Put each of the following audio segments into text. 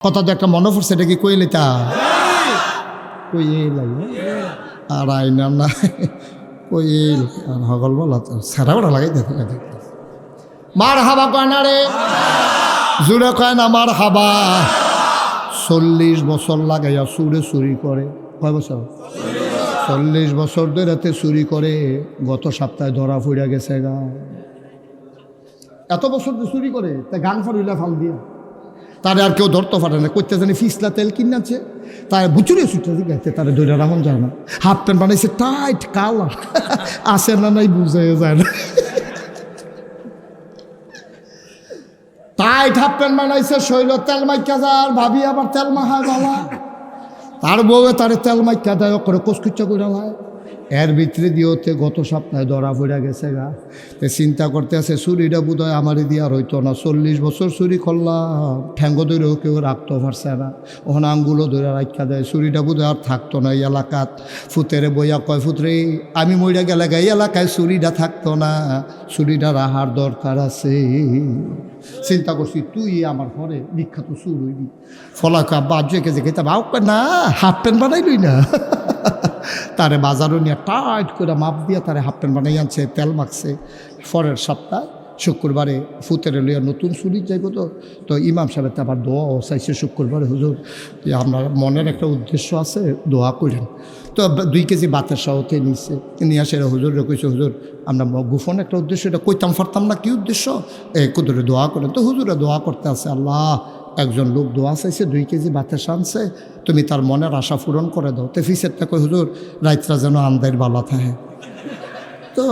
কথা তো একটা মনে পড়ছে, এটা কি কইলেতা কইল আর আইনা না কইল আর হগল বলা তো সারা বড় লাগাই দেখো মার হাবা কয় না রে, জুড়ে কয় না মার হাবা। 40 বছর লাগাইয়া সুরে চুরি করে, কয় বছর? 40 বছর ধরে চুরি করে, গত সপ্তাহে ধরা পড়ে গেছে গা। এত বছর চুরি করে তা গান ফাড়িলা ফাল দিয়া তারে আর কেউ ধরতে পারে না। করতে জানি ফিসলা তেল কিনাছে, তার বুচুরে ছুটে গাইতে তারা দৈরা রাখুন যায় না। হাফ প্যান্ট বানাইছে টাইট কালা, আসে না নাই বুঝে যায় না। টাইট হাফ প্যান্ট বানাইছে, শৈল তেল মাইকা যার, ভাবি আবার তেল মাহায় বালা, তার বউয়ে তারে তেল মাইকা দেয় করে কোচকুচ্চা করে লায়। এর ভিতরে দিয়েতে গত সপ্তাহে ধরা পড়ে গেছে গা। তে চিন্তা করতে আছে চুরিটা বোধ হয় আমারই দিয়ে আর হইতো না। 40 বছর চুরি করলাম, ঠ্যাঙ্গ ধরেও কেউ রাখতে পারছে না, ওখানে আঙ্গুলও ধরে রাখা দেয়। চুরিটা বোধ হয় আর থাকতো না এই এলাকাত। ফুতেরে বইয়া কয় ফুতরে আমি মইরা গেলে এই এলাকায় চুরিটা থাকতো না, চুরিটা রাহার দরকার আছে। চিন্তা করছি তুই আমার ঘরে বিখ্যাত চুর হইবি। ফলাকা বাজে কেজে খেতে বাউ না, হাফ প্যান্ট বানাইলই না। তারে বাজারও নিয়ে টাইট করে মাপ দিয়ে তারে হাফ প্যান্ট বানাই আনছে, তেল মাখছে। পরের সপ্তাহ শুক্রবারে ফুতেরে লইয়া নতুন চুরি যাইব। তো ইমাম সাহেব আবার দোয়াও চাইছে শুক্রবারে, হুজুর আপনার মনের একটা উদ্দেশ্য আছে, দোয়া করেন। তো 2 কেজি বাতের সাহতে নিচ্ছে, নিয়ে আসে হুজুরে কইছে হুজুর আমরা গোপন একটা উদ্দেশ্য, এটা কইতাম পারতাম না কি উদ্দেশ্য, কুদুরে দোয়া করেন। তো হুজুরে দোয়া করতে আছে, আল্লাহ একজন লোক দোয়া চাইছে 2 কেজি বাতের সানছে, তুমি তার মনের আশা পূরণ করে দাও। তো ফিসেরটা কই হুজুর রাইতরা যেন আন্দার বালা থাকে। তো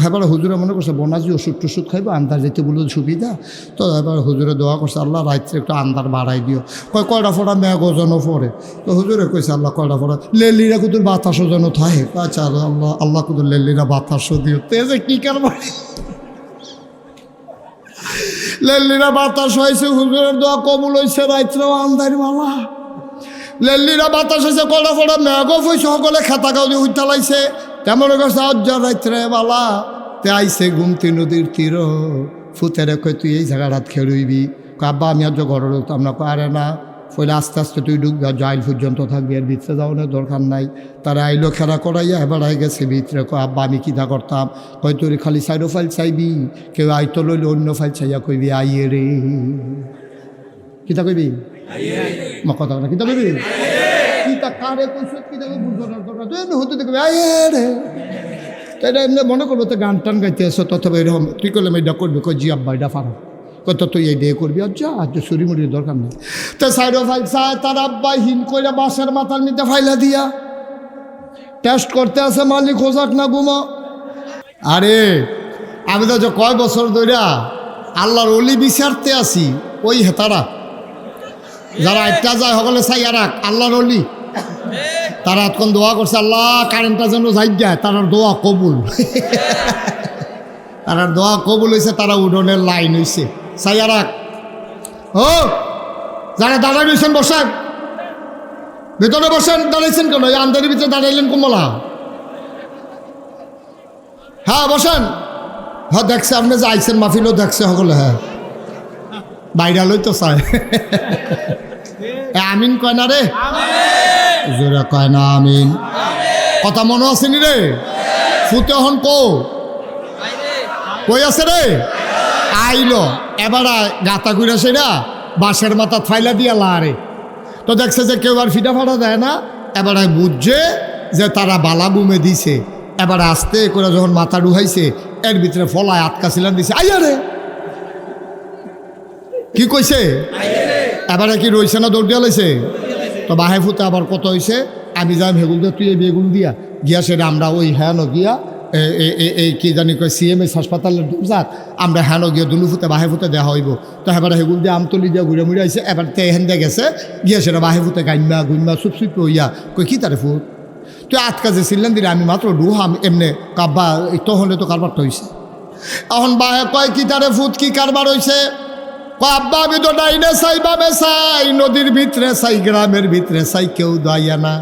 এবার হুজুরে মনে করছে বোনাজি ওষুধ টষুধ খাইবো, আন্দার যেতে বলল সুবিধা। তো এবার হুজুরে দোয়া করছে আল্লাহ রাত্রে একটু আন্দার বাড়াই দিও। কয়টা ফোড়া মেঘজনও পড়ে। তো হুজুরে কইছে আল্লাহ কয়টা ফোড়া লেলিরা কুতুর বাতাসও যেন থাকে। আচ্ছা আল্লাহ আল্লাহ কুতুর লেলিরা বাতাসও দিও। তে যে কি কারবার লেলিরা বাতাস হয়েছে, হুজুরের দোয়া কবুল হয়েছে, রাত্রেও আন্দার মালা। লেলিরা বাতাস হয়েছে, কয়টা ফোড়া মেঘও হয়েছে, সকলে খেতা গাউদি উঠতে লাইছে। তেমন কাছে অজ্জা রাত্রে বালা তে আইসে গুমতি নদীর তীর। ফুতেরে কই তুই এই জায়গাটাত খেলুইবি। আব্বা আমি আজ ঘর উঠতাম না, আরে না পয়লে আস্তে আস্তে তুই ঢুকবি, জাইল পর্যন্ত থাকবি, আর ভিতরে যাওয়ানোর দরকার নাই। তারা আইলো খেলা করাইয়া এবার আই গেছে ভিতরে। আব্বা আমি কিতা করতাম, কই তোর খালি সাইডো ফাইল চাইবি, কেউ আইতো লইলে অন্য ফাইল চাইয়া কইবি আইয়ে রে। কিতা কইবি মা কথা না, কিতা কইবি কিতা কারে কইস কিতা বুঝানোর দরকার, তুই হতে দেখবি আইয়ে রে। তাই এমনি মনে করবো তো গান টান গাইতে আসো, তথবা এরকম তুই করলাম এটা করবি, কই জি আব্বা এটা পারো, কত তুই এই দিয়ে করবি। আর যা আজ চুরিমুড়ির দরকার নেই। তো সাইডো ফাইল চায়, তার আব্বা হিন কইরা বাসের মাথার মধ্যে ফাইলা দিয়া টেস্ট করতে আছে, মালিক হোজাক না ঘুমো। আরে আমি তো কয় বছর ধরে আল্লাহর অলি বিচারতে আসি, ওই হেতারা যারা একটা যায় সকলে চাইয়া রাখ আল্লাহর অলি, তারা এখন দোয়া করছে আল্লাহ কারেন্টটা যেন যাই যায়, তার দোয়া কবুল। তার দোয়া কবুল হয়েছে, তারা উডনের লাইন হয়েছে, চাইয়া রাখ। ও যারা দাঁড়াই রয়েছেন বসেন, ভেতরে বসেন। দাঁড়াইছেন কেন? এই আন্দারের ভিতরে দাঁড়াইলেন কমলা। হ্যাঁ বসেন। হ্যাঁ দেখছে আপনি যে আইসেন মাহফিলও দেখছে সকলে। হ্যাঁ বাইরালই তো চায়। আমিন কয় না রে, জোরে কয় না আমিন। কথা মনে আসেনি রে? ফুতে হন কই আছে রে? আইলো এবার গাতা ঘুরে সেরা বাঁশের মাথা ফাইলা দিয়া লারে। তো দেখছে যে কেউ আর ফিটা ফাটা দেয় না, এবার বুঝছে যে তারা বালা বুমে দিছে। এবার আস্তে করে যখন মাথা ডুহাইছে, এর ভিতরে ফলায় আটকা ছিলাম দিছে, আইয়া রে কি কইছে, এবারে কি রইছে না দৌড় দিয়া লাইছে। তো বাহে ফুতে আবার কত হয়েছে, আমি যাই ভেগুল দিয়ে তুই এই বেগুন দিয়া গিয়া সেটা আমরা ওই হ্যান গিয়া এই কি জানি কয় CMS হাসপাতালের যাক আমরা হ্যান গিয়া দুলু ফুতে বাহে ফুতে দেওয়া হইব। তো এবার হেগুল দিয়ে আমতলি দিয়া ঘুরে মুড়ে আইসে, এবার তে হেন দিয়ে গেছে গিয়া সেটা বাহে ফুতে গাইমা গুইমা চুপচুপ হইয়া কই কি তারে ফুট তুই আটকা যে ছিলেন দিলে আমি মাত্র ডুহাম এমনি কাব্বা তখন তো কারবারটা হয়েছে। এখন বাহে কয় কি তারে ফুট কি কারবার হয়েছে। আব্বা আমি তো ডাইনে চাই বামে চাই, নদীর ভিতরে চাই, গ্রামের ভিতরে চাই, কেউ দাইয়া না।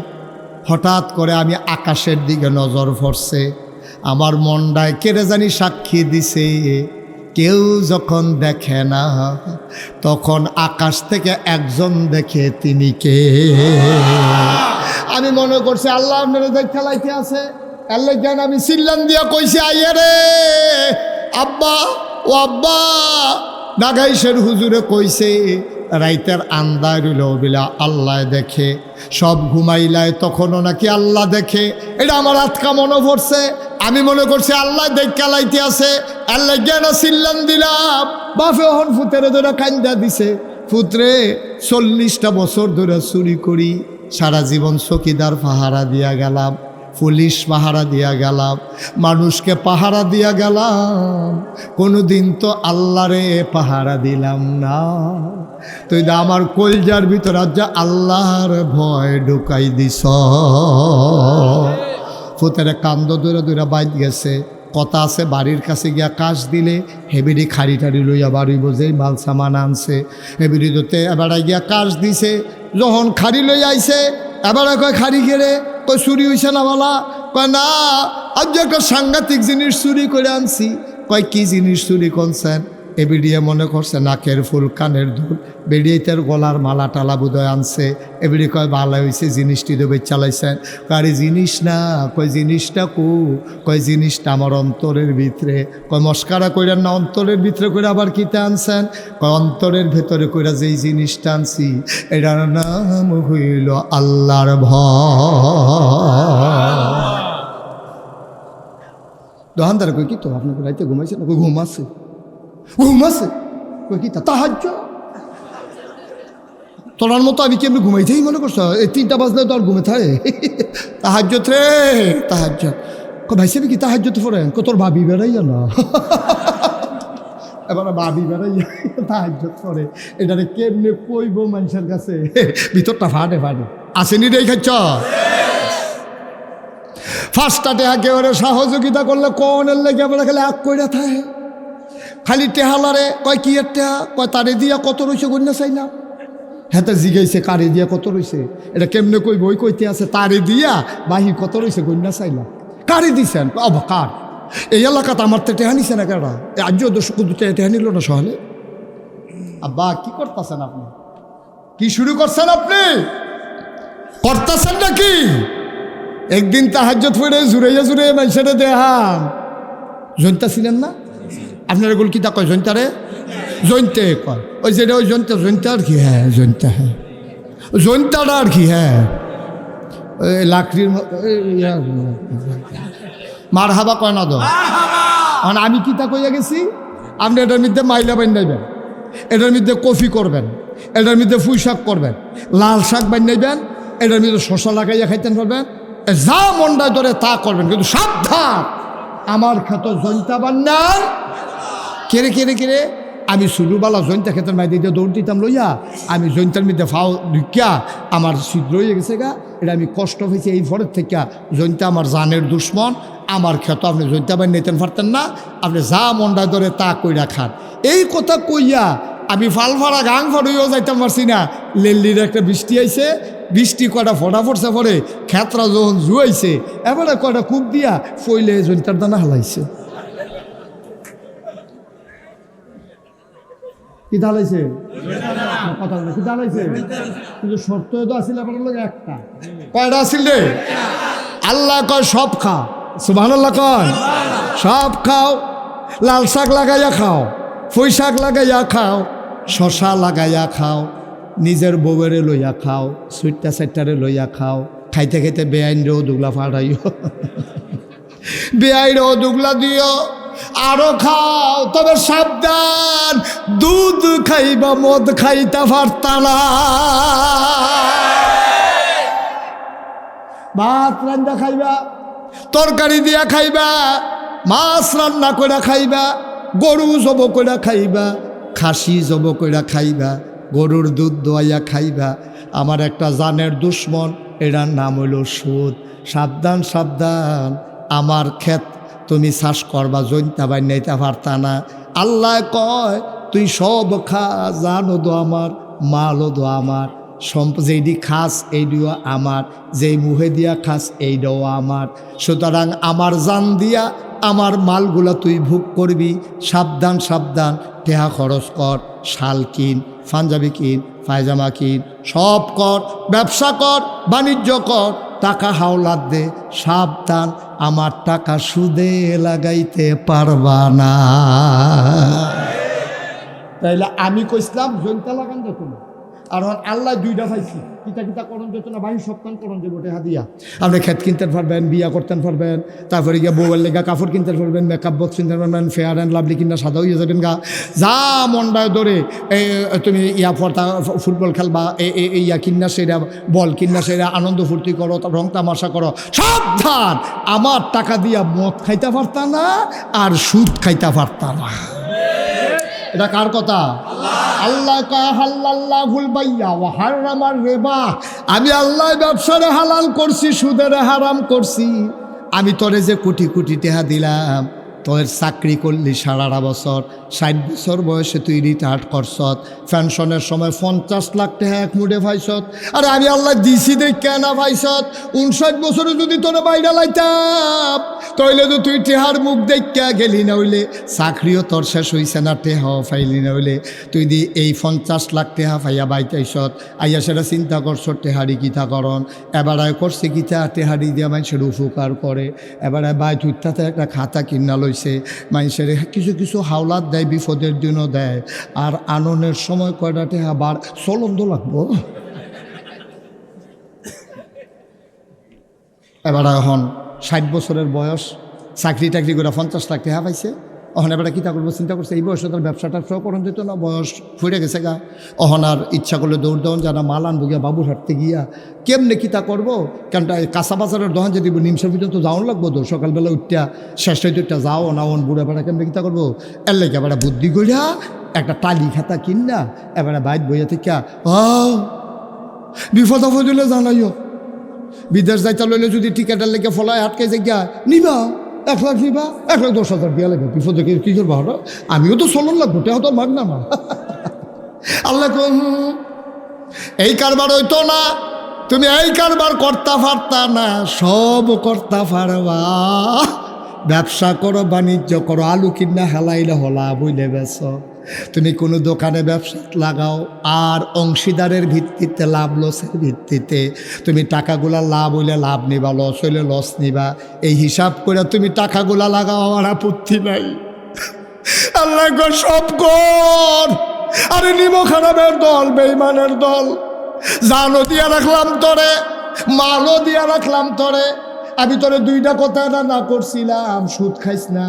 হঠাৎ করে আমি আকাশের দিকে নজর পড়ছে, আমার মনটায় কেড়ে জানি সাক্ষী দিছে, কেউ যখন দেখে না তখন আকাশ থেকে একজন দেখে, তিনি কে? আমি মনে করছি আল্লাহ আপনারা দেখে লাইতে আছে, আল্লাহ জ্ঞান আমি চিল্লান দিয়া কইছি, আইয়া রে আব্বা, ও আব্বা। নাগাইশের হুজুরে কইছে রাইতের আন্দার হইল বিলা আল্লাহ দেখে, সব ঘুমাইলায় তখনও নাকি আল্লাহ দেখে। এটা আমার আতকা মনে পড়ছে। আমি মনে করছি আল্লাহ দেখা লাইতে আছে, আল্লাহ জ্ঞান চিল্লান দিলাম। বাপে ওহন ফুতেরে ধরে কান্দা দিছে, ফুতরে 40টা বছর ধরে চুরি করি, সারা জীবন চকিদার পাহারা দিয়া গেলাম, পুলিশ পাহারা দিয়া গেলাম, মানুষকে পাহারা দিয়া গেলাম, কোনোদিন তো আল্লাহরে পাহারা দিলাম না। তুই তো আমার কলজার ভিতর যা আল্লাহর ভয় ঢুকাই দিস। ফুতেরে কান্দ দূরে দূরে বাইত গেছে। কথা আছে বাড়ির কাছে গিয়া কাজ দিলে হেবিডি খাড়ি টাড়ি লইয়া বাড়ি বোঝে মাল সামান আনছে, হেবিডি দোতে এবার গিয়া কাজ দিছে। যখন খাড়ি লই আইছে এবার কয় খাড়ি গেলে কয় চুরি হইছে না বলা, কয় না আজ একটা সাংঘাতিক জিনিস চুরি করে আনছি। কয় কি জিনিস চুরি করছেন? এ বেডিয়ে মনে করছে নাকের ফুল, কানের দুল, বেডিয়ে তার গলার মালা টালা বোধহয় আনছে। এবিডি কয় ভালো হয়েছে, জিনিসটি দেবে চালাইছেন। কারে জিনিস না, কয় জিনিসটা কয় জিনিসটা আমার অন্তরের ভিতরে। কয় মস্কারা কইরা না, অন্তরের ভিতরে করে আবার কিতে আনছেন? কয় অন্তরের ভেতরে কইরা যেই জিনিসটা আনছি এটার নাম হইল আল্লাহর ভয়। দোকানদার কই কি তো আপনাকে রাইতে ঘুমাইছে না? কই ঘুমাচ্ছে। ঘুমাচ্ছে কই কি তাহাজ্জুদ? তোলার মতো আমি কি এমনি ঘুমাইতেই মনে করছো? এই 3টা বাজলে তো আর ঘুমে থাকে। তাহাজ্জুদ রে তাহাজ্জুদ। ভাইসে কি তাহাজ্জুদ পড়েন? তোর ভাবি বেড়াইয়া না, এবার ভাবি বেড়াইয়া তাহাজ্জুদ পড়ে। এটারে কেমনে কইব মানুষের কাছে? ভিতরটা ফাটে ফাটে। আসেনি রে খাচ্ছ ফার্স্টটাতে একেবারে সহযোগিতা করলে কোনের লেগে আমরা খালি আগ কইরা থাকে, খালি টেহালারে কয় কি এর টেহা, কয় তারে দিয়া কত রয়েছে গণ্য চাই না। হ্যাঁ জিগাইছে কারে দিয়া কত রয়েছে, এটা কেমনে কই বই কইতে আছে তারে দিয়া বাহি কত রয়েছে গণ্য চাইলাম। কারে দিছেন? অব কার? এই এলাকাতে আমার তো টেহা নিছে না কেডা? আজ টেহা নিল না সহলে। আব্বা কি করতেছেন আপনি? কি শুরু করছেন আপনি? করতেছেন নাকি? একদিন তাহাজ্জুদ পড়ে জুড়াইয়া জুড়ে মানুষের দেহান জনতা ছিলেন না আপনার? এগুলো কি তা কয় জনতারে? জনতে কয় ওই যেটা ওই জনতা, জনতা আর কি? হ্যাঁ জনতা, হ্যাঁ জনতাটা আর কি? হ্যাঁ ওই লাকড়ির মার হাবা কয় না তো। মানে আমি কি তা কইয়া গেছি? আপনি এটার মধ্যে মাইলা বানাইবেন, এটার মধ্যে কফি করবেন, এটার মধ্যে পুঁই শাক করবেন, লাল শাক বানাইবেন, এটার মধ্যে শশা লাগাইয়া খাইতেন পারবেন, যা মন্ডায় ধরে তা করবেন, কিন্তু সাবধান আমার ক্ষেত জনতা বান্নার। কেড়ে কেড়ে কেড়ে আমি শুরুবেলা জনতা ক্ষেতের মাই দিয়ে দৌড় দিতাম লইয়া, আমি জনতার মধ্যে ফাও ঢুকিয়া আমার ছিদ্র হয়ে গেছে গা। এটা আমি কষ্ট হয়েছে এই ফরের থেকে। জনতা আমার জানের দুশ্মন, আমার ক্ষেত আপনি জনতা বান নিতেন পারতেন না, আপনি যা মন্ডায় ধরে তা কইরা খান। এই কথা কইয়া আমি ফালফাড়া গাং ফাড়ইও যাইতাম পারছি না। লেল্লির একটা বৃষ্টি আইছে, বৃষ্টি কয়টা ফটা ফটছে পরে খেতরা যখন জুয়াইছে, এবারে কয়টা কূপ দিয়া ফইলে জনতার দানা হালাইছে। কি ঢালাইছে? কথা কি ঢালাইছে? কিন্তু শর্ত তো আসলে আপনার লোক একটা। কয়টা আসিল রে? আল্লাহ কয় সব খাও, সুবহানাল্লাহ কয় সব খাও, লাল শাক লাগাইয়া খাও, পুঁই শাক লাগাইয়া খাও, শশা লাগাইয়া খাও, নিজের বউয়েরে লইয়া খাও, সুইটটা সাইটটারে লইয়া খাও, খাইতে খাইতে বেআইনরেও দুগলা ফাটাইও, বেআইরেও দুগলা দিও, আরো খাও, তবে সাবধান দুধ খাইবা মদ খাইতে পারতা না। ভাত রান্না খাইবা, তরকারি দিয়া খাইবা, মাছ রান্না করে খাইবা, গরু জব করে খাইবা, খাসি জব করে খাইবা, গরুর দুধ দোয়াইয়া খাইবা। আমার একটা জানের দুশ্মন, এটার নাম হইল সুদ। সাবধান সাবধান আমার ক্ষেত তুমি চাষ করবা, জনতা বানাইতে পারতা না। আল্লাহ কয় তুই সব খা, জানো দো আমার, মালও দো আমার, যেইডি খাস এইডিও আমার, যেই মুহে দিয়া খাস এইটাও আমার। সুতরাং আমার জান দিয়া আমার মালগুলা তুই ভোগ করবি, সাবধান সাবধান, টেহা খরচ কর, শাল কিন, পাঞ্জাবি কিন, পায়জামা কিন, সব কর, ব্যবসা কর, বাণিজ্য কর, টাকা হাওলাত দে, সাবধান আমার টাকা সুদে লাগাইতে পারবা না। তাইলে আমি কইসলাম জনতা লাগান দেখুন, আর আল্লাহ দুইটা পাইছি, কিতা কিতা করণ যেত না, বাহির সপ্তাহ করণ যে গোটে হাদিয়া। আপনি খেত কিনতে পারবেন, বিয়া করতে পারবেন, তারপরে গিয়ে বউয়ের লেগা কাপড় কিনতে পারবেন, মেকআপ বক্স কিনতে পারবেন, ফেয়ার অ্যান্ড লাভলি কিনা সাদা হয়ে যাবেন গা, যা মনটায় ধরে তুমি ইয়া ফর্তা ফুটবল খেলবা, ইয়া কিন্না সেরা, বল কিন্না সেরা, আনন্দ ফুর্তি করো, রং তামাশা করো, সাবধান আমার টাকা দিয়া মদ খাইতে পারতা না আর সুদ খাইতে পারতা না। এটা কার কথা? আল্লাহ হাল্লাল্লাহুল বাইয়া ওয়া হারামার রিবা। আমি আল্লাহ ব্যবসারে হালাল করছি, সুদের হারাম করছি। আমি তোরে যে কোটি কোটি টাকা দিলাম, তোর চাকরি করলি 18.5 বছর, 60 বছর বয়সে তুই রিটায়ার্ড করছত, পেনশনের সময় 50 লাখ টাকা এক মুঠে পাইছত। আরে আমি আল্লাহ দিছি দেখে না পাইছত। 59 বছরে যদি তোরে বাইরে লাইতাম, তাইলে তো তুই টেহার মুখ দেখা গেলি, না হইলে চাকরিও তোর শেষ হইছে না, টেহাও পাইলি না হইলে তুই দি এই 50 লাখ টাকা পাইয়া বাইতাইছত। আইয়া সেটা চিন্তা করছ টেহারি কিতা করন, এবারায় করছে কিতা, টেহারি দিয়া মানুষের উপকার করে। এবারে বাই তুইটাতে একটা খাতা কিনা লইছে, মানুষের কিছু কিছু হাওলাত দেয়, বিপদের দিনও দেয়, আর আননের সময় কয়টা টেহা বার চলন্দ লাগবো। এবার এখন 60 বছরের বয়স, চাকরি টাকরি করে 50 লাখ টাকা পাইছে। অহন এবার কী তা করবো চিন্তা করছে, এই বয়সে তার ব্যবসাটা সব করণ যেত না, বয়স ফুরে গেছে গা। অহন আর ইচ্ছা করলে দৌড় দেওয়ান যারা মাল আনবো গিয়া বাবুর হাঁটতে গিয়া কেমনে কী তা করবো, কারণ কাঁচা বাজারের দোকান যদি নিমসের পর্যন্ত যাওয়ান লাগবো তো, সকালবেলা উঠটা শেষ হইতে উঠটা যাও না, অন বুড়া বেড়া কেমনে কী তা করবো, এর লেগে এবার বুদ্ধি করিয়া একটা টালি খাতা কিনা এবারে বাইর বইয়া থেকে বিপদ আপদ হইলে জানাইও। বিদেশ যাইতে লইলে যদি টিকেটের লেগে ফলায় আটকে যাই গিয়া নিবা, 1 লাখ নিবা, 1,10,000 দিয়া লাগবে, বিপদে কী করবো হঠাৎ, আমিও তো চলন লাগবো, টেহা তো মাগ না মা। আল্লাহ এই কারবার হইতো না, তুমি এই কারবার করতে পারতা না, সব করতে পারবা। ব্যবসা করো, বাণিজ্য করো, আলু কিনা হেলাইলে হলা বইলে বেছ, তুমি কোনো দোকানে ব্যবসা লাগাও, আর অংশীদারের ভিত্তিতে, লাভ লসের ভিত্তিতে তুমি টাকাগুলা লাভ হইলে লাভ নিবা, লস হইলে লস নিবা, এই হিসাব করে তুমি টাকাগুলা লাগাও, আমার আপত্তি নাই। আল্লাহ সব কর। আরে নিমো খারাপের দল, বেঈমানের দল, জানও দিয়া রাখলাম তোরে, মালও দিয়া রাখলাম তোরে, আমি তোরে 2টা কথা না করছিলাম, সুদ খাইস না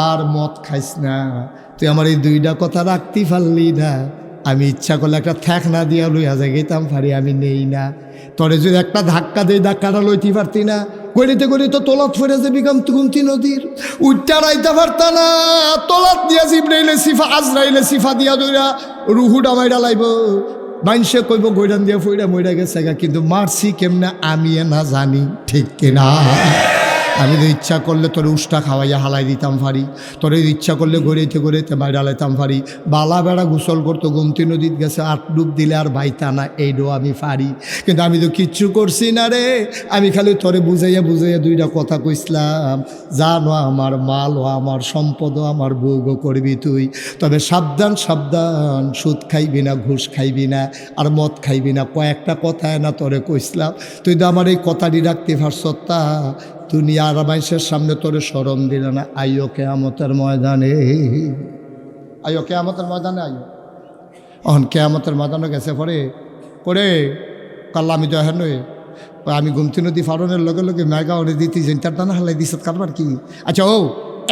আর মদ খাইস না, তুই আমার এই 2টা কথা রাখতে পারলি না। আমি ইচ্ছা করলে একটা থ্যাক না দিয়া লইয়া যাই গেতাম পারি, আমি নেই না। তোরে যদি একটা ধাক্কা দেই, ধাক্কাটা লইতে পারতি না, করিতে তো তোলাত ফেরে যাবি গুমতি নদীর, উঠটা রাইতে পারতা না, তোলাত দিয়া জিবরাইলে সিফা, আজরাইলে সিফা দিয়া দইরা রুহুটা মাইরা লাইব, মানুষে কইব গৈরান দিয়া ফইরা মইরা গেছে গা, কিন্তু মারছি কেমনে আমি না জানি, ঠিক কিনা? আমি তো ইচ্ছা করলে তোর উষ্টা খাওয়াইয়া হালাই দিতাম পারি, তোর ইচ্ছা করলে গড়িতে বাইরে হালাইতাম পারি। বালা বেড়া গোসল করতো, গোমতী নদীত গেছে 8 ডুব দিলে আর বাইতা না, এইটাও আমি পারি, কিন্তু আমি তো কিচ্ছু করছি না রে। আমি খালি তোরে বুঝাইয়া 2টা কথা কইসলাম, জানো আমার মাল ও আমার সম্পদ ও আমার ভোগও করবি তুই, তবে সাবধান সাবধান, সুদ খাইবি না, ঘুষ খাইবি না, আর মদ খাইবি না। কয়েকটা কথা না তোরে কইসলাম, তুই তো আমার এই কথাটি রাখতে পারছ, তা দুনিয়ার মানুষের সামনে তোরে শরম দিল না। আইও কিয়ামতের ময়দানে, আইও কিয়ামতের ময়দানে, আইও। অহন কিয়ামতের ময়দানে গেছে পরে কাল্লা আমি তো হেন আমি গুমতি নদী ফারণের লগে লগে মেগা ওরে দিতি জেন্টার দানা হালাই দিস কারবার কি। আচ্ছা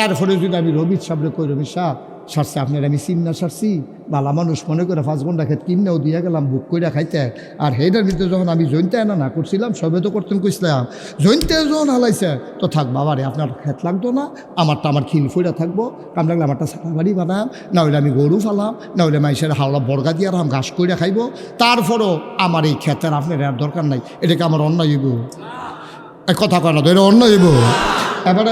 এর ফলে যদি আমি রবির সামনে কই, রবি সাহ সারছি আপনার আমি চিন্না সারছি, বালা মানুষ মনে করে 5 ঘন্টা খেত কিনেও দিয়া গেলাম, বুক করে খাইতে, আর সেইটার ভিতরে যখন আমি জৈনতে না করছিলাম, সবে তো করতেন কইসলাম, জৈনতে যখন হালাইছে তো থাক বাবারে, আপনার খেত লাগতো না, আমারটা আমার খিল ফুইরা থাকবো, কাম লাগলে আমারটা সারা বাড়ি বানাম, না হইলে আমি গরু ফালাম, না হইলে মাইসের হাওলা বর্গা দিয়ে আর ঘাস কইরা খাইব, তারপরও আমার এই খেতের আপনার আর দরকার নাই, এটাকে আমার অন্যায় হইব, কথা কয় না তো, এটা অন্যায় হইব। এবারে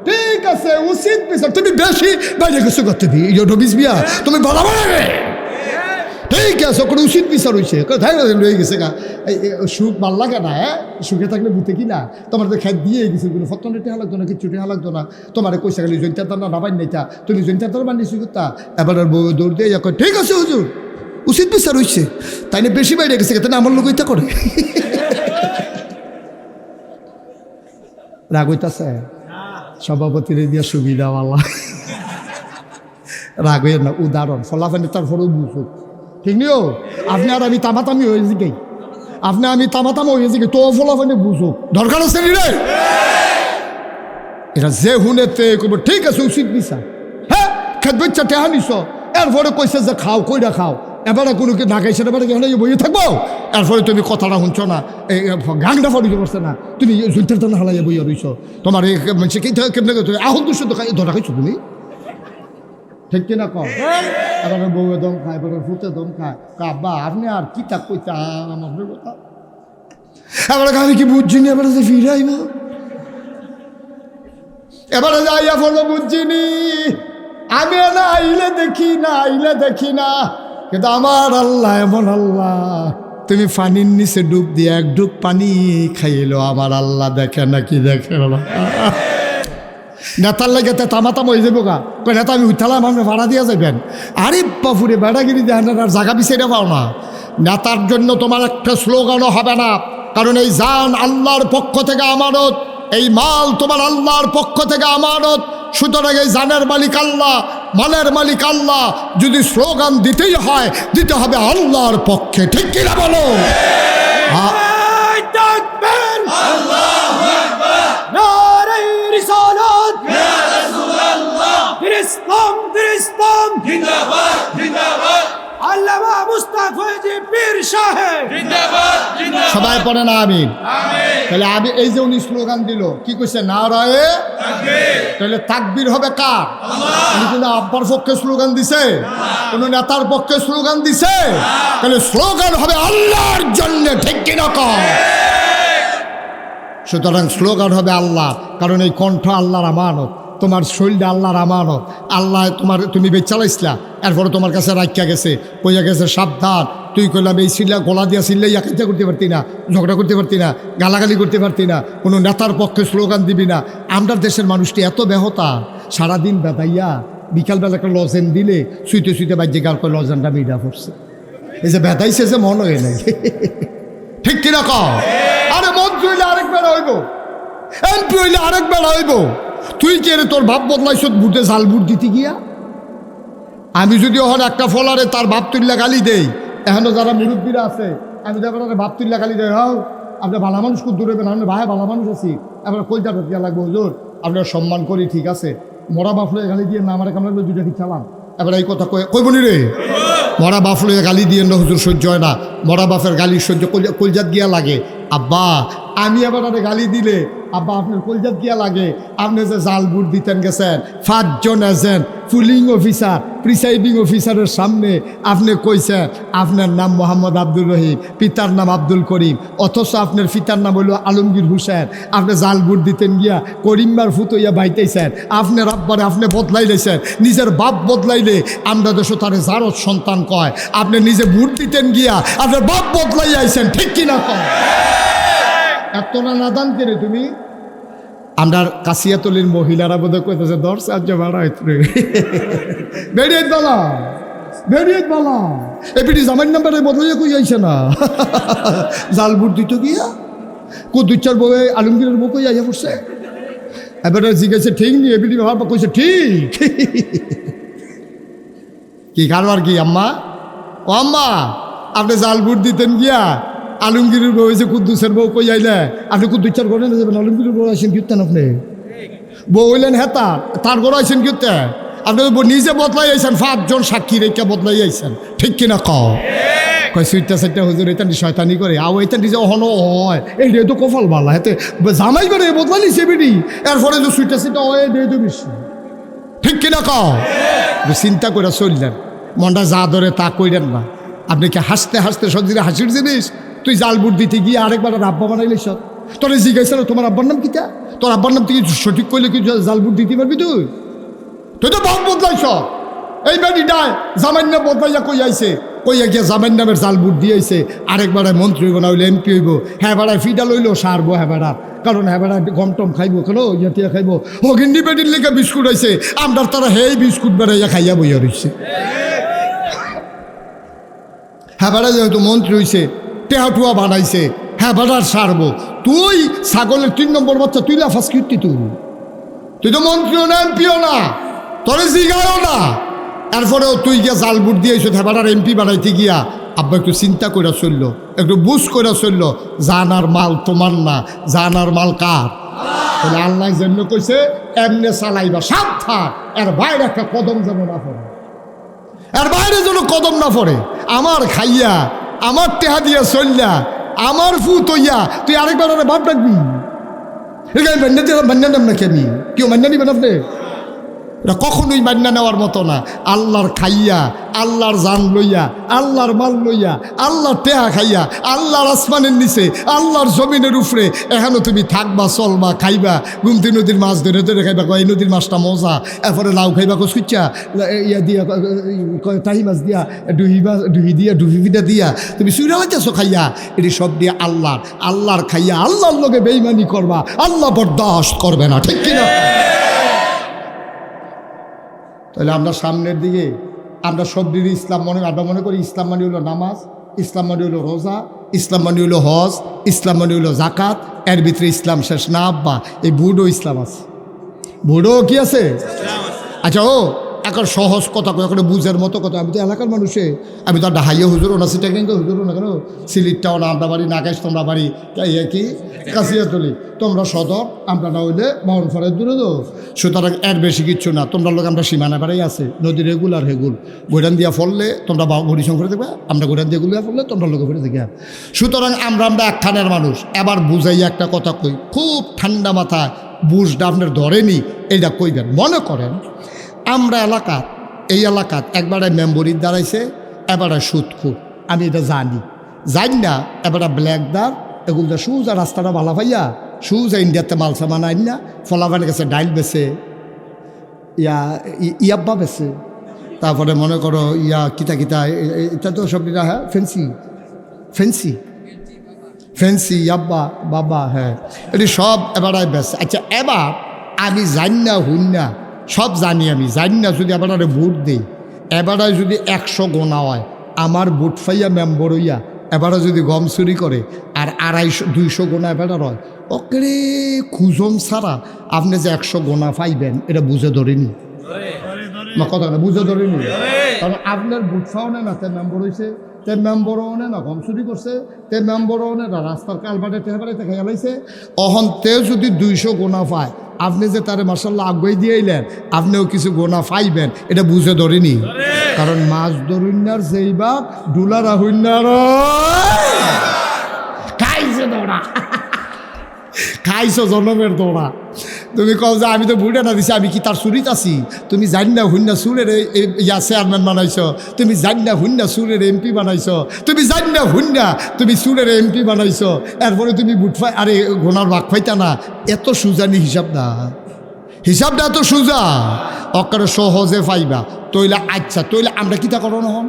ঠিক আছে, উচিত বিচার, তুমি বেশি বাইরে কিছু করতে দিই, বিয়া তুমি বলা ঠিক আছে কোনো উচিত বিচার হয়েছে রয়ে গেছে গা সুখ ভাল লাগে না হ্যাঁ সুখে থাকলে বুঝতে কি না তোমার তো খেত দিয়ে গেছে কোনো ফতনে টেহা লাগতো না কিছু টেহা লাগতো না তোমার কইসা গেলি জৈন্তার দানা নাবাই নেতা তুমি জৈন্তার দানা বানিয়েছি করতা এবার আর বউ দৌড় দিয়ে ঠিক আছে হুজুর উচিত বিচার হয়েছে তাই না বেশি বাইরে গেছে তাই না আমার লোক ইত্যা করে রাগ হইতাছে সভাপতির দিয়া সুবিধাওয়ালা রাগ হইয়া না উদাহরণ ফলাফানি তারপরেও বুঝুক ঠিক নিও আপনি আর আমি তামাতামি হয়েছি কে আপনি আমি তামাতামা হয়েছি কি তো ফলাফানি বুঝুক দরকার আছে নি রে এটা যে হুনেতে করবো ঠিক আছে উচিত বিচার হ্যাঁ খেত বাচ্চা টেহা নিছ এরপরে কইছে যে খাও কইরা খাও এবারে কোনো না খাইছে এবারে কেন বইয়ে থাকবো এরপরে তুমি কথাটা শুনছ না এই গাংটা ফটিতে পারছে না তুমি জুইটার তো হালাইয়া বইয়া রইছ তোমার এই মানুষে কেমনে তুমি আহত দুশো ধরা খাইছো তুমি ঠিক কিনা কম এবারে বউয়ে দম খায় এবারে ফুটে দম খায় আব্বা আপনি আর কি তাক কইতা আমার কথা এবারে আমি কি বুঝছি নি এবারে যে ফিরে আইব এবারে যাইয়া বলবো বুঝছিনি আমি না আইলে দেখি না কিন্তু আমার আল্লাহ এমন আল্লাহ তুমি পানির নিচে ডুব দিয়ে এক ডুব পানি খাইলো আমার আল্লাহ দেখে নাকি দেখে নেতার লাগে তামাতাম হয়ে যাবো গা নেতা আমি উঠালাম আপনি ভাড়া দিয়ে যাবেন আরে বাপুরে বেড়াগিরি দেখেন আর জায়গা পিছিয়ে পাও না নেতার জন্য তোমার একটা স্লোগানও হবে না কারণ এই জান আল্লাহর পক্ষ থেকে আমানত এই মাল তোমার আল্লাহর পক্ষ থেকে আমানত সুতরাং এই জানের মালিক আল্লাহ মালের মালিক আল্লাহ যদি স্লোগান দিতেই হয় দিতে হবে আল্লাহর পক্ষে ঠিক কিনা বলো সবাই পড়ে না আমিন তাহলে আমি এই যে উনি স্লোগান দিল কি কইছে নারায়ে তাহলে তাকবীর হবে কার উনি কিন্তু আব্বার পক্ষে স্লোগান দিছে কোন নেতার পক্ষে স্লোগান দিছে তাহলে স্লোগান হবে আল্লাহর জন্য ঠিক কিনা কর সুতরাং স্লোগান হবে আল্লাহ কারণ এই কণ্ঠ আল্লাহর আমানত তোমার শরীরটা আল্লাহর আমানত আল্লাহ তুমি বেচালাইছিলা এরপরে তোমার কাছে রাখিয়া গেছে কইয়া গেছে সাবধান তুই কইলাম এই সিল্লা গলা দিয়া সিল্লাই একাইটা করতে পারতি না ঝগড়া করতে পারতি না গালাগালি করতে পারতি না কোনো নেতার পক্ষে স্লোগান দিবি না আমরা দেশের মানুষটি এত ব্যাহতা সারাদিন বেদাইয়া বিকালবেলা একটা লজেন দিলে শুইতে শুইতে বাজ্যে গাল করে লজেনটা মিডা পড়ছে এই যে বেদাইছে যে মন হয়ে নাই ঠিক কিনা কও আরে মন্ত্রী হইলে আরেক বেড়া হইব এমপি হইলে আরেক বেড়া হইব তুই কে রে তোর বাপ বদলাইছ বুটে জাল বুট দিতে গিয়া আমি যদি ওখানে একটা ফলারে তার বাপ তুল্লা গালি দেই এখনো যারা মুরব্বীরা আছে আমি যাবার বাপ তুল্লা গালি দেয় হাও আপনার ভালো মানুষ খুব দূরে আপনি ভাই ভালো মানুষ আছি আপনার কলটা ঢুকিয়া লাগবে হুজুর আপনার সম্মান করি ঠিক আছে মরা বাফলে গালি দিয়ে না আমার কামড়ে দুইটা কি চালাম এবার এই কথা কইবনি রে মরা বাফলে গালি দিয়ে না হুজুর সহ্য হয় না মরা বাফের গালি সহ্য কলজাত গিয়া লাগে আব্বা আমি আবার গালি দিলে আব্বা আপনার কলজাত গিয়া লাগে আপনি যে জাল বুট দিতেন গেছেন 5 জন এজেন্ট পুলিং অফিসার প্রিসাইডিং অফিসারের সামনে আপনি কইছেন আপনার নাম মোহাম্মদ আব্দুর রহিম পিতার নাম আব্দুল করিম অথচ আপনার পিতার নাম হলো আলমগীর হুসেন আপনি জাল বুট দিতেন গিয়া করিমবার ফুতইয়া বাইতেছেন আপনার আব্বারে আপনি বদলাইলেছেন নিজের বাপ বদলাইলে আমরা দেশ তারে জারত সন্তান কয় আপনি নিজে বুট দিতেন গিয়া আপনার বাপ বদলাই আইছেন ঠিক কিনা কয় এত না নাদান কেরে তুমি আমরা কাশিয়াতলির মহিলারা বোধ কইতেছে 10 সাহায্য ভাড়া হইতে বেরিয়ে বালা এপিটি জামাই নাম্বারে বদলাইয়া কই আইছে না জাল বুট দিত গিয়া কুদুচ্চার বউ আলমগীরের বউ কই আইয়া পড়ছে এবারে জিজ্ঞাসা ঠিক নি এপিটি বাবা কইছে ঠিক কি কারবার কি আম্মা ও আম্মা আপনি জাল বুট দিতেন গিয়া আলমগীরের বউ হয়েছে কুদ্দুসের বউ কই আইলে আপনি কুদ্দুচ্চার করেন যাবেন আলমগীরের বউ আইসেন কীর্তেন আপনি বউ হইলেন হেতা তার ঘর আইসেন কীর্তে আপনি নিজে বদলাই আইসেন 5 জন সাক্ষী রেখা বদলাই আইসেন ঠিক কিনা কয় সুইটটা সাইটটা হুজুর এটা শয়তানি করে আও এটা নিজে অহনো হয় এই রে তো কপাল বালা হেতে জামাই করে বদলা নিছে বেডি এরপরে যে সুইটটা সাইটটা হয় রে তো বেশি ঠিক কিনা চিন্তা করে চললেন মনটা যা ধরে তা কইলেন না আপনি কি হাসতে হাসতে সজিরে হাসির জিনিস তুই জাল বুট দিতে গিয়ে আরেকবার আব্বা বানাইলে সব তোর জিজ্ঞাসা তোমার আব্বার নাম কিটা তোর আব্বার নাম তুই সঠিক করলে কি জাল বুট দিতে পারবি তুই তো বাপ বদলাইছ এই বেটি ডায় জামান্য বদলাইয়া কই আইছে কইয়া গিয়া জামাইন নামের জাল বুট দিয়েছে, আরেকবার মন্ত্রী হইব না হইলে এমপি হইব, হ্যাঁ বেড়ায় ফিডা লইলেও সারবো, হ্যাঁ বেড়ার কারণ হ্যাঁ বেড়া গম টম খাইবো, কেন ইয়া খাইবো, ও গিন্ডি বেটির লেগে বিস্কুট হয়েছে, আমরা তারা হেই বিস্কুট বেড়াইয়া খাইয়া বইয়া রয়েছে। হ্যাঁ বেড়া যেহেতু মন্ত্রী হইছে, টেহাটুয়া বানাইছে, হ্যাঁ বেড়ার সারবো। তুই ছাগলের 3 নম্বর বাচ্চা, তুই লাফাস কীর্তি, তুই তো মন্ত্রীও না এমপিও না, তোরে জিগায়ও না, এরপরেও তুই গিয়া জাল বুট দিয়েছ, হ্যাঁ বেড়ার এমপি বানাইতে গিয়া আব্বা একটু চিন্তা করে চলল, একটু বুঝ করে চলল, জানার মাল তোমার না, জানার মাল কার? তাহলে আল্লাহ জন্য কইছে এমনে চালাইবা, সাবধান এর বাইরে একটা কদম যেন না পড়ে, এর বাইরে যেন কদম না পড়ে। আমার খাইয়া আমার টেহা দিয়া চললা আমার ফুত হইয়া তুই আরেকবার বাপ ডাকবি, মান্না নাম নাকি আমি কেউ মান্না নিবেন আপনি? এটা কখনোই মান্না নেওয়ার মতো না। আল্লাহর খাইয়া, আল্লাহর জান লইয়া, আল্লাহর মাল লইয়া, আল্লাহর টেহা খাইয়া, আল্লাহর আসমানের নিচে, আল্লাহর জমিনের উপরে এখানে তুমি থাকবা, চলবা, খাইবা, গুমতি নদীর মাছ ধরে ধরে খাইবা, এই নদীর মাছটা মজা, এরপরে লাউ খাইবা কচুচ্চা ইয়া দিয়া তাহি মাছ দিয়া ডুহি দিয়া ডুহি পিঠা দিয়া তুমি চুরা লাইতেছো খাইয়া, এটি সব দিয়ে আল্লাহর খাইয়া আল্লাহর লোকে বেইমানি করবা, আল্লাহ বরদাস্ত করবে না, ঠিক কিনা? তাহলে আমরা সামনের দিকে আমরা সব দিকে ইসলাম আমরা মনে করি ইসলাম মানে হলো নামাজ, ইসলাম মানে হলো রোজা, ইসলাম মানে হলো হজ, ইসলাম মানে হলো জাকাত, এর ভিতরে ইসলাম শেষ না আব্বা, এই বুড়ো ইসলাম আছে, বুড়ো কি আছে? আচ্ছা ও এখন সহজ কথা কয়, এখন বুঝার মতো কথা, আমি তো এলাকার মানুষে, আমি তো ডাহাইয়া হুজুরও না, সিটাং হুজুরও না, কেন সিলিটটাও না, আমরা বাড়ি নাগাইশ, তোমরা বাড়ি কি কাছিয়াতলি, তোমরা সদর, আমরা না হইলে বাউনফারের দূরে তো, সুতরাং এর বেশি কিচ্ছু না। তোমরা লোক আমরা সীমানা বাড়াই আছে, নদী রেগুল আর হেগুল, গোড়ান দিয়া ফললে তোমরা গড়ি সংখ্যা দেখবে, আমরা গোড়ান দিয়ে গুলিয়া ফললে তোমরা লোকে ফেলে দেখে। সুতরাং আমরা একখানের মানুষ। এবার বুঝাইয়া একটা কথা কই, খুব ঠান্ডা মাথায় বুঝটা আপনার ধরেনি, এইটা কইবেন। মনে করেন আমরা এই এলাকাত একবারে মেম্বরির দাঁড়াইছে, এবারে সুদখুর, আমি এটা জানি না, এবারে ব্ল্যাকদার এগুলো সুজা রাস্তাটা ভালা পাইয়া সুজা ইন্ডিয়াতে মাল সামান আইন না, ফলাফানের কাছে ডাইল বেছে, ইয়াব্বা বেছে, তারপরে মনে করো কিতা এটা তো সব হ্যাঁ ফেন্সি ইয়াব্বা বাবা, হ্যাঁ এটি সব এবারে বেছে। আচ্ছা এবার আমি জানি না হুইনা, সব জানি আমি জানি না, যদি এবারে ভোট দিই, এবারে যদি 100 গোনা হয়, আমার ভোট ফাইয়া মেম্বর হইয়া এবারে যদি গম চুরি করে আর 250-200 গোনা এবারে হয়, ওকে খুঁজন ছাড়া আপনি যে 100 গোনা পাইবেন এটা বুঝে ধরিনি, কথা না বুঝে ধরিনি, কারণ আপনার ভোট ফাও না, তে মেম্বর হয়েছে, তে মেম্বরও না গম চুরি করছে, তে মেম্বরও না রাস্তার কালবাটে টেহাবাড়িতে খেয়ে লাইছে, অহন তেও যদি 200 গোনা পায়, আপনি যে তারে মার্শাল্লাহ আগুয়াই দিয়েইলেন, আপনিও কিছু গোনা পাইবেন, এটা বুঝে ধরিনি। কারণ মাছ ধরুন্যার যেই বাপ ডুলারা হইনার খাইছে দৌড়া, খাইছো জনমের দৌড়া। তুমি কও যে আমি তো ভুটে না দিছি, আমি কি তার চুরিত আছি? তুমি জানি না হুন্না সুরের চেয়ারম্যান বানাইছো, তুমি জানি না হুন্না সুরের এমপি বানাইছো, তুমি জানি না হুন্না তুমি সুরের এমপি বানাইছো, এরপরে তুমি বুট ফাই আরে গোনার ভাগ ফাইতা না। এত সুজানি হিসাবটা এত সুজা, অকারে সহজে পাইবা। তইলে আচ্ছা তইলে আমরা কিতা করো হন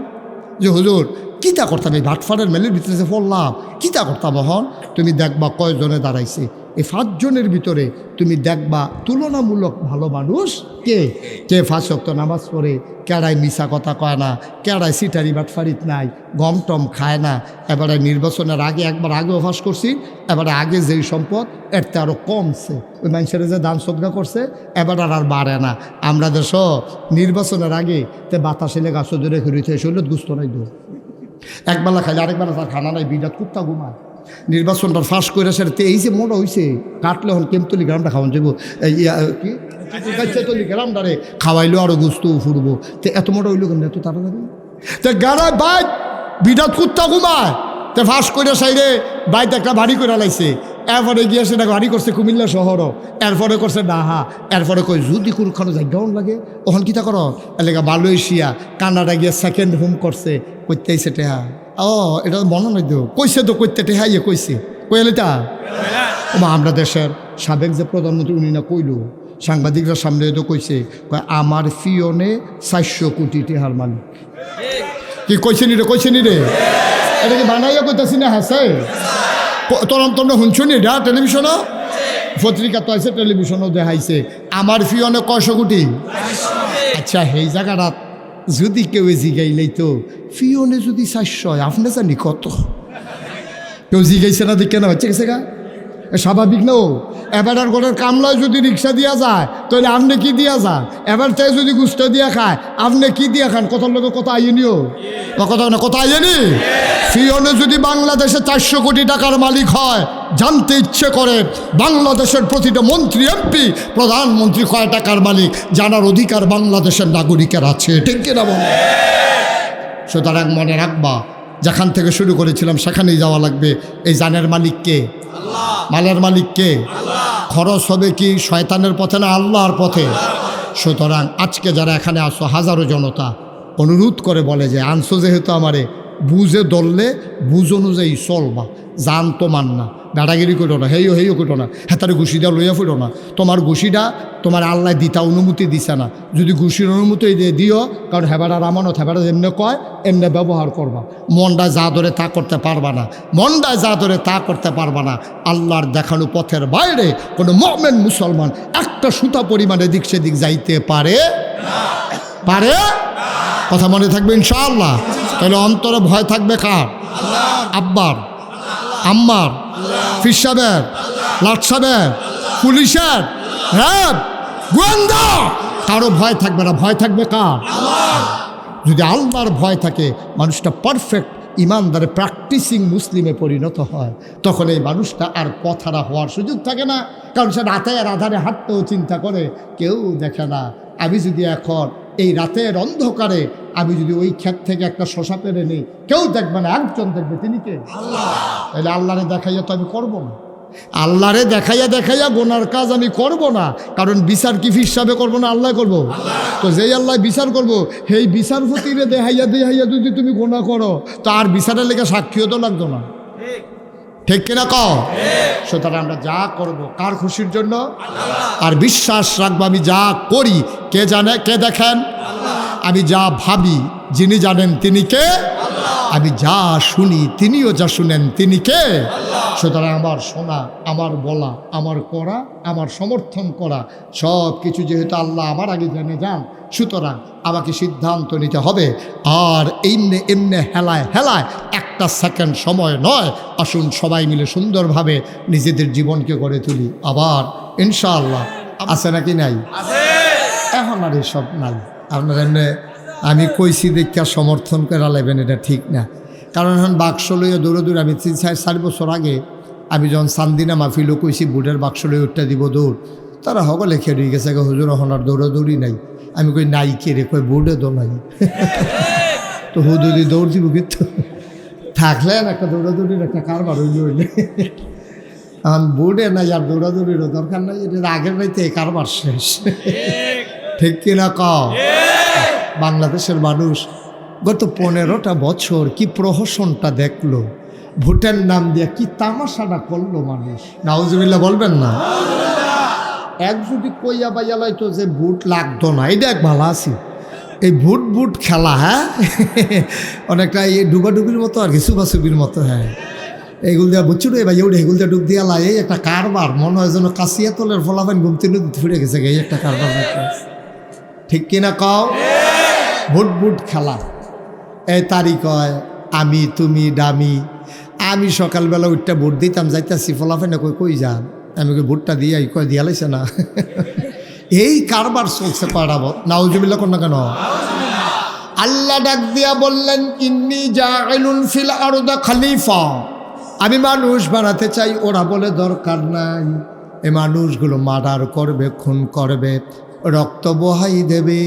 যে হুজুর কিতা করতাম, এই ভাটফাড়ের মেলের ভিতরে যে পড়লাম কিতা করতাম হন? তুমি দেখবা কয়জনে দাঁড়াইছে, এই 5 জনের ভিতরে তুমি দেখবা তুলনামূলক ভালো মানুষ কে কে 5 ওয়াক্ত নামাজ পড়ে, কেড়ায় মিশা কথা কয় না, কেড়ায় সিটারি বাটফারিত নাই, গম টম খায় না। এবারে নির্বাচনের আগে একবার আগেও ফাঁস করছি, এবারে আগে যেই সম্পদ এরতে আরও কমছে, ওই মানুষের যে দান সদকা করছে এবার আর বাড়ে না। আমরা দেশ নির্বাচনের আগে তে বাতাসে লেগে গাছ ধরে ঘুরিতে শরীর গুস্ত নাই, দো একবেলা খাইলে আরেকবেলা তার খানা নাই, বিরাট কুত্তা ঘুমায়। নির্বাচনটা ফাঁস করে সেটা এই যে মোটা হয়েছে, কাটলে এখন কেমতলি গ্রামটা খাওয়ান যাবো, কি তলি গ্রামটারে খাওয়াইলেও আরো গুস্ত ফুরবো, তো এত মোটা হইলো কেন এত তাড়াতাড়ি? তো গাড়ায় বাইক বিরাট কুত্তা ঘুমায়, তো ফাঁস করে সাইডে বাইক একটা বাড়ি করে লাইছে, এরপরে গিয়ে সেটা গাড়ি করছে কুমিল্লা শহরও, এরপরে করছে ডাহা, এরপরে কই যদি কোনখানে জায়গাও লাগে ওখান কিতা করো এলাকা মালয়েশিয়া কানাডা গিয়ে 2nd হোম করছে, করতে আইসে টেহা। ও এটা মনে নাই তো কইছে, তো করতে টেহা ইয়ে কইছে কইলেটা আমরা দেশের সাবেক যে প্রধানমন্ত্রী উনি না কইল, সাংবাদিকরা সামনে তো কইছে আমার ফিওনে 400 কোটি টেহার মালিক। কি কইছে নি রে এটা কি বানাইয়া কইতাছি না হাসে তোমরা শুনছো নি এটা টেলিভিশনও পত্রিকা তো আছে টেলিভিশনও দেখাইছে আমার ফিওনে 100 কোটি। আচ্ছা সেই জায়গাটা যদি কেউ জিগাইলেই তো ফিওনে যদি 400 আপনি জানি কত কেউ জিগাইছে না দেখে না হচ্ছে গেছে গা স্বাভাবিক না এবার আর ঘরের কামলায় যদি রিক্সা দিয়া যায় তাহলে আপনি কি দিয়া যান এবার তাই যদি গুস্ত দিয়া খায় আপনি কি দিয়া খান কত লোক কত আইনিও কথা না কত আইনি ফিওনে যদি বাংলাদেশে 400 কোটি টাকার মালিক হয় জানতে ইচ্ছে করে বাংলাদেশের প্রতিটা মন্ত্রী এমপি প্রধানমন্ত্রী কয় টাকার মালিক জানার অধিকার বাংলাদেশের নাগরিকের আছে ঠিক কিনা বল সুতরাং মনে রাখবা যেখান থেকে শুরু করেছিলাম সেখানেই যাওয়া লাগবে এই জানের মালিক কে মালের মালিক কে খরচ হবে কি শয়তানের পথে না আল্লাহর পথে সুতরাং আজকে যারা এখানে আসো হাজারো জনতা অনুরোধ করে বলে যে আনছো যেহেতু আমারে বুঝে ধরলে বুঝ অনুযায়ী চলবা জান তো মান না দাদাগিরি করো না হেইও করো না হেতারে ঘুষিটা লইয়া ফুটো না তোমার ঘুষিটা তোমার আল্লাহ দিতা অনুমতি দিছে না যদি ঘুষির অনুমতি দিও কারণ হেবারা আমানত হেবারা এমনি কয় এমনি ব্যবহার করবা মনটা যা ধরে তা করতে পারবা না মনটা যা ধরে তা করতে পারবা না আল্লাহর দেখানো পথের বাইরে কোনো মুমিন মুসলমান একটা সুতা পরিমাণে দিক সেদিক যাইতে পারে কথা মনে থাকবে ইনশাআল্লাহ তাহলে অন্তরে ভয় থাকবে কার আব্বার আম্মার ফির সাহেবের লাট সাহেবের পুলিশের র্যাব গোয়েন্দা কারো ভয় থাকবে না ভয় থাকবে কার যদি আল্লাহর ভয় থাকে মানুষটা পারফেক্ট ইমানদারে প্র্যাকটিসিং মুসলিমে পরিণত হয় তখন এই মানুষটা আর পথহারা হওয়ার সুযোগ থাকে না কারণ সে রাতের আধারে হাঁটতেও চিন্তা করে কেউ দেখে না আমি যদি এখন এই রাতের অন্ধকারে আমি যদি ওই ক্ষেত থেকে একটা শশা পেরে নিই কেউ দেখবে না একজন দেখবে তিনি কে তাহলে আল্লাহরে দেখাইয়া তো আমি করবো না আল্লাহরে দেখাইয়া গোনার কাজ আমি করব না কারণ বিচার কি হিসাবে করবো না আল্লাহ করবো তো যেই আল্লাহ বিচার করবো সেই বিচারপতিরে দেখাইয়া যদি তুমি গোনা করো তো আর বিচারের লেগে সাক্ষীও তো লাগতো না ঠিক কিনা কও সুতরাং আমরা যা করব কার খুশির জন্য আর বিশ্বাস রাখবো আমি যা করি কে জানে কে দেখেন আমি যা ভাবি যিনি জানেন তিনি কে আমি যা শুনি তিনিও যা শুনেন তিনি কে সুতরাং আমার শোনা আমার বলা আমার করা আমার সমর্থন করা সব কিছু যেহেতু আল্লাহ আমার আগে জেনে যান সুতরাং আমাকে সিদ্ধান্ত নিতে হবে আর এমনি হেলায় একটা সেকেন্ড সময় নয় আসুন সবাই মিলে সুন্দরভাবে নিজেদের জীবনকে গড়ে তুলি আবার ইনশাআল্লাহ আছে নাকি নাই এখন আর এসব নাই আপনার এমনি আমি কইছি দেখা সমর্থন করে লাইবেন এটা ঠিক না কারণ এখন বাক্স লইয়া দৌড় আমি 3-4 বছর আগে আমি যখন সান্দিনা মাহফিলও কইছি বুটের বাক্স লইয়া উঠটা দিব দৌড় তারা সকলে খেয়ে দিয়ে গেছে হুজুর এখন আর দৌড়াদৌড়ি নাই আমি কই নাই কে রে কই বুটে দৌড়াই তো হুদুদি দৌড় দিব কিন্তু থাকলেন একটা দৌড়াদৌড়ির একটা কারবার হইলে এখন বুটে নাই আর দৌড়াদৌড়িরও দরকার নাই এটা আগের রাইতে কারবার শেষ ঠিক কিনা কও বাংলাদেশের মানুষ গত 15টা বছর কি প্রহসনটা দেখলো ভোটের নাম দিয়ে কি তামাশাটা করলো মানুষ নাউজুবিল্লাহ বলবেন না এক যদি কইয়া বাইয়া লাইতো যে ভোট লাগতো না এই দেখ ভালো আছি এই ভোট খেলা হ্যাঁ অনেকটা এই ডুবাডুবির মতো আর কি সুবাসুবির মতো হ্যাঁ এইগুলো দেওয়া বুঝছো রে ভাই ওটা এগুলো ডুব দিয়া লাই এই একটা কারবার মনে হয় যেন কাশিয়া তলের ফলাফান ঘুমতে ফিরে গেছে এই একটা কারবার ঠিক কিনা কও ভোট খেলা এই তারিখ হয় আমি তুমি ডামি আমি সকালবেলা উঠটা ভোট দিতাম যাইতাছি ফলাফানে কই যান আমি ভোটটা দিয়ে কয় দিয়া লাইছে না এই কারবার চলছে কয়টা নাউজুবিল্লাহ কোন না কেন আল্লাহ ডাক দিয়া বললেন ইন্নী জাইলুন ফিল আরদি খলিফা আমি মানুষ বানাতে চাই ওরা বলে দরকার নাই এই মানুষগুলো মার্ডার করবে খুন করবে রক্ত বহাই দেবে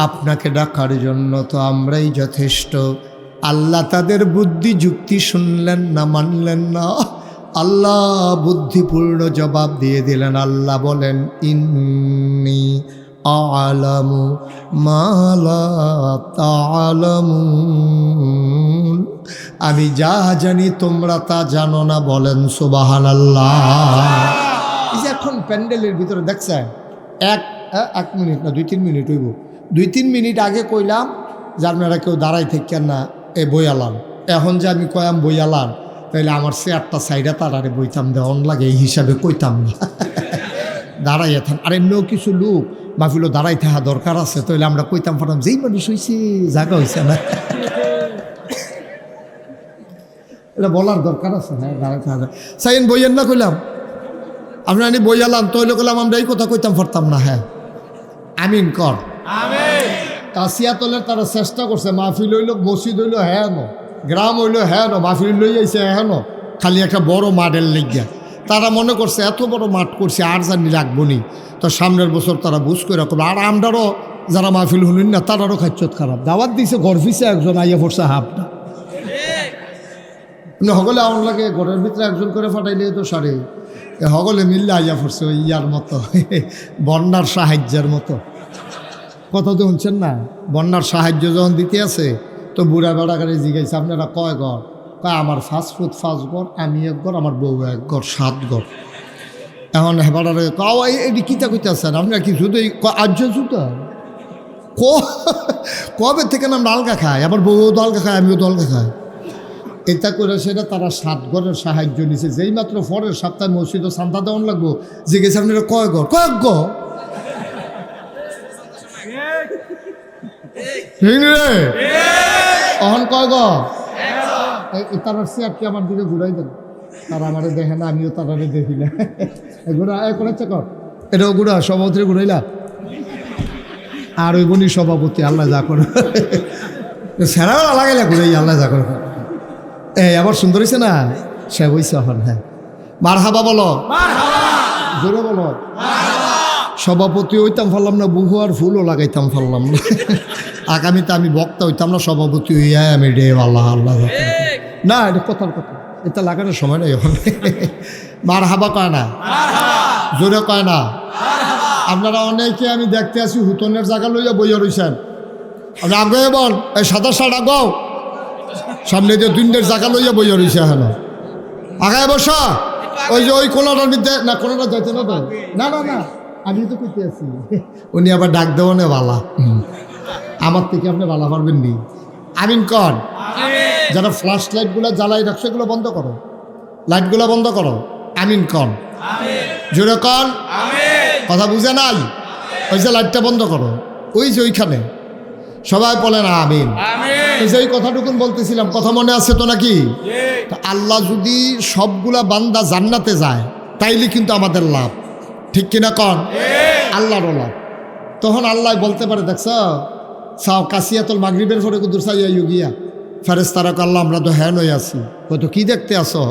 আপনাকে ডাকার জন্য তো আমরাই যথেষ্ট আল্লাহ তাদের বুদ্ধি যুক্তি শুনলেন না মানলেন না আল্লাহ বুদ্ধিপূর্ণ জবাব দিয়ে দিলেন আল্লাহ বলেন ইন্নী আ'লামু মা লা তা'লামুন আমি যা জানি তোমরা তা জানো না বলেন সুবহানাল্লাহ এই যে এখন প্যান্ডেলের ভিতরে দেখছেন এক মিনিট না 2-3 মিনিট হইব 2-3 মিনিট আগে কইলাম যে আপনারা কেউ দাঁড়াই থাকেন না এ বইয়ালাম। এখন যে আমি কয়াম বইয়ালাম, তাইলে আমার চেয়ারটা সাইডে তারারে বইতাম দেওয়ান লাগে, এই হিসাবে কইতাম না। দাঁড়াইয়া থান। আর এমনিও কিছু লোক মাহফিল দাঁড়াই থাকা দরকার আছে, তাহলে আমরা কইতাম পারতাম যেই মানুষ হয়েছে জায়গা হয়েছে না, এটা বলার দরকার আছে। হ্যাঁ, দাঁড়াই থাকা সাইন বইয়েন না কইলাম, আপনার আমি বইয়ালাম তৈলে করলাম, আমরা এই কথা কইতাম পারতাম না। হ্যাঁ, আমিন কর। কাশিয়াতলের তারা চেষ্টা করছে, মাহফিল হইল, মসজিদ হইল, হ্যাঁ ন, গ্রাম হইল, হ্যাঁ ন, মাহফিল লই আইছে, হ্যাঁ ন, খালি একটা বড় মাঠের লেগিয়া তারা মনে করছে এত বড় মাঠ করছে আর জানি লাগবো নি, তো সামনের বছর তারা বুঝ করে রাখলো। আর আমরারও যারা মাহফিল হলেন না তারারও খাচ্ছত খারাপ, দাওয়াত দিছে গর্ফিসে একজন আইয়া পড়ছে হাফটা, হগলে আমার লাগে ঘরের ভিতরে একজন করে ফাটাইলে তো সারে হগলে মিললে আইয়া পড়ছে ওই ইয়ার মতো, বন্যার সাহায্যের মতো। কথা তো শুনছেন না, বন্যার সাহায্য যখন দিতে আছে তো বুড়া বেড়াকারে জিজ্ঞাসা আপনারা কয় ঘর? কয় আমার ফাস্ট ফুড 5 ঘর, আমি 1 ঘর, আমার বউ 1 ঘর, 7 ঘর। এখন হেবারে এটি কিতা কইতে আছেন আপনারা কি শুধু আর্য জুতা কবে থেকে আমরা আলগা খাই, আবার বউও তো আলগা খায়, আমিও তো আলগা খাই। এটা করে সেটা তারা 7 ঘরের সাহায্য নিছে। যেই মাত্র পরের সপ্তাহে মসজিদ ও সান্তা দেওয়ান লাগবো, জিজ্ঞেস আপনারা কয় ঘর? কয়েক ঘর। অহন কয় ঘর? তারা চেয়ারটি আমার দিকে ঘুরাই দেন, তারা আমারে দেখে না, আমিও তারারে দেখি না। ঘুরা করেছে কর, এটাও ঘুরা, সভাপতি ঘুরাইলা। আর ওই বনি সভাপতি, আল্লাহ যা করে সেরাও লাগাইলা ঘুরাই, আল্লাহ যা করে। এই আবার সুন্দর হয়েছে না, সে হয়েছে এখন। হ্যাঁ, মারহাবা বলো, জোরে বলো। সভাপতি হইতাম পারলাম না, বহু আর ফুলও লাগাইতাম পারলাম না। আগামীতে আমি বক্তা হইতাম না, সভাপতি হইয়া আমি রে আল্লাহ আল্লাহ না, এটা কথার কথা, এটা লাগানোর সময় নাই এখন। মারহাবা কয় না, জোরে কয় না। আপনারা অনেকে আমি দেখতে আসি হুতনের জায়গা লইয়া বইয়া রইছেন, আমি আগে বল এই সাদা শার্ট আগাও, সামনে দিয়ে 2 জায়গা লইয়া বইয়া রইছে। হ্যাঁ, আগায় বসা, ওই যে ওই কোনাটার মধ্যে না, কোনাটা যাইতে না তো, না না না, আমি তো কইতে আছি। উনি আবার ডাক দেওয়া নে বালা, আমার থেকে আপনি বালা পারবেন নি। আমিন কর। যারা ফ্ল্যাশ লাইটগুলো জ্বালাই রাখছো এগুলো বন্ধ করো, লাইটগুলো বন্ধ করো। আমিন কর, জোরে কর। কথা বুঝে নাই? ওই যে লাইটটা বন্ধ করো, ওই যে ওইখানে সবাই বলেন আমিন। এই যে কথাটুকুন বলতেছিলাম, কথা মনে আছে তো নাকি? আল্লাহ যদি সবগুলা বান্দা জান্নাতে যায় তাইলে কিন্তু আমাদের লাভ, ঠিক কিনা কন? আল্লাহরও লাভ। তখন আল্লাহ বলতে পারে, দেখছ সাও কাশিয়াতল মাগরিবের পরে কুদুর সাইয়া গিয়া ফেরেশতারা আল্লাহ আমরা তো হ্যান হয়ে আছি। কত কি দেখতে আসো?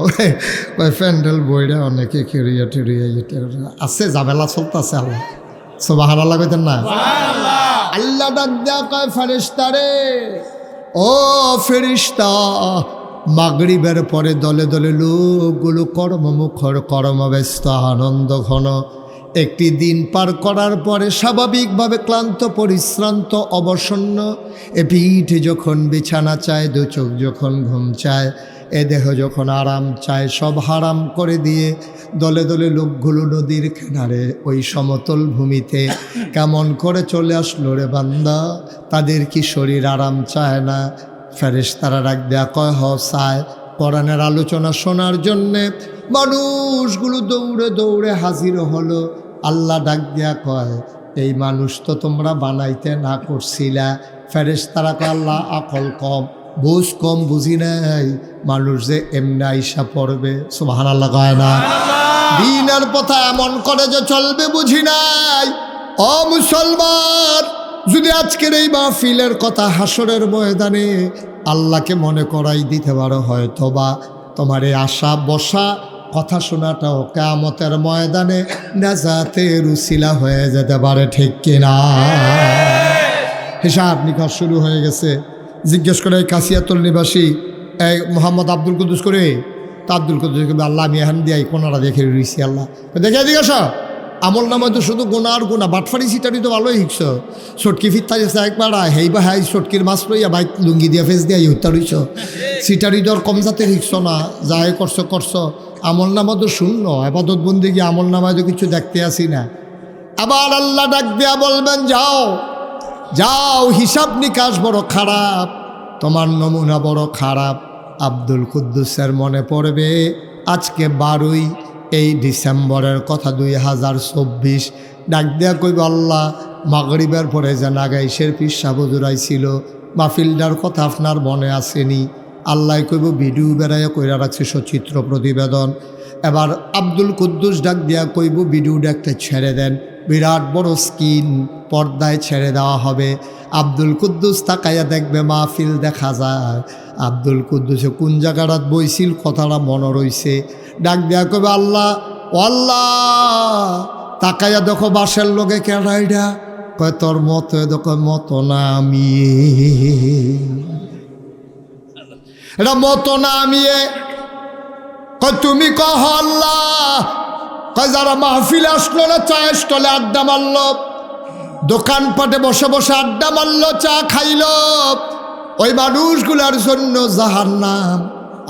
প্যান্ডেল বইরা অনেকে খেরিয়া ঠেরিয়া আছে, ঝামেলা চলতেছে। আল্লাহ সুবহানাল্লাহ কইতেন না? আল্লাহ ডাক দেয়া কয় ফেরেশতারে, ও ফেরেশতা, মাগরিবের পরে দলে দলে লোকগুলো কর্মমুখর, কর্মব্যস্ত, আনন্দ ঘন। একটি দিন পার করার পরে স্বাভাবিকভাবে ক্লান্ত, পরিশ্রান্ত, অবসন্ন, এ পিঠ যখন বিছানা চায়, 2 চোখ যখন ঘুম চায়, এ দেহ যখন আরাম চায়, সব হারাম করে দিয়ে দলে দলে লোকগুলো নদীর কিনারে ওই সমতল ভূমিতে কেমন করে চলে আসলো রে বান্দা, তাদের কি শরীর আরাম চায় না? ফেরেশতারা ডাক দেয়া কয় হ চায়। কোরআনের আলোচনা শোনার জন্যে মানুষগুলো দৌড়ে দৌড়ে হাজির হলো। আল্লাহ ডাক দেয়া কয়, এই মানুষ তো তোমরা বানাইতে না করছিলা। ফেরেশতারা কয়, আল্লাহ আকল কম, বুঝ কম, বুঝি নাই, মানুষ যে এমনি আইসা পড়বে। সুবহানাল্লাহ কয় না? দিনের পথে এমন করে যে চলবে বুঝি নাই। ও মুসলমান, যদি আজকের এই মাহফিলের কথা হাসরের ময়দানে আল্লাহকে মনে করাই দিতে পারো, হয়তোবা তোমার এই আশা বসা কথা শোনাটাও কিয়ামতের ময়দানে নাজাতের উসিলা হয়ে যেতে পারে, ঠিক কিনা? হিসাব নিকাশ শুরু হয়ে গেছে। জিজ্ঞেস করে কাশিয়াতুল নিবাসী এই মোহাম্মদ আব্দুল কুদ্দুস করে, তা আব্দুল কুদ্দুস আল্লাহ আমি এখান দিয়ে কোনারা দেখে রয়েছি। আল্লাহ দেখে জিজ্ঞাসা, আমল নামায় তো শুধু গোনা আর গোনা, বাটফারি সিটারি তো ভালোই শিখছ। সটকি ফিরতা গেছে একবার, হেই বা হাই সটকির মাছ লইয়া বাইক লুঙ্গি দিয়া ফেস দিয়া হত্যা রইছ। সিটারি দর কম জাতে শিখছ না, যাই করছো। আমল নামা তো শূন্য, আবাদত বন্দি গিয়ে আমল নামায় তো কিছু দেখতে আসি না। আবার আল্লাহ ডাক দিয়া বলবেন, যাও যাও, হিসাব নিকাশ বড় খারাপ, তোমার নমুনা বড় খারাপ। আব্দুল কুদ্দুসের মনে পড়বে আজকে 12ই এই ডিসেম্বরের কথা 2024। ডাক দেয়া কইব, আল্লাহ মাগরিবের পরে যে নাগাইশের পিসা বজুরাইছিল মাহফিলটার কথা আপনার মনে আসেনি? আল্লাহ কইব ভিডিও বেড়াইয়া কইরা রাখছে সচিত্র প্রতিবেদন। এবার আব্দুল কুদ্দুস ডাক দিয়া কইব ভিডিওটা একটা ছেড়ে দেন, বিরাট বড় স্ক্রিন পর্দায় ছেড়ে দেওয়া হবে। আব্দুল কুদ্দুস তাকাইয়া দেখবে মাহফিল দেখা যায়। আব্দুল কুদ্দুসে কোন জায়গাটাত বইছিল কথাটা মনে রইছে। ডাক দেয়া কইবে, আল্লাহ ও আল্লাহ, তাকাইয়া দেখো বাসের লোকে কেডাইডা? কয় তোর মতো। দেখো মতো না আমি, এটা মতো না আমি। কয় তুমি কহ আল্লাহ? কয় যারা মাহফিল আসলো না, চায়ের স্টলে আড্ডা মারল, দোকানপাটে বসে বসে আড্ডা মারল, চা খাইল, ওই মানুষগুলার জন্য জাহান্নাম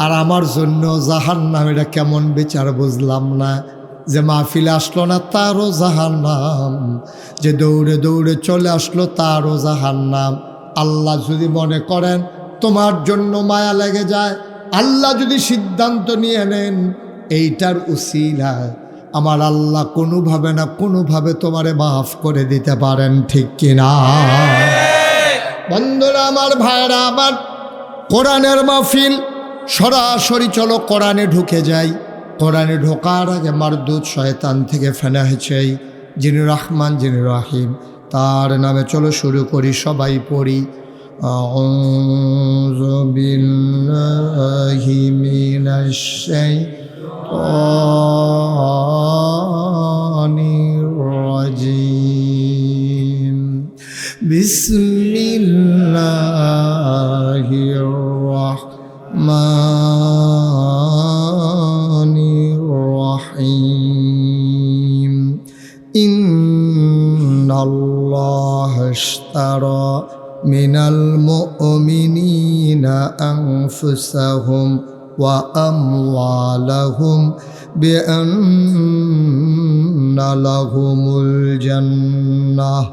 আর আমার জন্য জাহান্নাম। এটা কেমন বিচার বুঝলাম না। যে মাহফিল আসলো না তারও জাহান্নাম, যে দৌড়ে দৌড়ে চলে আসলো তারও জাহান্নাম। আল্লাহ যদি মনে করেন তোমার জন্য মায়া লেগে যায়, আল্লাহ যদি সিদ্ধান্ত নিয়ে নেন এইটার উসিলায়, আমার আল্লাহ কোনোভাবে না কোনোভাবে তোমারে মাফ করে দিতে পারেন, ঠিক কিনা? বন্ধুরা আমার, ভাইরা আমার, কোরআনের মাহফিল সরাসরি চলো কোরআনে ঢুকে যাই। কোরআনে ঢোকার আগে মারদুদ শয়তান থেকে ফেনা হয়েছে যিনি রহমান যিনি রহিম, তার নামে চলো শুরু করি, সবাই পড়ি। আউযু বিল্লাহি মিনাশ শাইতানির রাজিম। বিসমিল্লাহির রাহমানির রাহিম। ইন্নাল্লাহা ইশতারা মিনাল মুমিনিনা আনফুসাহুম ওয়া আমওয়ালাহুম বিআন্না লাহুমুল জান্নাহ।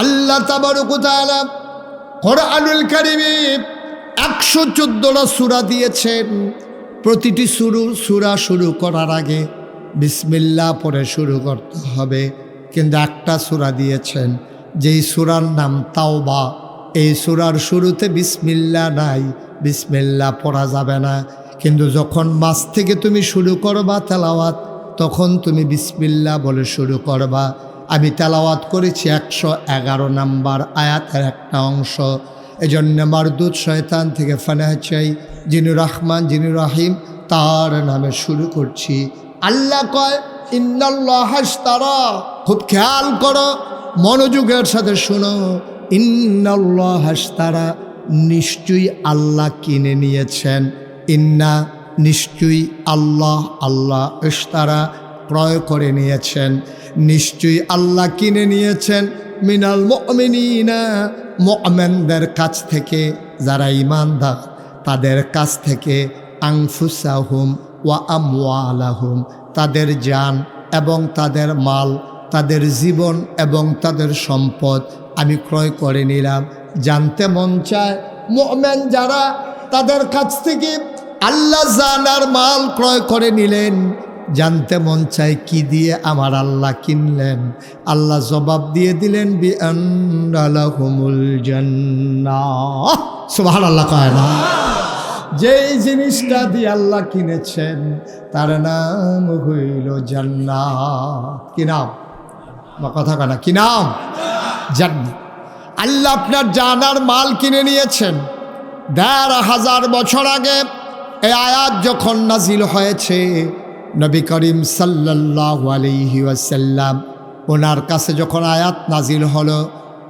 আল্লাহ তাবারক ওয়া তাআলা কোরআনুল কারীমে 114টা সূরা দিয়েছেন। প্রতিটি সূরা শুরু করার আগে বিসমিল্লাহ পড়ে শুরু করতে হবে। কিন্তু একটা সূরা দিয়েছেন যেই সূরার নাম তাওবা, এই সূরার শুরুতে বিসমিল্লাহ নাই, বিসমিল্লাহ পড়া যাবে না। কিন্তু যখন মাঝ থেকে তুমি শুরু করবা তেলাওয়াত, তখন তুমি বিসমিল্লাহ বলে শুরু করবা। আমি তেলাওয়াত করেছি 111 নম্বর আয়াতের একটা অংশ। এজন্য মারদুদ শয়তান থেকে ফানাহ চাই, যিনি রহমান যিনি রহিম, তার নামে শুরু করছি। আল্লাহ কয় ইন্নাল্লাহা ইশতারা, খুব খেয়াল করো, মনোযোগের সাথে শুনো। ইন্নাল্লাহা ইশতারা, নিশ্চয়ই আল্লাহ কিনে নিয়েছেন। ইন্না, নিশ্চয়ই, আল্লাহ, আল্লাহ, ইশতারা, ক্রয় করে নিয়েছেন। নিশ্চয়ই আল্লাহ কিনে নিয়েছেন মিনাল মুমিনিনা, মুমিনদের কাছ থেকে, যারা ঈমানদার তাদের কাছ থেকে, আনফুসাহুম ওয়া আমওয়ালাহুম, তাদের জান এবং তাদের মাল, তাদের জীবন এবং তাদের সম্পদ আমি ক্রয় করে নিলাম। জানতে মন চায় মুমিন যারা, তাদের কাছ থেকে আল্লাহ জান আর মাল ক্রয় করে নিলেন। জানতে মন চায় কি দিয়ে আমার আল্লাহ কিনলেন? আল্লাহ জবাব দিয়ে দিলেন বিআন্না লাহুমুল জান্নাহ। সুবহানাল্লাহ কয় না? যেই জিনিসটা দিয়ে আল্লাহ কিনেছেন তার নাম হইল জান্নাত। কি নাম? বা কথা কয় না, কি নাম? জান্নাত। আল্লাহ আপনার জানার মাল কিনে নিয়েছেন। ১৫০০ বছর আগে এই আয়াত যখন নাজিল হয়েছে, নবী করিম সাল্লাল্লাহু আলাইহি ওয়াসাল্লাম ওনার কাছে যখন আয়াত নাজিল হলো,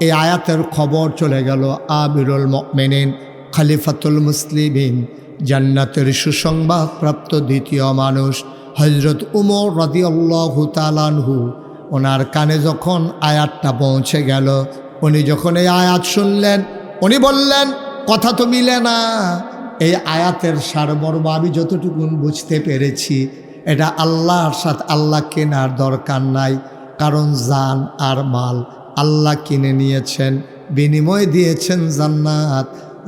এই আয়াতের খবর চলে গেল আমিরুল মুমিনিন, খলিফাতুল মুসলিমিন, জান্নাতের সুসংবাদ প্রাপ্ত দ্বিতীয় মানুষ হযরত উমর রাদিয়াল্লাহু তাআলা আনহু, ওনার কানে যখন আয়াতটা পৌঁছে গেল, উনি যখন এই আয়াত শুনলেন, উনি বললেন কথা তো মিলে না। এই আয়াতের সারমর্ম আমি যতটুকু বুঝতে পেরেছি, এটা আল্লাহর সাথে আল্লাহ কেনার দরকার নাই, কারণ জান আর মাল আল্লাহ কিনে নিয়েছেন। বিনিময় দিয়েছেন জান্নাত।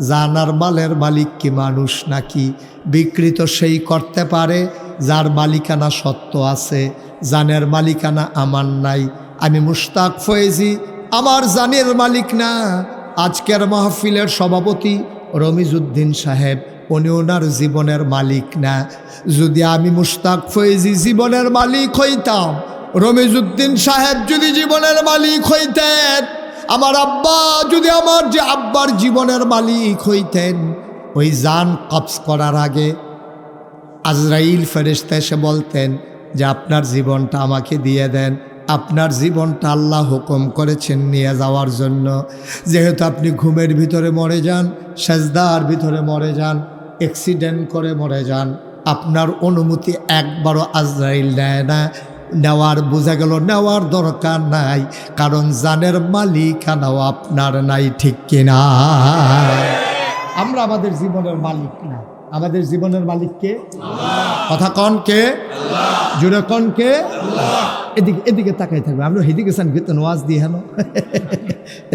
জানার মালের মালিক কি মানুষ নাকি? বিকৃত সেই করতে পারে যার মালিকানা সত্য আছে, জানের মালিকানা আমার নাই। আমি মুশতাক ফয়েজি আমার জানের মালিক না। আজকের মাহফিলের সভাপতি রমিজউদ্দিন সাহেব, উনি ওনার জীবনের মালিক না। যদি আমি মুশতাক ফয়েজি জীবনের মালিক হইতাম, রমিজউদ্দিন সাহেব যদি জীবনের মালিক হইতেন, আমার আব্বা যদি আমার যে আব্বার জীবনের মালিক হইতেন, ওই জান কবজ করার আগে আজরাইল ফেরেশতা এসে বলতেন যে আপনার জীবনটা আমাকে দিয়ে দেন। আপনার জীবনটা আল্লাহ হুকুম করেছেন নিয়ে যাওয়ার জন্য। যেহেতু আপনি ঘুমের ভিতরে মরে যান, সেজদার ভিতরে মরে যান, অ্যাক্সিডেন্ট করে মরে যান, আপনার অনুমতি একবারও আজরাইল নেয় না। নেওয়ার বোঝা গেল নেওয়ার দরকার নাই, কারণ জানের মালিকানাও আপনার নাই, ঠিক কিনা? আমরা আমাদের জীবনের মালিক না। আমাদের জীবনের মালিক কে? কথা কন কে? জুড়ে কন কে? এদিকে এদিকে তাকাই থাকবে। আমরা হেদিকে চান কিন্তু ওয়াজ দিয়ে হেন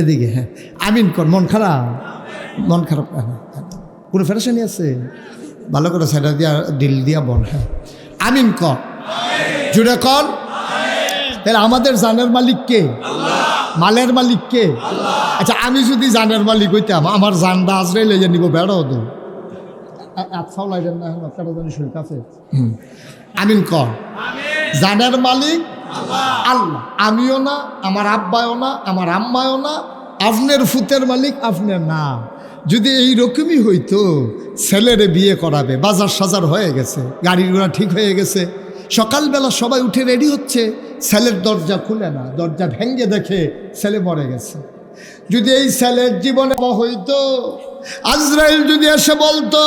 এদিকে। হ্যাঁ, আমিন কর। মন খারাপ? মন খারাপ কোনো ফেরেশানি আছে? ভালো করে সেটা দিয়া দিল দিয়া বল। হ্যাঁ, আমিন কর, জুড়ে কন। তাহলে আমাদের জানের মালিক কে? মালের মালিক কে? আচ্ছা, আমি যদি জানের মালিক হইতাম, আমার জানটা আজরাইল লেগে নিব, বেড়াও তো আমিন কর। জানের মালিক আল্লাহ। আমিও না, আমার আব্বাও না, আমার আম্মাও না, আপনার ফুতের মালিক আপনার না। যদি এইরকমই হইতো, ছেলেরে বিয়ে করাবে, বাজার সাজার হয়ে গেছে, গাড়ি ঘোড়া ঠিক হয়ে গেছে, সকালবেলা সবাই উঠে রেডি হচ্ছে, ছেলের দরজা খুলে না, দরজা ভেঙ্গে দেখে ছেলে মরে গেছে। যদি এই ছেলের জীবনে হইতো, আজরাইল যদি এসে বলতো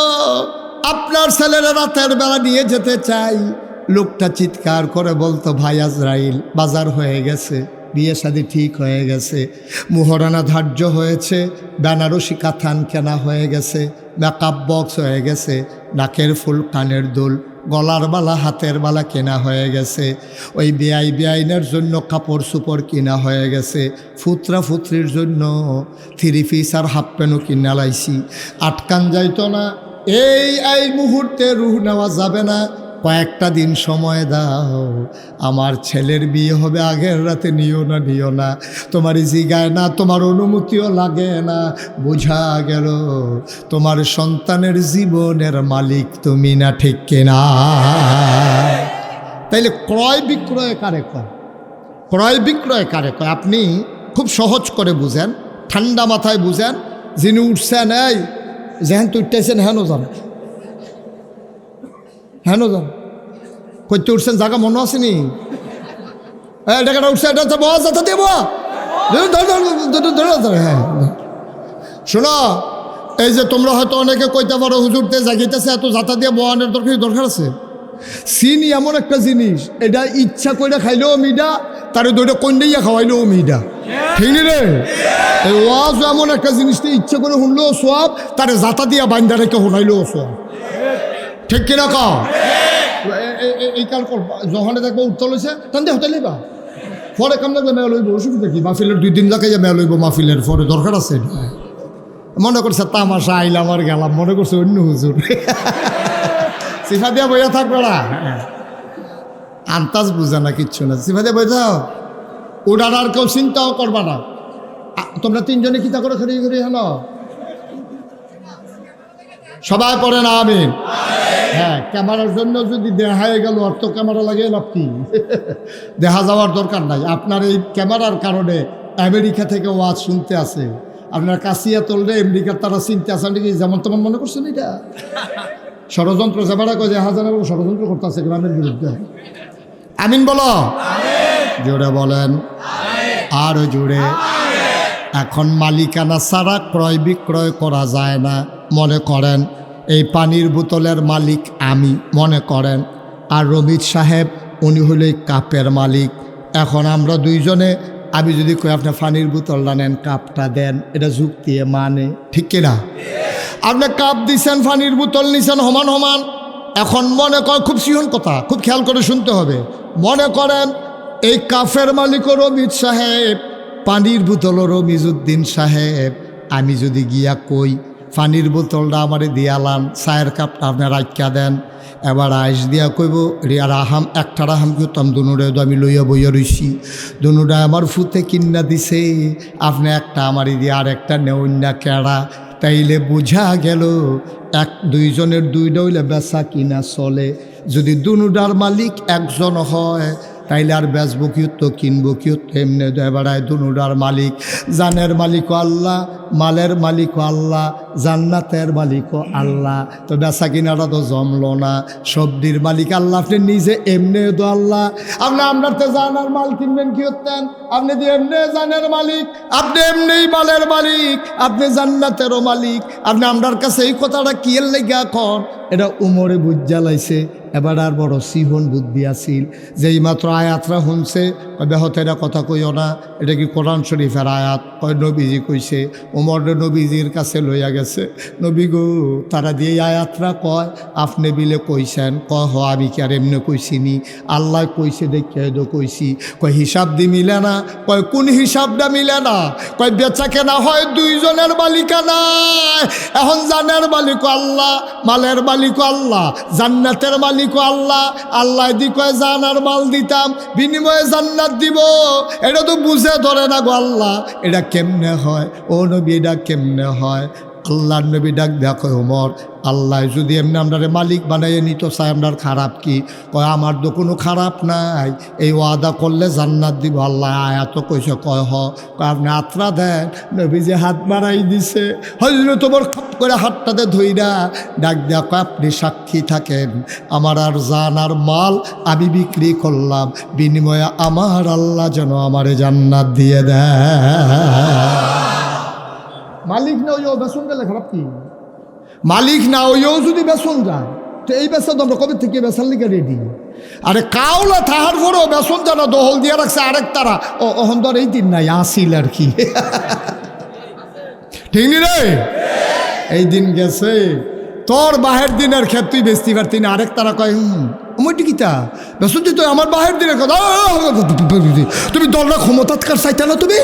আপনার ছেলেরা রাতের বেলা নিয়ে যেতে চাই, লোকটা চিৎকার করে বলতো ভাই আজরাইল, বাজার হয়ে গেছে, বিয়ে শাদী ঠিক হয়ে গেছে, মুহরানা ধার্য হয়েছে, বেনারসি কাথান কেনা হয়ে গেছে, মেকআপ বক্স হয়ে গেছে, নাকের ফুল, কানের দুল, গলার বালা, হাতের বালা কেনা হয়ে গেছে, ওই বেআইনের জন্য কাপড় চোপড় কিনা হয়ে গেছে, ফুতরা ফুতরির জন্য থ্রি পিস আর হাফ প্যান্টও কিনা লাইছি, আটকান যাইতো না। এই মুহূর্তে রুহ নেওয়া যাবে না, কয়েকটা দিন সময় দাও, আমার ছেলের বিয়ে হবে, আগের রাতে নিও না, তোমার জিগায় না, তোমার অনুমতিও লাগে না, বোঝা গেল তোমার সন্তানের জীবনের মালিক তুমি না, ঠিক কিনা? তাইলে ক্রয় বিক্রয় কারে কয়? ক্রয় বিক্রয় কারে কয়? আপনি খুব সহজ করে বুঝেন, ঠান্ডা মাথায় বুঝেন। যিনি উঠছেন, এই যেহেন তুইতেছেন হেন যান, হেন যান, করতে উঠছেন, জায়গা মনে আসেনি? টাকাটা উঠছে, এটা যাতে দেব। হ্যাঁ, শোনো, এই যে তোমরা হয়তো অনেকে কইতে পারো হুজুরতে জাগিতেছে, এত যাতা দিয়ে বহানের দরকার আছে। চিনি এমন একটা জিনিস, এটা ইচ্ছা করে খাইলেও মিডা, তারে দুইটা কন্যাইয়া খাওয়াইলেও মিডা, ঠিক নি রে? এই ওয়াজ এমন একটা জিনিস, ইচ্ছা করে শুনলেও সোয়াব, তারে যাতা দিয়া বান্ধা রেখে শুনাইলেও সোয়াব, ঠিক কিনা? কাও এই কাল যখন দেখবো উত্তর হয়েছে তখন দিয়ে হোটেল লইবা, পরে কাম লাগবে মেয়া লইব, অসুবিধা কি? মাহফিলের 2 দিন লাগাইয়া মেয়া লইব, মাহফিলের পরে দরকার আছে। মনে করছে তামাশা আইলাম আর গেলাম, মনে করছে অন্য হুজুর, সিফা দিয়া বইয়া থাকবে না, আন্তাজ বুঝে না, কিচ্ছু না, সিফা দিয়া বই থাও, ওটার আর কেউ চিন্তাও করবা না। তোমরা 3 জনে কিতা করে খড়ি করি হলো, সবাই পড়ে না আমিন। হ্যাঁ, ক্যামেরার জন্য যদি দেখায় গেল, অর্থ ক্যামেরা লাগিয়ে লাভ কি? দেখা যাওয়ার দরকার নাই। আপনার এই ক্যামেরার কারণে আমেরিকা থেকে ওয়াজ শুনতে আসে, আপনার কাশিয়া তোললে আমেরিকার তারা চিনতে আসেন নাকি, যেমন তেমন মনে করছেন? এটা ষড়যন্ত্র, জামারা কয়ে যে হাজার ষড়যন্ত্র করতে আছে গ্রামের বিরুদ্ধে। আমিন বলো, জোরে বলেন, আরো জোরে। এখন মালিকানা ছাড়া ক্রয় বিক্রয় করা যায় না। মনে করেন এই পানির বোতলের মালিক আমি, মনে করেন, আর রমিজ সাহেব উনি হলো এই কাপের মালিক। এখন আমরা 2 জনে, আমি যদি কই আপনি পানির বোতলটা নেন, কাপটা দেন, এটা যুক্তি মানে, ঠিক কিনা? আপনি কাপ দিচ্ছেন, পানির বোতল নিছেন, সমান। এখন মনে করেন, খুব সিহন কথা, খুব খেয়াল করে শুনতে হবে, মনে করেন এই কাফের মালিক রমিজ সাহেব পানির বোতলেরও মিজুদ্দিন সাহেব আমি যদি গিয়া কই পানির বোতলটা আমারে দিয়ালান, চায়ের কাপটা আপনি রাখা দেন, এবার আইস দিয়া কইব রিয়ার আহাম একটা আহাম করতাম দুনুরে তো আমি লইয়া বইয়া রইছি, দুনুটা আমার ফুতে কিন্না দিছে, আপনি একটা আমারই দিয়ে আর একটা নেউন না কেড়া। তাইলে বোঝা গেল এক দুইজনের দুইটা হইলে বেচা কিনা চলে। যদি দুনুটার মালিক একজন হয় তাইলে আর বেচবো কিউত কিনবো কিউত এমনি বেড়ায়। দুনুটার মালিক জানের মালিকও আল্লাহ, মালের মালিকও আল্লাহ, জান্নাতের মালিকও আল্লাহ। তো বেচা কিনাটা তো জমলো না, সবজির মালিক আল্লাহ, আপনি নিজে এমনি তো আল্লাহ। আপনি আপনার তো জানার মাল কিনবেন কি হতেন, আপনি তো এমনি জানের মালিক, আপনি এমনি মালের মালিক, আপনি জান্নাতেরও মালিক। আপনি আপনার কাছে এই কথাটা কি এর লেগে এখন এটা উমরে বুঝা লাইছে। এবার আর বড় সিহন বুদ্ধি আসিল, যেই মাত্র আয়াতরা শুনছে বেহতে এটা কথা কইও না, এটা কি কোরআন শরীফের আয়াত, কয় নবীজি কইছে। উমর নবীজির কাছে লইয়া গেছে, নবী গো তারা দিয়ে আয়াতরা কয় আপনি বিলে কইছেন, কয় হ আমি কি আর এমনি কইছিনি, আল্লাহ কইছে দেখে তো কইছি। কয় হিসাব দি মিলে না, কয় কোন হিসাবটা মিলে না, কয় বেচা কেনা হয় দুইজনের মালিকানায়, এখন জানের মালিক আল্লাহ, মালের মালিক আল্লাহ, জান্নাতের মালিক আল্লাহ। আল্লাহ দি কয় জানার মাল দিতাম বিনিময়ে জান্নাত দিব, এটা তো বুঝে ধরে না গো আল্লাহ, এটা কেমনে হয় ও নবী, এটা কেমনে হয়? আল্লাহর নবী ডাক দেখো ওমর, আল্লাহ যদি এমনি আপনার মালিক বানাইয়ে নিত চাই আপনার খারাপ কি? কয় আমার তো কোনো খারাপ নাই, এই ওয়াদা করলে জান্নাত দিব আল্লাহ, আয়াত কইছে। কয় হ, কয় আপনি আত্রা দেন। নবী যে হাত বাড়াই দিছে, হজরত তোমার খপ করে হাতটাতে ধইরা ডাক দেয়া কয় আপনি সাক্ষী থাকেন, আমার আর জান আর মাল আমি বিক্রি করলাম, বিনিময়ে আমার আল্লাহ যেন আমারে জান্নাত দিয়ে দেয়। মালিক না ওইও বেসন গেলে খারাপ কি? মালিক না ওইও যদি বেসন যায় তো এই বেসন তো আমরা কবে থেকে বেসার লিগে রেডি। আরে কাউলা তাহার পরেও বেসন জানা দহল দিয়ে রাখছে আরেক তারা, ও ওহন ধর এই দিন নাই আসিল আর কি, ঠিক নি রে? এই দিন গেছে তোর বাহের দিনের ক্ষেত তুই বেচতে পারতি না, আরেক তারা কয় ওমটি কিতা বেসন তুই আমার বাহের দিনের কথা, তুমি দলরা ক্ষমতাৎকার চাইতে না, তুমি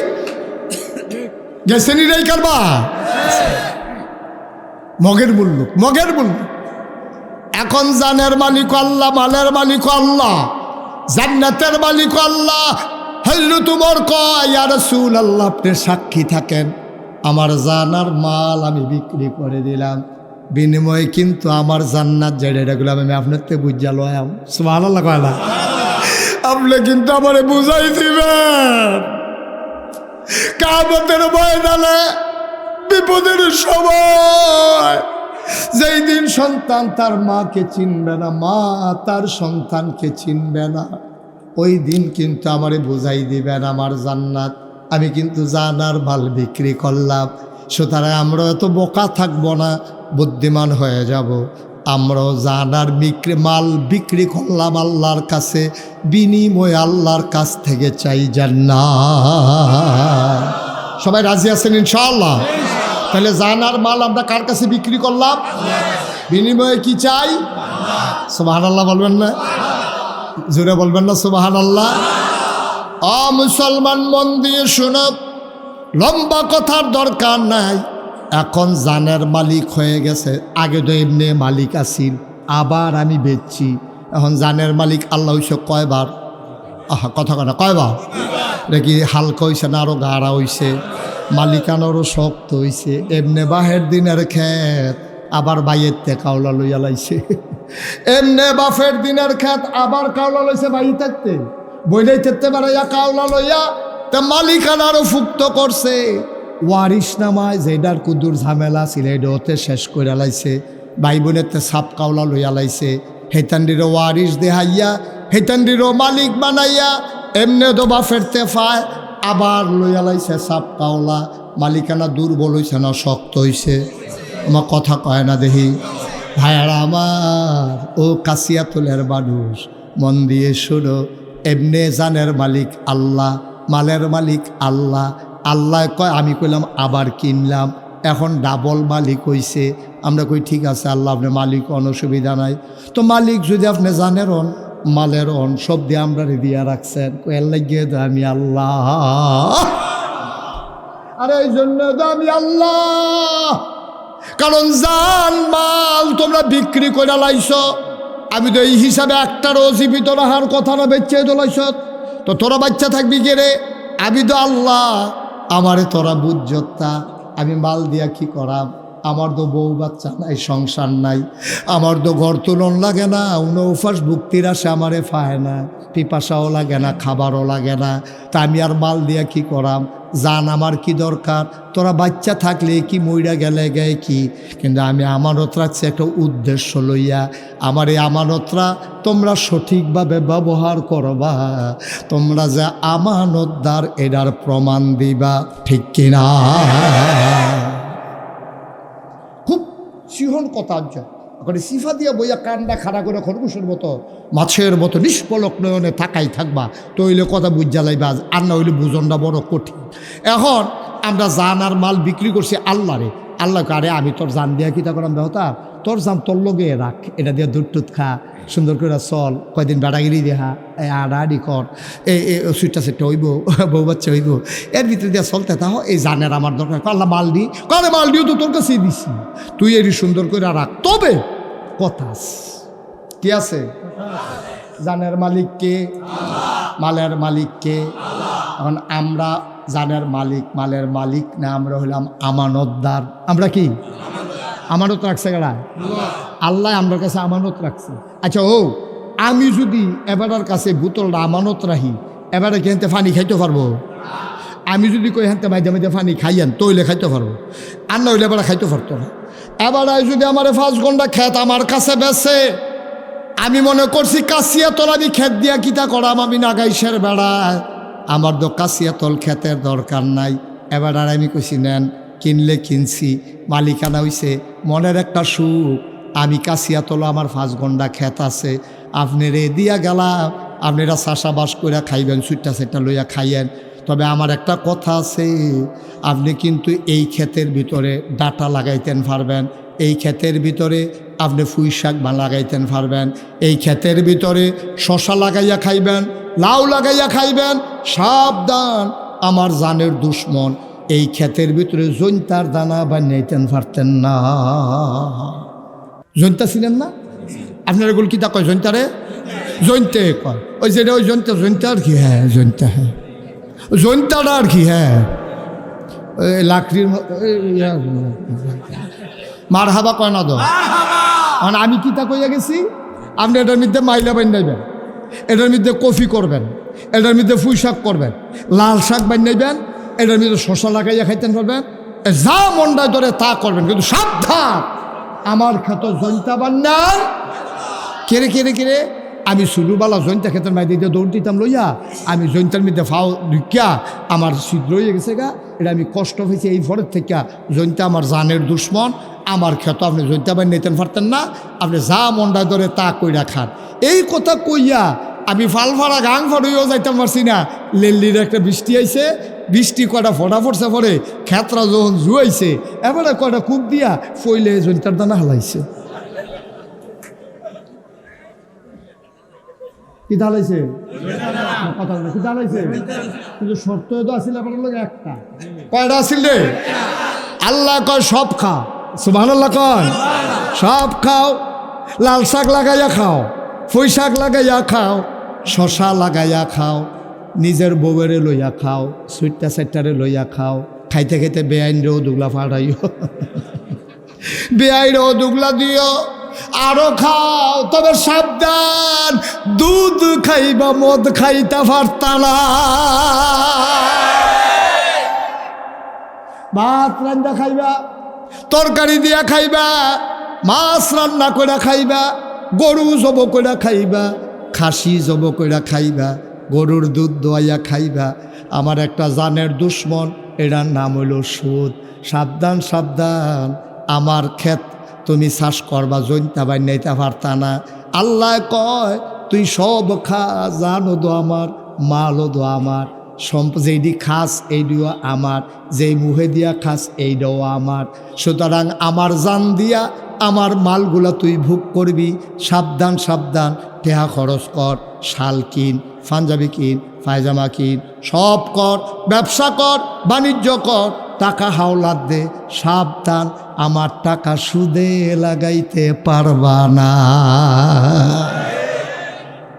গেছে নি রে কারবা মগের মূল্য, মগের মূল্য। এখন জানের মালিক আল্লাহ, মালের মালিক আল্লাহ, জান্নাতের মালিক আল্লাহ। হযরত ওমর কয় ইয়া রাসূলুল্লাহ আপনি সাক্ষী থাকেন, আমার জানার মাল আমি বিক্রি করে দিলাম, বিনিময়ে কিন্তু আমার জান্নাত যেগুলো আমি আপনার থেকে বুঝা লয়াম। সুবহানাল্লাহ কয় না? আপনি কিন্তু আমারে বুঝাই দিবেন কিয়ামতের ময়দানে বিপদের সময়, যেই দিন সন্তান তার মাকে চিনবে না, মা তার সন্তানকে চিনবে না, ওই দিন কিন্তু আমারে বুঝাই দিবেন আমার জান্নাত আমি কিন্তু জানার মাল বিক্রি করলাম। সুতরাং আমরা এত বোকা থাকবো না, বুদ্ধিমান হয়ে যাব। আমরাও জানার মাল বিক্রি করলাম আল্লাহর কাছে, বিনিময়ে আল্লাহর কাছ থেকে চাই জান্নাত। সবাই রাজি আছেন ইনশাআল্লাহ? তাহলে জানার মাল আমরা কার কাছে বিক্রি করলাম? বিনিময়ে কি চাই? সুবহানাল্লাহ বলবেন না? জোরে বলবেন না সুবহানাল্লাহ? মুসলমান মন দিয়ে শোনো, লম্বা কথার দরকার নাই। এখন জানের মালিক হয়ে গেছে, আগে তো এমনি মালিক আসিল, আবার আমি বেচছি। এখন জানের মালিক আল্লাহ হইছে কয়বার? কথা কয় না, কয়বার? দেখি হালকা হইছে না আরো গাঢ়া হইছে, মালিকানোরও শক্ত হইছে। এমনি বাহের দিনের ক্ষেত আবার বাইয়ের তে কাউলা লইয়া লাইছে, এমনি বাফের দিনের ক্ষেত আবার কাউলা লইছে বাই থাকতে, বইলেই থাকতে পারাইয়া কাউলা লইয়া তা মালিকানারও ফুক্ত করছে। ওয়ারিশ নামায় যেটার কুদুর ঝামেলা ছিল এটা ওতে শেষ করে লাইছে, ভাই বোনের তে সাপ কাউলা লইয়া লাইছে, হেতান্ডিরও ওয়ারিশ দেহাইয়া হেতান্ডিরও মালিক বানাইয়া এমনি তো বাফের তে ফায় আবার লইয়া লাইছে সাপ কাউলা। মালিকানা দুর্বল হইছে না শক্ত হইছে? আমার কথা কয় না দেখি ভাইয়ারা আমার, ও কাশিয়াতুলের মানুষ মন দিয়ে শোনো, এমনে জানের মালিক আল্লাহ, মালের মালিক আল্লাহ। আল্লাহ কয় আমি কইলাম আবার কিনলাম, এখন ডাবল মালিক হইছে। আমরা কই ঠিক আছে আল্লাহ আপনি মালিক, অসুবিধা নাই। তো মালিক যদি আপনি জানের হন, মালের হন, সব দিয়ে আমরা দিয়া রাখছেন, এর লাগিয়ে তো আমি আল্লাহ আর এই জন্য তো আমি আল্লাহ, কারণ জান মাল তোমরা বিক্রি করে লাইছ, আমি তো এই হিসাবে একটারও জীবিত রাহার কথা না বেচে দোলাইছ, তো তোরা বাচ্চা থাকবি কে রে? আমি তো আল্লাহ, আমারে তোরা বুঝতা, আমি মাল দিয়া কি করাম? আমার তো বউ বাচ্চা নাই, সংসার নাই, আমার তো ঘর তুলন লাগে না, উনৌফাস ভুক্তির আসে আমারে পায় না, পিপাসাও লাগে না, খাবারও লাগে না, তা আমি আর মাল দিয়া কি করাম? জান আমার কি দরকার? তোরা বাচ্চা থাকলে কি, মইরা গেলে গায়ে কি, কিন্তু আমি আমানত রাখছি একটা উদ্দেশ্য লইয়া। আমার এই আমানতরা তোমরা সঠিকভাবে ব্যবহার করবা, তোমরা যে আমানতদার এটার প্রমাণ দিবা, ঠিক কিনা? খুব সিহন কথা ওখানে সিফা দিয়া বইয়া কান্ডা খাড়া করে খরগোশের মতো, মাছের মতো নিষ্পলক নয়নে তাকাই থাকবা, তো হইলে কথা বুঝা লাইবা, আর না হইলে বুঝনটা বড় কঠিন। এখন আমরা জান আর মাল বিক্রি করছি আল্লাহরে, আল্লাহকে, আরে আমি তোর জান দিয়া কিতা করাম বেহতা, তোর জান তোর লগে রাখ, এটা দিয়ে দুধ টুধ খা, সুন্দর করে চল, কয়দিন বেড়াগিরি দেখা, আড়াআড়ি কর, এই সুইটটা সেটটা হইব, বউ বাচ্চা হইব, এর ভিতরে দিয়ে চলতে তাহ, এই জানের আমার দরকার, আল্লাহ মাল দি, কারণ মাল দিও তো তোর কাছেই দিছি, তুই এরই সুন্দর করে রাখ। তবে কথা কি আছে? জানের মালিক কে? মালের মালিক কে? এখন আমরা জানের মালিক, মালের মালিক না, আমরা হইলাম আমানতদার। আমরা কি আমানত রাখছে গেলা? আল্লাহ আমার কাছে আমানত রাখছে। আচ্ছা, ও আমি যদি এবারের কাছে বোতলটা আমানত রাখি, এবারে কি হেনতে পানি খাইতে পারবো? আমি যদি কই হেনতে মাঝে মাঝে পানি খাইয়েন, তৈলে খাইতে পারবো, আর না হইলে এবারে খাইতে পারতো না। এবারে যদি আমার 5 ঘন্টা খেত আমার কাছে বেছে, আমি মনে করছি কাশিয়াতল আমি খেত দিয়া কিতা করাম, আমি নাগাইশের বেড়ায়, আমার তো কাশিয়াতল খেতের দরকার নাই। এবার আর আমি কইছি নেন, কিনলে কিনছি, মালিকানা হইছে, মনের একটা সুখ, আমি কাশিয়াতল আমার 5 ঘন্টা খেত আছে, আপনি রে দিয়া গেলাম, আপনারা চাষাবাস করে খাইবেন, সুইটটা সেটটা লইয়া খাইয়েন। তবে আমার একটা কথা আছে, আপনি কিন্তু এই ক্ষেতের ভিতরে ডাটা লাগাইতেন পারবেন, এই ক্ষেতের ভিতরে আপনি পুঁই শাক লাগাইতেন পারবেন, এই ক্ষেতের ভিতরে শশা লাগাইয়া খাইবেন, লাউ লাগাইয়া খাইবেন। সাবধান, আমার জানের দুশ্মন এই ক্ষেতের ভিতরে জৈন্তার দানা বানাইতেন পারতেন না। জৈন্তা ছিলেন না আপনার? এগুলো কি তা কয় জৈন্তারে? জৈন্তে কয়, ওই যেটা ওই জৈন্তা, জৈন্তা আর কি? হ্যাঁ জৈন্তা, হ্যাঁ জৈন্তাটা আর কি? হ্যাঁ লাকড়ির মার হাবা কয় না তো। আমি কি তা কইয়া গেছি, আপনি এটার মধ্যে মাইলা বানাইবেন, এটার মধ্যে কফি করবেন, এটার মধ্যে পুঁই শাক করবেন, লাল শাক বানাইবেন, এটার মধ্যে শশা লাগাইয়া খাইতেন পারবেন, যা মনটা ধরে তা করবেন, কিন্তু সাবধান আমার ক্ষেত জৈন্তা বান্নার। কেড়ে কেড়ে কেড়ে আমি শুরুবালা জৈন্তা ক্ষেতের মাই দিয়ে দৌড় দিতাম লইয়া, আমি জৈন্তার মধ্যে ফাও ঢুকিয়া আমার ছিদ্র হয়ে গেছে গা, এটা আমি কষ্ট হয়েছে এই ফরের থেকে। জৈন্তা আমার জানের দুশ্মন, আমার ক্ষেত আপনি জৈন্তা বাই নিতেন পারতেন না, আপনি যা মনটা ধরে তা কইরা খান। এই কথা কইয়া আমি ফালফাড়া গাং ফাড়ইও যাইতাম পারছি না। লেল্লির একটা বৃষ্টি আইছে, বৃষ্টি কয়টা ফটা ফটছে, পরে খেতরা যখন জুয়াইছে, এবারে কয়টা কূপ দিয়া ফইলে জৈন্তার দানা হালাইছে। কি দাঁড়াইছে কথা কি দাঁড়াইছে? কিন্তু শর্ত তো আসলে আপনার লোক একটা, কয়টা আসিল রে? আল্লাহ কয় সব খা, সুবহানাল্লাহ কয় সব খাও, লাল শাক লাগাইয়া খাও, পুঁই শাক লাগাইয়া খাও, শশা লাগাইয়া খাও, নিজের বউয়েরে লইয়া খাও, সুইটটা সাইটটারে লইয়া খাও, খাইতে খাইতে বেআইনরেও দুগলা ফাটাইও, বেআইনরেও দুগলা দিও, আরো খাও। তবে সাবধান, দুধ খাইবা মদ খাইতে পারতা না। ভাত রান্না খাইবা, তরকারি দিয়া খাইবা, মাছ রান্না করে খাইবা, গরু জব করে খাইবা, খাসি জব করে খাইবা, গরুর দুধ দোয়াইয়া খাইবা। আমার একটা জানের দুশ্মন, এটার নাম হইল সুদ। সাবধান সাবধান, আমার ক্ষেত তুমি চাষ করবা, জৈন্তা বানাইতে পারতা না। আল্লাহ কয় তুই সব খা, জানো দো আমার, মালও দো আমার, যেইটি খাস এইটিও আমার, যেই মুহে দিয়া খাস এইটাও আমার। সুতরাং আমার জান দিয়া আমার মালগুলা তুই ভোগ করবি। সাবধান সাবধান, টেহা খরচ কর, শাল কিন, পাঞ্জাবি কিন, পায়জামা কিন, সব কর, ব্যবসা কর, বাণিজ্য কর, টাকা হাওলাত দে, সাবধান আমার টাকা সুদে লাগাইতে পারবা না।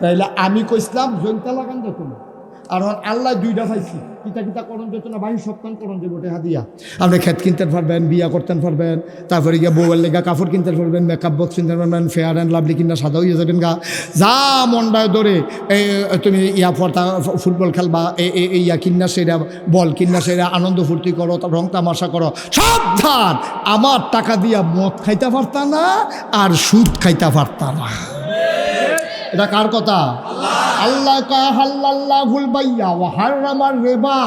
তাইলে আমি কইসলাম জনতা লাগান দেখুন, আর আল্লাহ দুইটা পাইছি, কিতা কিতা করণ যেত না, বাহির সপ্তাহ করণ যে বটে হাদিয়া। আপনি খেত কিনতে পারবেন, বিয়া করতে পারবেন, তারপরে গিয়ে বউয়ের লেগা কাপড় কিনতে পারবেন, মেকআপ বক্স কিনতে পারবেন, ফেয়ার অ্যান্ড লাভলি কিনা সাদা হয়ে যাবেন গা, যা মন্ডায় ধরে তুমি ইয়া ফর্তা ফুটবল খেলবা, ইয়া কিন্না সেরা, বল কিন্না সেরা, আনন্দ ফুর্তি করো, রং তামাশা করো। সাবধান আমার টাকা দিয়া মদ খাইতে পারতা না আর সুদ খাইতে পারতা না। এটা কার কথা? আল্লাহ হাল্লাল্লাহুল বাইয়া ওয়া হারামার রিবা।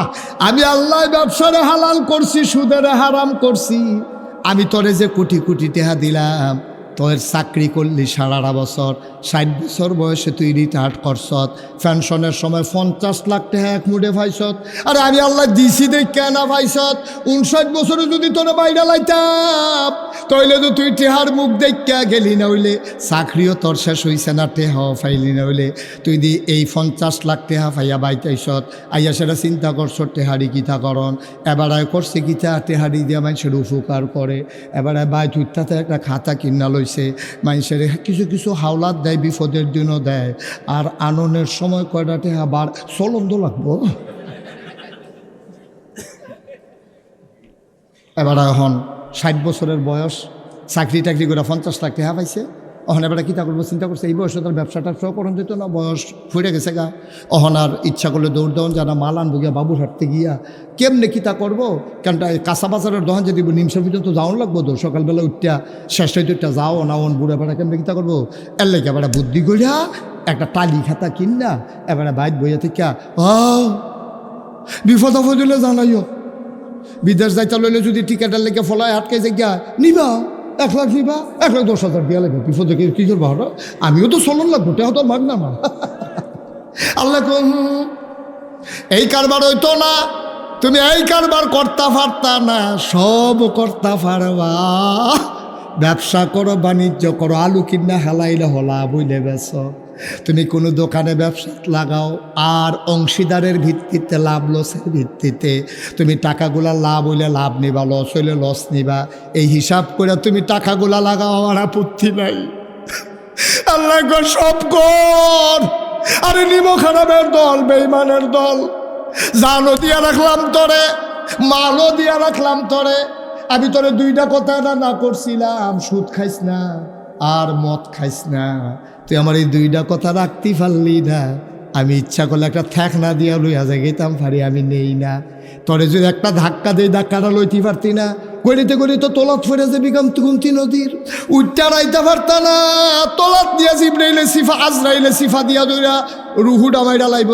আমি আল্লাহ ব্যবসারে হালাল করছি, সুদের হারাম করছি। আমি তোরে যে কোটি কোটি টাকা দিলাম, তোর চাকরি করলি 18.5 বছর, 60 বছর বয়সে তুই রিটায়ার্ড করছত, পেনশনের সময় 50 লাখ টাকা এক মুঠে পাইছত। আরে আমি আল্লাহ দিছি দেখ কেন পাইছত? 59 বছরে যদি তোরা বাইরে লাইতাম তাইলে তো তুই টেহার মুখ দেখা গেলি, না হইলে চাকরিও তোর শেষ হইছে না, টেহাও পাইলি না হইলে তুই দি এই 50 লাখ টাকা পাইয়া বাইতাইছত। আইয়া সেটা চিন্তা করছ টেহারি কিতা করন, এবারে করছে কিতা টেহারি দিয়া মানুষের উপকার করে, এবারে বাই তুইটাতে একটা খাতা কিনা লইছে, মানুষের কিছু কিছু হাওলাত দেয়, বিপদের দিনও দেয়, আর আননের সময় কয়টা টেহা বার চলন্দ লাগবো। এবারে এখন 60 বছরের বয়স, চাকরি টাকরি করে 50 লাখ টাকা পাইছে। অহন এবারে কী তা করবো চিন্তা করছে, এই বয়সে তার ব্যবসাটা করণ দিত না, বয়স ফুরে গেছে গা। অহন আর ইচ্ছা করলে দৌড় দেওয়ান যারা মাল আনবো গিয়া বাবুর হাঁটতে গিয়া কেমনে কীতা করবো, কারণ কাঁচা বাজারের দোকান যদি নিমসা পর্যন্ত যাওয়ান লাগবো তো, সকালবেলা উঠটা শেষ হইতে উঠটা যাও না, ওন বুড়া বেড়া কেমনে কীতা করবো, এর লেগে এবারে বুদ্ধি করিয়া একটা টালি খাতা কিনা এবারে বাইর বইয়া থেকে বিপদ আপদ হইলে জানাইও, বিদেশ যাইতে লইলে যদি টিকেটের লেগে ফলায় আটকে যাই নিবা 1 লাখ নিবা, 1,10,000 দিয়া লাগবে, বিপদে কি করবা হলো, আমিও তো চলন লাগবো, টেহা তোর মাগ না না। আল্লাহ এই কারবার হইতো না, তুমি এই কারবার করতে পারতা না, সব করতে পারবা। ব্যবসা করো, বাণিজ্য করো, আলু কিনা হেলাইলে হলা বইলে বেছ, তুমি কোনো দোকানে ব্যবসা লাগাও, আর অংশীদারের ভিত্তিতে, লাভ লসের ভিত্তিতে তুমি টাকাগুলা লাভ হইলে লাভ নিবা, লস হইলে লস নিবা, এই হিসাব করে তুমি টাকাগুলা লাগাও, আমার আপত্তি নাই। আল্লাহ গো সব কর। আরে নিমো খারাপের দল, বেঈমানের দল, জানও দিয়া রাখলাম তোরে, মালও দিয়া রাখলাম তোরে, আমি তোরে 2টা কথা না করছিলাম, সুদ খাইস না আর মদ খাইস না, তুই আমার এই 2টা কথা রাখতে পারলি না। আমি ইচ্ছা করলে একটা ঠ্যাক না দিয়া লইয়া যাই গেতাম পারি, আমি নেই না। তোরে যদি একটা ধাক্কা দেই, ধাক্কাটা লইতে পারতি না, গড়িতে গড়িতে তোলাত ফেরে যাবি গুমতি নদীর, উঠটা রাইতে পারতা না, তোলাত দিয়া জিবরাইলে সিফা, আজরাইলে সিফা দিয়া দইরা রুহুডা মাইরা লাইব,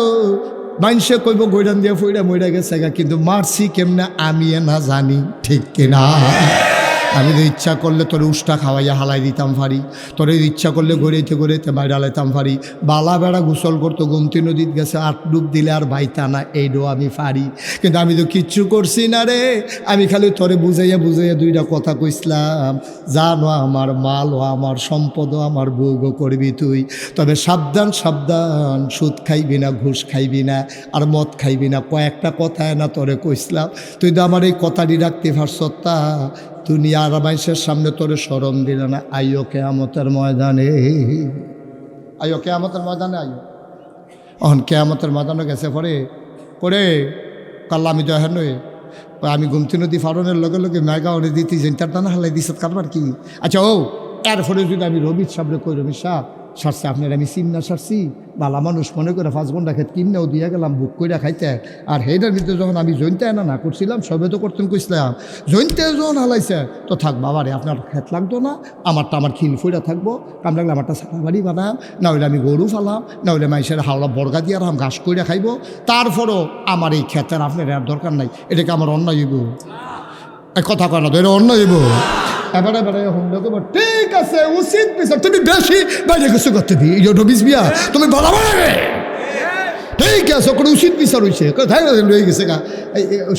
মানুষে কইব গৈরান দিয়া ফইরা মইরা গেছে গা, কিন্তু মারছি কেমনে আমি না জানি, ঠিক কিনা? আমি তো ইচ্ছা করলে তোর উষ্টা খাওয়াইয়া হালাই দিতাম পারি, তোর ইচ্ছা করলে গড়িতে গড়িতে বাইরে হালাইতাম পারি, বালা বেড়া গোসল করতো, গুমতি নদীত গেছে 8 ডুব দিলে আর বাইতা না, এইডো আমি পারি, কিন্তু আমি তো কিচ্ছু করছি না রে। আমি খালি তোরে বুঝাইয়া বুঝাইয়া 2টা কথা কইসলাম, জানো আমার মাল ও আমার সম্পদ ও আমার ভোগও করবি তুই, তবে সাবধান সাবধান, সুদ খাইবি না, ঘুষ খাইবি না, আর মদ খাইবি না। কয়েকটা কথা না তোরে কইসলাম, তুই তো আমার এই কথাটি রাখতে পারছ, তা দুনিয়ার মানুষের সামনে তোরে শরম দিল না। আইও কিয়ামতের ময়দানে, আইও কিয়ামতের ময়দানে, আইও। অহন কিয়ামতের ময়দানে গেছে পরে কাল্লা আমি দহেন নই, আমি গুমতি নদী ফারনের লগে লগে মেগা অনে দিতে জেন্টারটা না হালাই দিছত কারবার কি। আচ্ছা ও এরপরে যদি আমি রবির সামনে কই, রবি সাহ সারছি আপনার আমি চিন্না সারছি, বালা মানুষ মনে করে 5 ঘন্টা খেত কিনেও দিয়ে গেলাম, বুক করে খাইতে, আর হেডার ভিতরে যখন আমি জৈনতে না করছিলাম, সবে তো করতেন কইসলাম, জৈনতে যখন হালাইছে তো থাক বাবারে, আপনার খেত লাগতো না, আমারটা আমার খিল ফুইরা থাকবো, কাম লাগলে আমারটা সারা বাড়ি বানাম, না হইলে আমি গরু ফালাম, না হইলে মাইসের হাওড়া বর্গা দিয়ে আরাম ঘাস করে খাইব, তারপরও আমার এই খেতের আপনার আর দরকার নাই, এটাকে আমার অন্যায় হইব, কথা কয় না তো, এটা অন্যায় হইব। এবারে ঠিক আছে, উচিত বিচার, তুমি বেশি বাইরে কিছু করতে বিয়া তুমি বলা ঠিক আছে, ওখানে উচিত বিচার হয়েছে, রয়ে গেছে গা,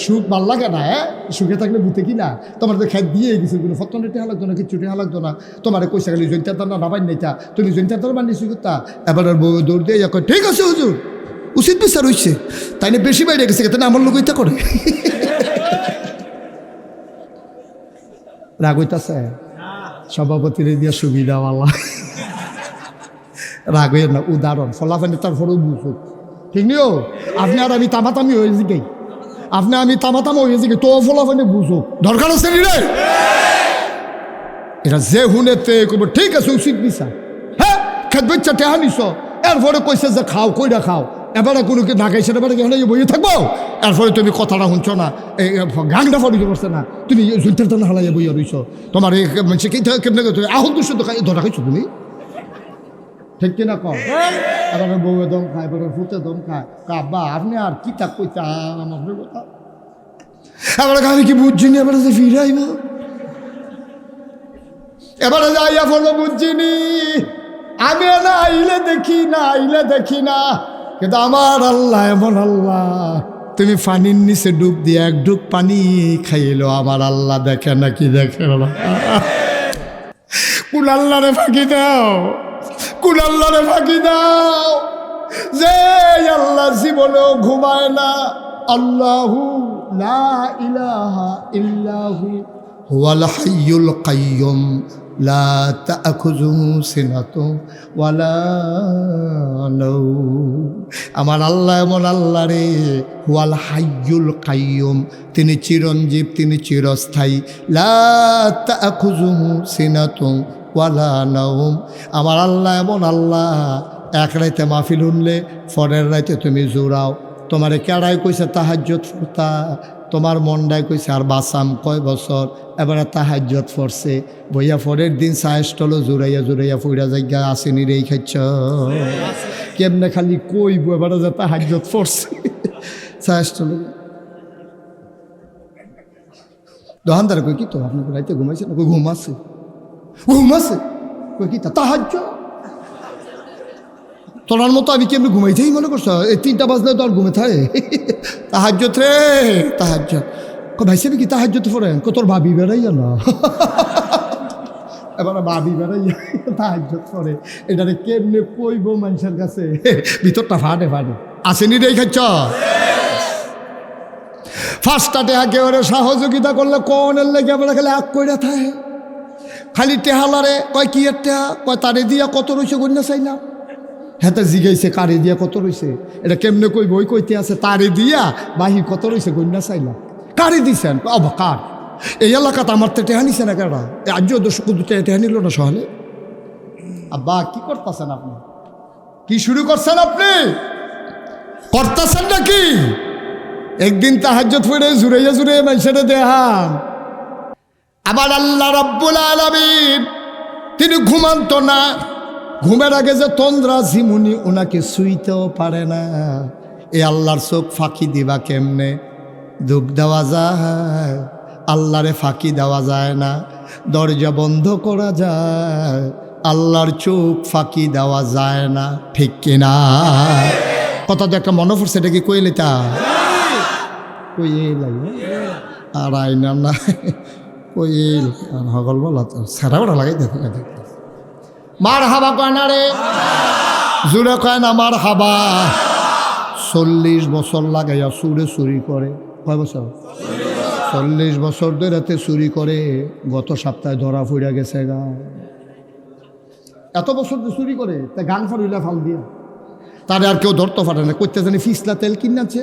সুখ ভাল লাগে না, হ্যাঁ সুখে থাকলে বুঝতে কি না, তোমার তো খেত দিয়ে গেছে, ফতনে টেহা লাগতো না, কিচ্ছু টেহা লাগতো না, তোমার কইসা গেলি জৈন্তার দার না নাবাই নেতা, তুমি জৈন্তার দার বানিয়েছি করতা, এবার দৌড় দিয়ে ঠিক আছে হুজুর উচিত বিচার হয়েছে, তাই না বেশি বাইরে গেছে, তাই না আমার লোক এটা করে। রাগ হইতাছে সভাপতির দিয়া সুবিধাওয়ালা রাগ হইয়া না উদাহরণ ফলাফানি তারপরেও বুঝুক ঠিক নিও আপনি আর আমি তামাতামি হয়েছি গে আপনি আমি তামাতামা হয়েছি গে তো ফলাফানি বুঝুক দরকার আছে নি রে এরা যে হুনেতে করবো ঠিক আছে উচিত বিচার হ্যাঁ খেত বাচ্চা টেহা নিছ এরপরে কইছে যে খাও কইরা খাও এবারে কোনো কি না খাইছে এবারে কেন বইয়ে থাকবো এরপরে তুমি কথাটা শুনছ না এই গাংটা ফরিতে পারছে না তুমি জুলটার টানা হালাইয়া বইয়া রইছ তোমার এই মানুষ কেমনে তুমি আহুল দুশো ধরা খাইছো তুমি ঠিক কিনা কম এবারে বউয়ে দম খায় এবারে ফুটে দম খায় কাব্বা আপনি আর কি তাক কইতা আমার কথা এবারে আমি কি বুঝছি না এবারে যে ফিরাইব এবারে যাইয়া বলবো বুঝছিনি আমি না আইলে দেখি না কিন্তু আমার আল্লাহ এমন আল্লাহ তুমি পানির নিচে ডুব দিয়ে এক ডুব পানি খাইলো আমার আল্লাহ দেখে নাকি দেখে না কোন আল্লাহরে ফাঁকি দাও কোন আল্লাহরে ফাঁকি দাও যে আল্লাহ জীবনেও ঘুমায় না আল্লাহু লা ইলাহা ইল্লাহু হুয়াল হাইয়ুল কাইয়ুম লা তা'খুযুহু সিনাতুন ওয়ালা নাওম আমার আল্লাহ এমন আল্লাহ রে হুয়াল হাইয়ুল কাইয়ুম তিনি চিরঞ্জীব তিনি চিরস্থায়ী লা তা'খুযুহু সিনাতুন ওয়ালা নাওম আমার আল্লাহ এমন আল্লাহ এক রাইতে মাহফিল শুনলে পরের রাইতে তুমি জোড়াও তোমারে কেড়াই কইছে তাহাজ্জুদ ফুরতা তোমার মনটাই কইছে আর বাসাম কয় বছর এবারে তাহাজ্জুদ পড়ছে বইয়া পরের দিন সাহেস্টল জুড়াইয়া ফুইরা জায়গা আসেনি রে খাইছ কেমনে খালি কইব এবারে যে তাহাজ্জুদ পড়ছে সাহেস্টল দোকানদার কই কি তো আপনি রাইতে ঘুমাইছে না কই ঘুমাচ্ছে কই কি তাহাজ্জুদ তোলার মতো আমি কেমনি ঘুমাইতেই মনে করছো এই 3টা বাজলে তো আর ঘুমে থাকে তাহাজ্জুদ রে তাহাজ্জুদ ভাই সাহেব কি তাহাজ্জুদ পড়েন তোর ভাবি বেড়াইয়া না এবার ভাবি বেড়াইয়া তাহাজ্জুদ পড়ে এটারে কেমনে কইব মানুষের কাছে ভিতরটা ফাটে আসেনি রে খাচ্ছ ফার্স্টটাতে একেবারে সহযোগিতা করলে কোনের লেগে আমরা খালি আগ কইরা থাকে খালি টেহালারে কয় কি একটা কয় তারে দিয়া কত রয়েছে গণ্যা চাইলাম হ্যাঁ জিগাইছে কারে দিয়া কত রয়েছে এটা কেমনে কই বই কইতে আছে তারে দিয়া বাহি কত রয়েছে গণ্যা চাইলাম কারে দিছেন কার এই এলাকাতে আমার তো টেহা নিছে না কেডা আজ টেহা নিল না সহলে আব্বা কি করতেছেন আপনি কি শুরু করছেন আপনি করতেছেন নাকি একদিন তাহাজ্জুদ পড়ে জুড়ে মানুষের দেহান আমার আল্লাহ রাব্বুল আলামিন তিনি ঘুমান্ত না ঘুমের আগে যে তন্দ্রা ঝিমুনি ওনাকে শুইতেও পারে না এ আল্লাহর চোখ ফাঁকি দিবা কেমনে দুঃখ দেওয়া যায় আল্লাহরে ফাঁকি দেওয়া যায় না দরজা বন্ধ করা যায় আল্লাহর চোখ ফাঁকি দেওয়া যায় না ঠিক কিনা কথা তো একটা মনে পড়ছে এটা কি কইলে তা কই আর আইনা না কই আর হগল বলা তো সারা বড় লাগাই দেখো মার হাবা কয় না রে জুড়ে কয় না মার হাবা 40 বছর লাগাইয়া চুরি করে কয় বছর 40 বছর ধরে চুরি করে গত সপ্তাহে ধরা ফুড়া গেছে গা এত বছর চুরি করে তা গান ফাড়িলা ফাল দিয়া তারে আর কেউ ধরতে পারে না করতে জানি ফিসলা তেল কিনাছে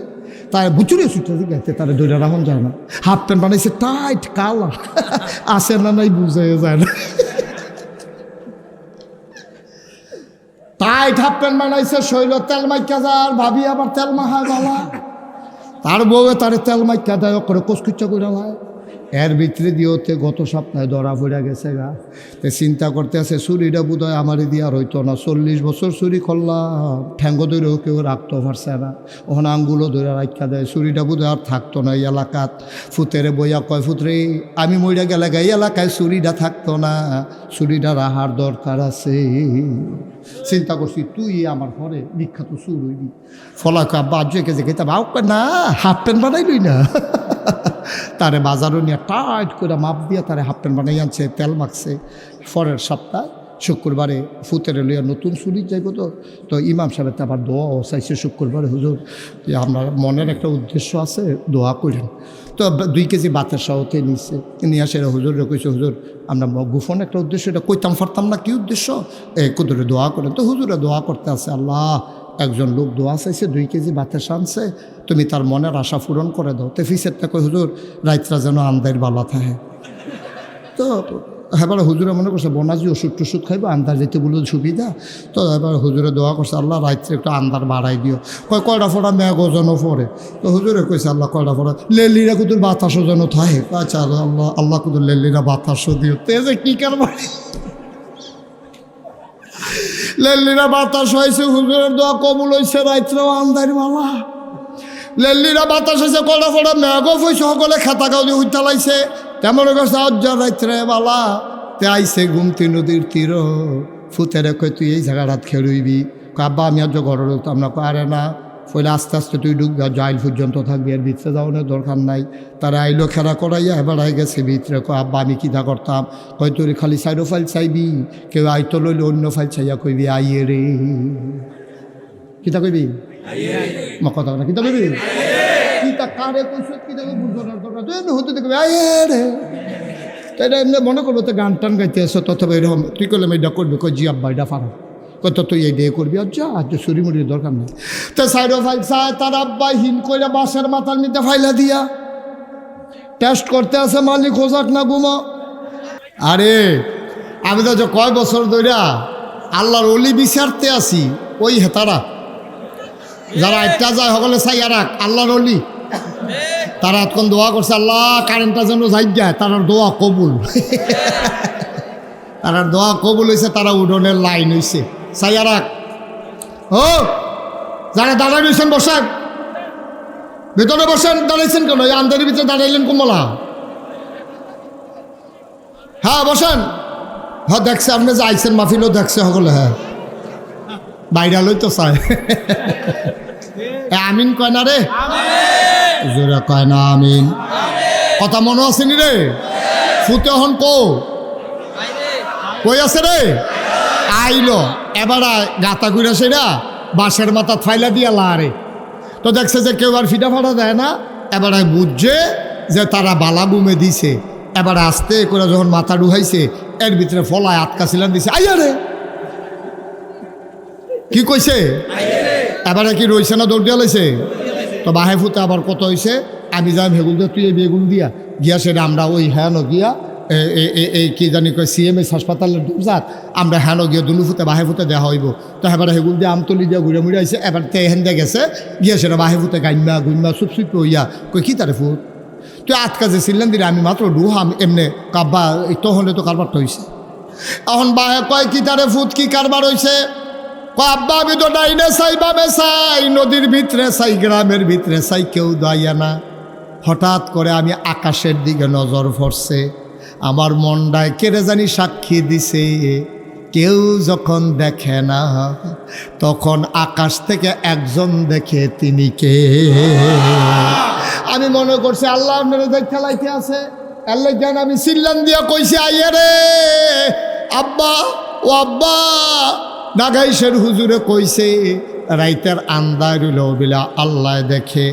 তার বুচুরে ছুটে গেছে তারা দৈরা রাখুন যায় না হাফ প্যান্ট বানাইছে টাইট কালা আসে না নাই বুঝে যায় না টাইট হাফ প্যান্ট বানাইছে শৈল তেল মাইকা যার ভাবি আবার তেল মাখায় বালা তার বউয়ে তারে তেল মাইকা দেয় করে কুচকুচ্চা করে লায় এর ভিতরে দিয়েতে গত সপ্তাহে ধরা পড়া গেছে গা তে চিন্তা করতে আছে চুরিটা বোধহয় আমারই দিয়ে আর হইতো না 40 বছর চুরি করলাম ঠ্যাঙ্গ ধরেও কেউ রাখতে পারছে না ওখানে আঙ্গুলো ধরে রাখা দেয় চুরিটা বোধহয় আর থাকতো না এই এলাকাত ফুতেরে বইয়া কয় ফুতরে আমি মইরা গেলে এই এলাকায় চুরিটা থাকতো না চুরিটা রাহার দরকার আছে চিন্তা করছি তুই আমার ঘরে বিখ্যাত চুর হইবি ফলাকা বাজে কেজে খেতে ভাও না হাফ প্যান্ট বানাইলই না তারে বাজারও নিয়ে টাইট করে মাপ দিয়ে তারে হাফ প্যান্ট বানাই আনছে তেল মাখছে পরের সপ্তাহ শুক্রবারে ফুতের লইয়া নতুন চুরি যাইব, তো ইমাম সাহেব আবার দোয়াও চাইছে শুক্রবারে, হুজুর যে আপনার মনের একটা উদ্দেশ্য আছে, দোয়া করেন। তো 2 কেজি বাতের সাহতে নিচ্ছে, নিয়ে আসে হুজুর কইছে, হুজুর আমরা গোপন একটা উদ্দেশ্য, এটা কইতাম পারতাম না কি উদ্দেশ্য, কুদুরে দোয়া করেন। তো হুজুরে দোয়া করতে আছে, আল্লাহ একজন লোক দোয়া চাইছে 2 কেজি বাতের সানছে, তুমি তার মনের আশা পূরণ করে দাও। তো ফিসেরটা কই, হুজুর রাইতরা যেন আন্দার বালা থাকে। তো এবার হুজুরে মনে করছে বনাজি ওষুধ টষুধ খাইবো, আন্দার যেতে বলে সুবিধা। তো এবার হুজুরে দোয়া করছে, আল্লাহ রাত্রে একটু আন্দার বাড়াই দিও। কয়টা ফোড়া মেঘ ওজনও পড়ে। তো হুজুরে কইছে, আল্লাহ কয়টা ফোড়া লেলিরা কুতুর বাতাসও যেন থাকে। আচ্ছা আল্লাহ, আল্লাহ কুতুর লেলিরা বাতাসও দিও। তে যে কি কারবার লেলিরা বাতাস হয়েছে, হুজুরের দোয়া কবুল হয়েছে, রাত্রেও আন্দার বালা। লেলিরা বাতাস হয়েছে, কয়টা ফোড়া মেঘও হয়েছে, সকলে খেতা গাউদি উঠতে লাইছে। তেমন কাছে অজ্জার রাত্রে বালা তে আইসে গুমতি নদীর তীর, ফুতেরে কই তুই এই জায়গাটাত খেলুইবি। আব্বা আমি আজ ঘরের উঠতাম না, আরে না ফলে আস্তে আস্তে তুই ঢুকবি, জাইল পর্যন্ত থাকবি, আর ভিতরে যাওয়ানোর দরকার নাই। তারা আইলো খেলা করাইয়া এবার আই গেছে ভিতরে। আব্বা আমি কিতা করতাম, কই তোর খালি সাইডো ফাইল চাইবি, কেউ আইতো লইলে অন্য ফাইল চাইয়া কইবি আইয়ে রে। কিতা কইবি মা কথা না, কিতা কইবি কিতা কারে কইছ, কিতা বুঝবার দরকার হতে দেখবি আইয়ে রে। তো এটা এমনি মনে করবো তো গান টান গাইতে আসো, তথা এরকম তুই করলাম এটা করবি, কই জি আব্বা এটা পারো, কত তুই এই দিয়ে করবি, আর যা আজ চুরিমুড়ির দরকার নেই। তো সাইডো ফাইল চায়, তার আব্বা হিন করে বাসের মাথার মধ্যে ফাইলা দিয়া টেস্ট করতে আছে, মালিক হোজাক না ঘুমো। আরে আমি তো যে কয় বছর ধরে আল্লাহর অলি বিচারতে আসি, ওই হেতারা যারা একটা যায় সকলে চাইয়া রাখ আল্লাহর অলি, তারা এখন দোয়া করছে, আল্লাহ কারেন্টটা যেন যাই যায়, তার দোয়া কবুল। তার দোয়া কবুল হয়েছে, তারা উডনের লাইন হয়েছে, চাইয়া রাখ। ও যারা দাঁড়াই রয়েছেন বসেন, ভেতরে বসেন, দাঁড়াইছেন কেন, এই আন্দারের ভিতরে দাঁড়াইলেন কমলা। হ্যাঁ বসেন। হ্যাঁ দেখছে আপনি যে আইসেন মাহফিলও দেখছে সকলে, হ্যাঁ বাইরালই তো চায়। আমিন কয় না রে, জোরে কয় না আমিন। কথা মনে আসেনি রে, ফুতে হন কই আছে রে, আইলো এবার গাতা ঘুরে সেরা বাঁশের মাথা ফাইলা দিয়া লারে। তো দেখছে যে কেউ আর ফিটা ফাটা দেয় না, এবার বুঝছে যে তারা বালা বুমে দিছে। এবার আস্তে করে যখন মাথা ডুহাইছে, এর ভিতরে ফলায় আটকা ছিলেন দিছে, আইয়া রে কি কইছে, এবারে কি রইছে না দৌড় দিয়া লাইছে। তো বাহে ফুতে আবার কত হয়েছে, আমি যাই ভেগুল দিয়ে, তুই এই বেগুন দিয়া গিয়া সেটা আমরা ওই হ্যানো গিয়া এই কি জানি কয় CMS হাসপাতালের দুজাত আমরা হ্যানো গিয়ে দুলু ফুতে বাহে ফুতে দেওয়া হইব। তো এবারে হেগুল দিয়ে আমতলি দিয়া ঘুরে মুড়ে আইছে, এবার তে হেন দিয়ে গেছে গিয়া সেটা বাহে ফুতে গাইমা গুইমা চুপ হইয়া কই কি তারে ফুট তুই আটকা যে ছিলেন দিলে আমি মাত্র ডুহাম এমনি কাব্বা তখন তো কারবারটা হয়েছে। এখন বাহে কয় কি তারে ফুট কি কারবার হয়েছে, আব্বা আমি তো ডাইনে চাই বামে চাই, নদীর ভিতরে চাই গ্রামের ভিতরে চাই, কেউ দাইয়া না। হঠাৎ করে আমি আকাশের দিকে নজর পড়ছে, আমার মনটায় কেড়ে জানি সাক্ষী দিছে, কেউ যখন দেখে না তখন আকাশ থেকে একজন দেখে, তিনি কে। আমি মনে করছি আল্লাহ মেরে দেখতে লাইতে আছে, আল্লাহ জ্ঞান আমি চিল্লান দিয়া কইছি, আইয়া রে আব্বা ও আব্বা। নাগাইশের হুজুরে কইছে রাইতের আন্দার বিলা আল্লাহ দেখে,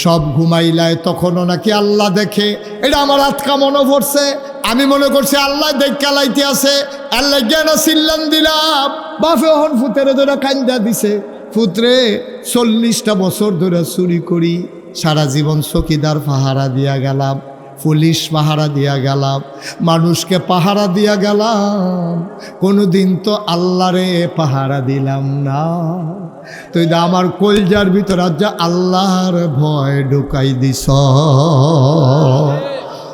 সব ঘুমাইলায় তখনও নাকি আল্লাহ দেখে। এটা আমার আটকা মনে পড়ছে, আমি মনে করছি আল্লাহ দেখা লাইতে আছে, আল্লাহ জ্ঞান চিল্লান দিলাম। বাপে হন ফুতেরে ধরে কান্দা দিছে, ফুতরে 40টা বছর ধরে চুরি করি, সারা জীবন চকিদার পাহারা দিয়া গেলাম, পুলিশ পাহারা দিয়া গেলাম, মানুষকে পাহারা দিয়া গেলাম, কোনোদিন তো আল্লাহরে পাহারা দিলাম না। তুই দা আমার কলজার ভিতর আজ আল্লাহর ভয় ঢুকাই দিস।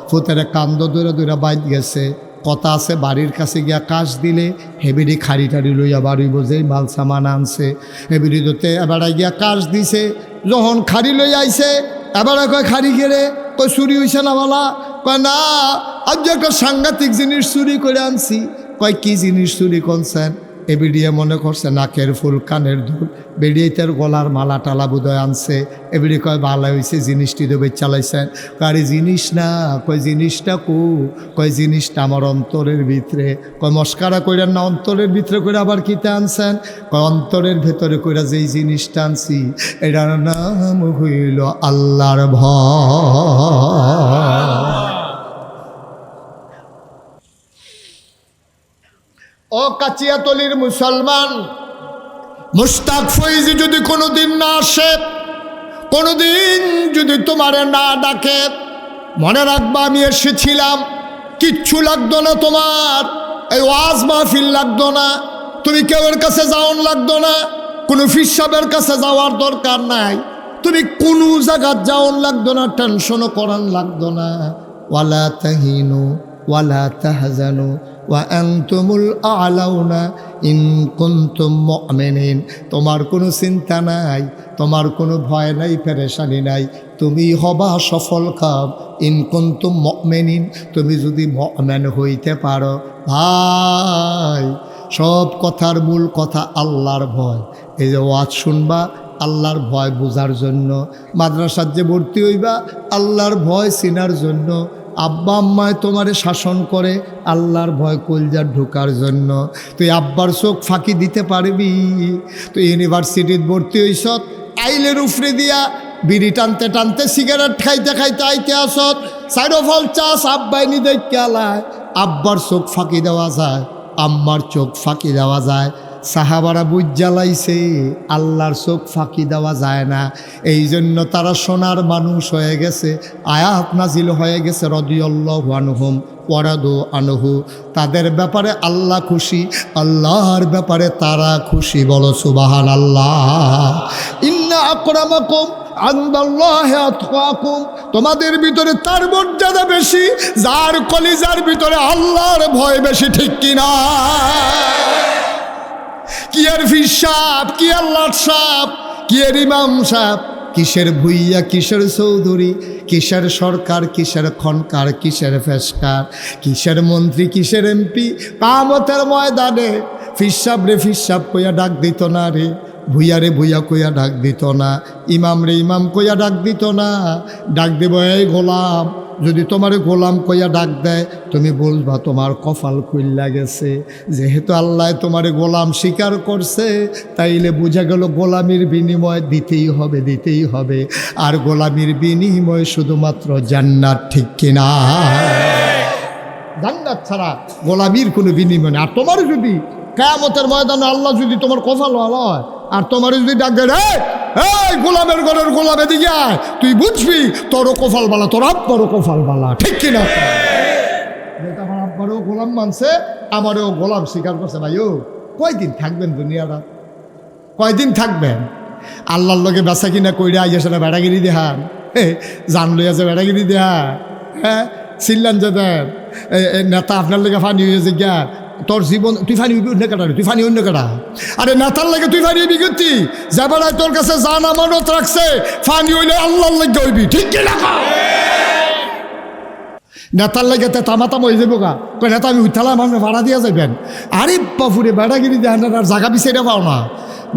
ফুতের কান্দ দূরে দূরে বাইত গেছে, কথা আছে বাড়ির কাছে গিয়া কাশ দিলে হেবিরি খাড়ি টাড়ি লইয়া বাড়ি বোঝে মাল সামান আনছে, হেবিরি দোতে এবার গিয়া কাশ দিছে, যখন খাড়ি লই আইছে এবার কয় খাড়ি গেলে কই চুরি হইছে না বলা, কয় না আজ একটা সাংঘাতিক জিনিস চুরি করে আনছি। কয় কি জিনিস চুরি করছেন, এ বিড়িয়ে মনে করছে নাকের ফুল কানের দুল, বেরিয়ে তার গলার মালা টালা বোধহয় আনছে। এবিডি কয় ভালো হয়েছে জিনিসটি দেবে চালাইছেন। কারি জিনিস না, কয় জিনিসটা কয় জিনিসটা আমার অন্তরের ভিতরে। কয় মস্কারা কইরা না, অন্তরের ভিতরে করে আবার কিতে আনছেন? কয় অন্তরের ভেতরে কইরা যেই জিনিসটা আনছি এটার নাম হইল আল্লাহর ভয়। ও কাচিয়াতলির মুসলমান, মুশতাক ফৈজি যদি কোনোদিন না আসে, কোনোদিন যদি তোমারে না ডাকে, মনে রাখবা আমি এসেছিলাম। কিচ্ছু লাগতো না তোমার, এই ওয়াজ মাহফিল লাগতো না, তুমি কেউর কাছে যাওয়ার লাগতো না, কোনো ফিসাবের কাছে যাওয়ার দরকার নাই, তুমি কোনো জায়গায় যাওয়ার লাগতো না, টেনশনও করার লাগতো না। ওয়ালা তাহিনু ওয়ালা তাহজানু ওয়া আনতুমুল আ'লাউনা ইন কুনতুম মুমিনিন। তোমার কোনো চিন্তা নাই, তোমার কোনো ভয় নাই, পেরেশানি নাই, তুমি হবা সফল কাম ইন কুনতুম মুমিনিন, তুমি যদি মুমিন হইতে পারো। ভাই, সব কথার মূল কথা আল্লাহর ভয়। এই যে ওয়াজ শুনবা আল্লাহর ভয় বোঝার জন্য, মাদ্রাসার যে ভর্তি হইবা আল্লাহর ভয় চিনার জন্য, আব্বা আম্মায় তোমারে শাসন করে আল্লাহর ভয় কলজার ঢোকার জন্য। তুই আব্বার চোখ ফাঁকি দিতে পারবি? তুই ইউনিভার্সিটিতে ভর্তি হইস, আইলের উফরে দিয়া বিড়ি টানতে টানতে সিগারেট খাইতে খাইতে আইতে আসত, সাইডোফল চাষ আব্বাই নি দেখতে আলায়। আব্বার চোখ ফাঁকি দেওয়া যায়, আম্মার চোখ ফাঁকি দেওয়া যায়। সাহাবারা বুঝ জ্বালাইছে আল্লাহর চোখ ফাঁকি দেওয়া যায় না, এই জন্য তারা সোনার মানুষ হয়ে গেছে। আয়াত নাজিল হয়ে গেছে রাদিয়াল্লাহু আনহুম ওয়া রাদু আনহু। তাদের ব্যাপারে আল্লাহ খুশি, আল্লাহর ব্যাপারে তারা খুশি। বলো সুবহানাল্লাহ। ইন্না আকরামাকুম ইনদাল্লাহি আতকাকুম। তোমাদের ভিতরে তার মর্যাদা বেশি যার কলিজার ভিতরে আল্লাহর ভয় বেশি, ঠিক কিনা? কি এর ফিসাব, কি আল্লাহর সাপ, কি এর ইমাম সাহেব, কিসের ভুইয়া, কিসের চৌধুরী, কিসের সরকার, কিসের খনকার, কিসের ফেসকার, কিসের মন্ত্রী, কিসের এমপি। কামতের ময়দানে ফিসাব রে ফিসাব কইয়া ডাক দিত না রে, ভুইয়া রে ভুইয়া কইয়া ডাক দিত না, ইমাম রে ইমাম কইয়া ডাক দিত না। ডাক দেব এই গোলাম। যদি তোমার গোলাম কইয়া ডাক দেয় তুমি বলবা তোমার কপাল খুইল্লা গেছে। যেহেতু আল্লাহ তোমার গোলাম স্বীকার করছে, তাইলে বোঝা গেল গোলামির বিনিময় দিতেই হবে, দিতেই হবে। আর গোলামির বিনিময় শুধুমাত্র জান্নাত, ঠিক কিনা? জান্নাত ছাড়া গোলামির কোনো বিনিময় নেই। আর তোমার যদি কিয়ামতের ময়দানে আল্লাহ যদি তোমার কপাল ভালো হয় আর তোমার যদি ডাক দেয় এই গোলামের ঘরের গোলামে দিকে আয়, তুই বুঝবি তোরও কপাল বালা, তোর আব্বারও কপাল বালা, ঠিক কিনা? যেটা আমার আব্বারও গোলাম মানছে, আমারও গোলাম স্বীকার করছে। ভাইও কয়দিন থাকবেন দুনিয়াটা, কয়দিন থাকবেন? আল্লাহর লগে বেচা কিনা কইরা আইসে না বেড়াগিরি দেহান, জান লইয়া যে বেড়াগিরি দেহা, হ্যাঁ চিল্লান যে দেন নেতা আপনার লেগে ফানি হয়েছে গিয়া তোর জীবন, তুই ফানি হইবি অন্য কাটা, তুই ফানি অন্য কাটা। আরে নেতার লাগে তুই ফানি হইবি গতি, যে বেড়ায় তোর কাছে জান আমানত রাখছে, ফানি হইলে আল্লাহর লাগে হইবি, ঠিক কি না? নেতার লাগে তামাতাম হয়ে যাবো গা, কই নেতা আমি উঠালাম, আপনি ভাড়া দিয়া যাবেন। আরে বাপুরে বেড়াগিরি দেন আর জায়গা পিছিয়ে পাও না।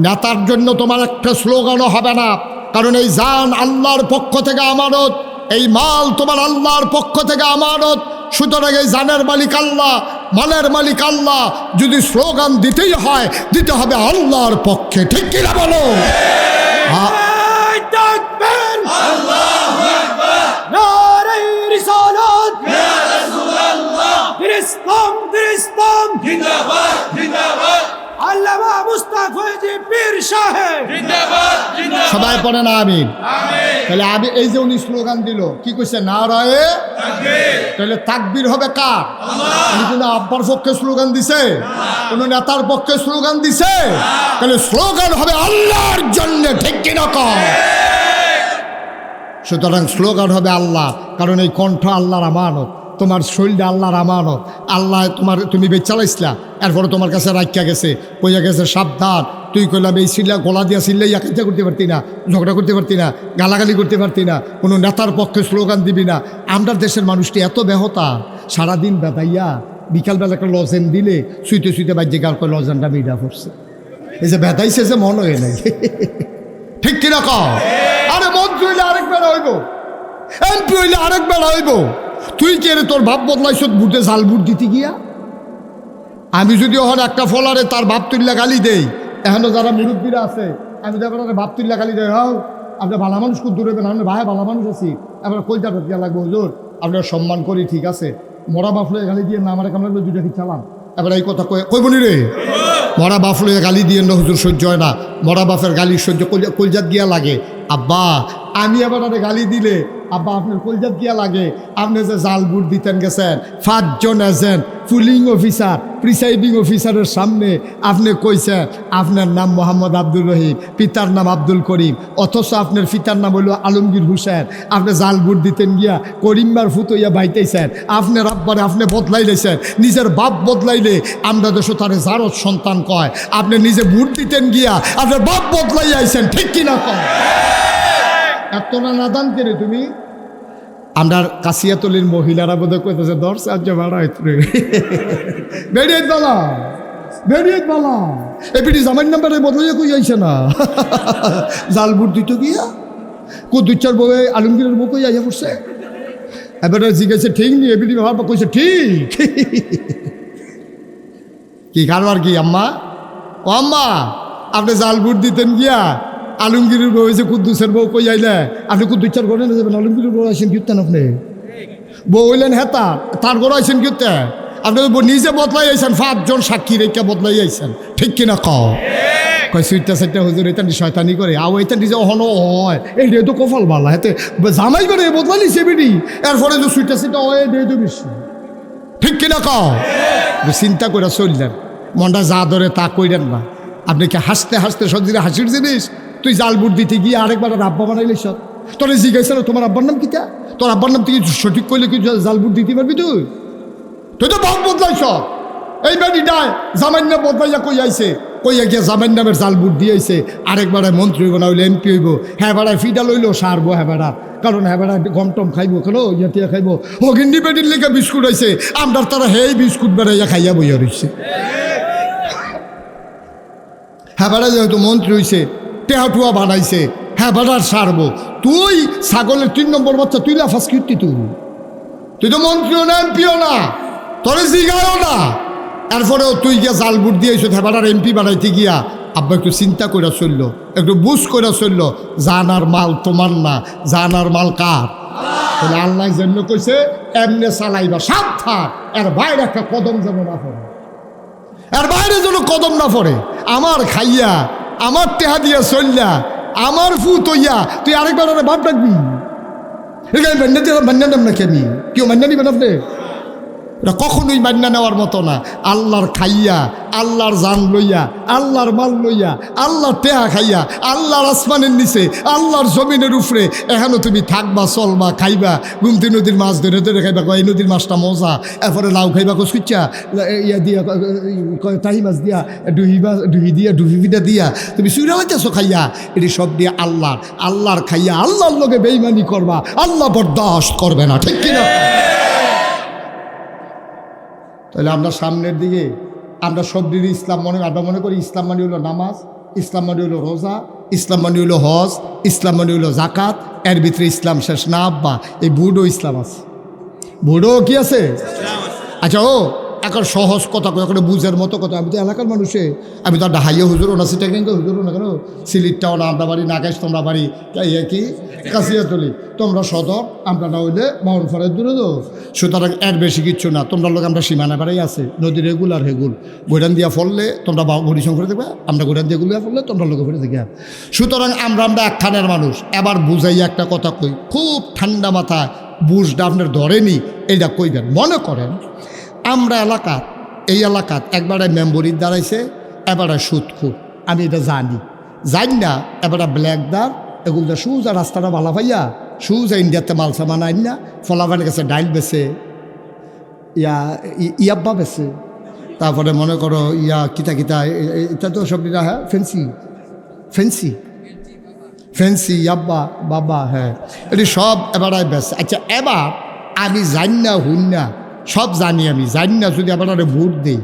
নেতার জন্য তোমার একটা স্লোগানও হবে না, কারণ এই জান আল্লাহর পক্ষ থেকে আমানত, এই মাল তোমার আল্লাহর পক্ষ থেকে আমানত। সুতরাং এই জানের মালিক আল্লাহ, মালের মালিক আল্লাহ। যদি স্লোগান দিতেই হয়, দিতে হবে আল্লাহর পক্ষে, ঠিক কিনা বলো? সবাই পড়ে না আমিন? তাহলে আমি এই যে উনি স্লোগান দিল, কি কইছে? নারায়ে তাকবীর। তাহলে তাকবীর হবে কার? উনি কোনো আব্বার পক্ষে স্লোগান দিছে, কোনো নেতার পক্ষে স্লোগান দিছে? তাহলে স্লোগান হবে আল্লাহর জন্য, ঠিক কিনা? সুতরাং স্লোগান হবে আল্লাহ, কারণ এই কণ্ঠ আল্লাহর আমানত, তোমার শরীরটা আল্লাহর আমানত। আল্লাহ তুমি বেচালাইছিলা, এরপরে তোমার কাছে রাখিয়া গেছে, কইয়া গেছে সাবধান। তুই কইলাম এই সিল্লা গলা দিয়া সিল্লাই একাইতে করতে পারতি না, ঝগড়া করতে পারতি না, গালাগালি করতে পারতি না, কোনো নেতার পক্ষে স্লোগান দিবি না। আমরা দেশের মানুষটি এত ব্যাহতা, সারাদিন বেদাইয়া বিকালবেলা একটা লজেন দিলে শুইতে শুইতে বাজ্যে গাল করে লজেনটা মিডা পড়ছে। এই যে ব্যথাইছে যে মন হয়ে নাই, ঠিক কিনা কও? আরে মন্ত্রী হইলে আরেকবার হইব, এমপি হইলে আরেকবার হইব। তুই কে রে তোর ভাব বদলাইছ বুটে জাল বুট দিতে গিয়া? আমি যদি ওখানে একটা ফলারে তার ভাব তুললে গালি দেই, এখনো যারা মুরব্বীরা আছে আমি তো এবার ভাব তুললে গালি দেয়, হাও আপনার ভালো মানুষ খুব দূরে পেন, আমরা ভাই ভালো মানুষ আছি, এবার কলটা দিয়া লাগবো হুজুর আপনার সম্মান করি, ঠিক আছে মরা বাফলে গালি দিয়ে না আমার কেমন লাগলো দুইটা ঠিক চালান। এবার এই কথা কইবনি রে, মরা বাফলে গালি দিয়ে না হুজুর সহ্য হয় না, মরা বাফের গালি সহ্য কলজাত গিয়া লাগে। আব্বা আমি এবার গালি দিলে আব্বা আপনার কলজাত গিয়া লাগে। আপনি যে জাল বুট দিতেন গেছেন 5 জন এজেন্ট পুলিং অফিসার প্রিসাইডিং অফিসারের সামনে আপনি কইছেন আপনার নাম মোহাম্মদ আব্দুর রহিম, পিতার নাম আব্দুল করিম, অথচ আপনার পিতার নাম হইল আলমগীর হুসেন। আপনি জাল বুট দিতেন গিয়া করিমবার ফুতইয়া বাইতেছেন, আপনার আব্বারে আপনি বদলাইলেছেন, নিজের বাপ বদলাইলে আমরা দেশ তারে জারত সন্তান কয়। আপনি নিজে বুট দিতেন গিয়া আপনার বাপ বদলাই আইছেন, ঠিক কিনা কয়? এত না নাদান কেরে তুমি? আমরা কাশিয়াতলির মহিলারা বোধহয় কইতেছে 10 রাজ্য ভাড়া হইতে বেরিয়ে বলা বেরিয়ে বলা এপিটি জামাই নাম্বারে বদলাইয়া কই যাইছে না জাল বুট দিত গিয়া কুদুচ্চার বউ আলমগীরের বউ কই আইয়া পড়ছে। এবারে জিজ্ঞাসা ঠিক নি, এপিটি ভাবা কইছে ঠিক। কি কারবার কি আম্মা? ও আম্মা আপনি জাল বুট দিতেন গিয়া আলমগীরের বউ হয়েছে কুদ্দুসের বউ কই আইলে আপনি কুদ্দুচ্চার করে না যাবেন, আলমগীরের বউ আইসেন কিতেন আপনি বউ হইলেন হেতা তার ঘর আইসেন কিতে? আপনি নিজে বদলাই আইসেন, 5 জন সাক্ষী রেখা বদলাই আইসেন, ঠিক কিনা কও? কয় সুইটটা সাইটটা হুজুর এটা শয়তানি করে আও এটা নিজে অহনো হয় এইটাই তো কপাল বালা হেতে জামাই করে বদলা নিছে বিডি, এরপরে যে সুইটটা সাইটটা হয় এটাই তো বেশি, ঠিক কিনা কও? চিন্তা করে চললেন, মনটা যা ধরে তা কইলেন না। আপনি কি হাসতে হাসতে সত্যি হাসির জিনিস? তুই জাল বুট দিতে গিয়ে আরেকবার আব্বা বানাইলে সব তোর জিজ্ঞাসা তোমার আব্বার নাম কিতা? তোর আব্বার নাম তুই সঠিক করলে কি জাল বুট দিতে পারবি? তুই তুই তো ভাব বদলাইছ। এই বেটি ডায় জামান্য বদলাইয়া কই আইছে, কইয়া গিয়া জামাই নামের জাল বুট দিয়েছে, আরেকবার মন্ত্রী হইব না হইলে এমপি হইব। হ্যাঁ বেড়ায় ফিডা লইলেও সারবো, হ্যাঁ বেড়া কারণ হ্যাঁ বেড়া গম টম খাইবো, কেন ইয়া খাইব। হগিন্ডি বেটির লেগে বিস্কুট হয়েছে, আমরা তারা হেই বিস্কুট বেড়াইয়া খাইয়া বইয়া রয়েছে। হ্যাঁ বেড়া যেহেতু মন্ত্রী হয়েছে টেহাটুয়া বানাইছে, হ্যাঁ বেড়ার সারবো। তুই ছাগলের 3 নম্বর বাচ্চা, তুই লাফাস কীর্তি, তুই তো মন্ত্রীও না এমপিও না, তোরে জিগায়ও না, এরপরেও তুই গিয়া জাল বুট দিয়েছ। হ্যাঁ বেড়ার এমপি বানাইতে গিয়া আব্বা একটু চিন্তা করে চললো, একটু বুঝ করে চললো, জানার মাল তোমার না, জানার মাল কার? তাহলে আল্লাহ জন্য কইছে এমনে চালাইবা, সাবধান এর বাইরে একটা কদম যেন না পড়ে, এর বাইরে যেন কদম না পড়ে। আমার খাইয়া আমার টেহা দিয়া চললা আমার ফুত হইয়া তুই আরেকবার ভাব রাখবি, মান্না নাম নাকি আমি কেউ মান্না নিবেন আপনি? এটা কখনোই মান্না নেওয়ার মতো না। আল্লাহর খাইয়া আল্লাহর জান লইয়া আল্লাহর মাল লইয়া আল্লাহর টেহা খাইয়া আল্লাহর আসমানের নিচে আল্লাহর জমিনের উপরে এখনো তুমি থাকবা, চলবা, খাইবা, গুমতি নদীর মাছ ধরে ধরে খাইবা, এই নদীর মাছটা মজা, এরপরে লাউ খাইবা কচুচ্চা ইয়া দিয়া তাহি মাছ দিয়া ডুহি দিয়া ডুহিটা দিয়া তুমি চুরা হইতেছো খাইয়া, এটি সব দিয়ে আল্লাহর খাইয়া আল্লাহর লোকে বেইমানি করবা, আল্লাহ বরদাস্ত করবে না, ঠিক কিনা? তাহলে আমরা সামনের দিকে আমরা সব দিকে ইসলাম আমরা মনে করি ইসলাম মানে হলো নামাজ, ইসলাম মানে হলো রোজা, ইসলাম মানে হলো হজ, ইসলাম মানে হলো জাকাত, এর ভিতরে ইসলাম শেষ না আব্বা, এই বুড়ো ইসলাম আছে, বুড়ো কি আছে? আচ্ছা ও এখন সহজ কথা এখন বুঝার মতো কথা, আমি তো এলাকার মানুষে, আমি তো ডাহাইয়া হুজুরও না, সিটাগাঙ্গে হুজুরও না, কেন সিলিটটাও না, আমরা বাড়ি নাগাইশ, তোমরা বাড়ি কি কাশিয়াতলি, তোমরা সদর, আমরা না হইলে মাউনফারের দূরে তো, সুতরাং এর বেশি কিচ্ছু না। তোমরা লোক আমরা সীমানা বাড়াই আছে, নদী রেগুলার হেগুল গোডান দিয়া ফললে তোমরা বড়ি সংখ্যা দেখবে, আমরা গোডান দিয়ে গুলিয়া ফললে তোমরা লোকে ফেলে দেখে। সুতরাং আমরা একখানের মানুষ। এবার বুঝাই একটা কথা কই, খুব ঠান্ডা মাথায় বুঝটা আপনার ধরেনি, এইটা কইবেন। মনে করেন আমরা এই এলাকাত একবারে মেম্বরির দাঁড়াইছে, এবারে সুদখুর, আমি এটা জানি না, এবারে ব্ল্যাকদার এগুলো সুজা রাস্তাটা ভালো ভাইয়া সুজা ইন্ডিয়াতে মাল সামান আইন না, ফলাফানের কাছে ডাইল বেছে, ইয়াব্বা বেছে, তারপরে মনে করো কিতা এটা তো সব হ্যাঁ ফেন্সি ইয়াব্বা বাবা, হ্যাঁ এটি সব এবারে বেছে। আচ্ছা এবার আমি জানি না হুন না সব জানি আমি, জানি না যদি এবারে ভোট দিই,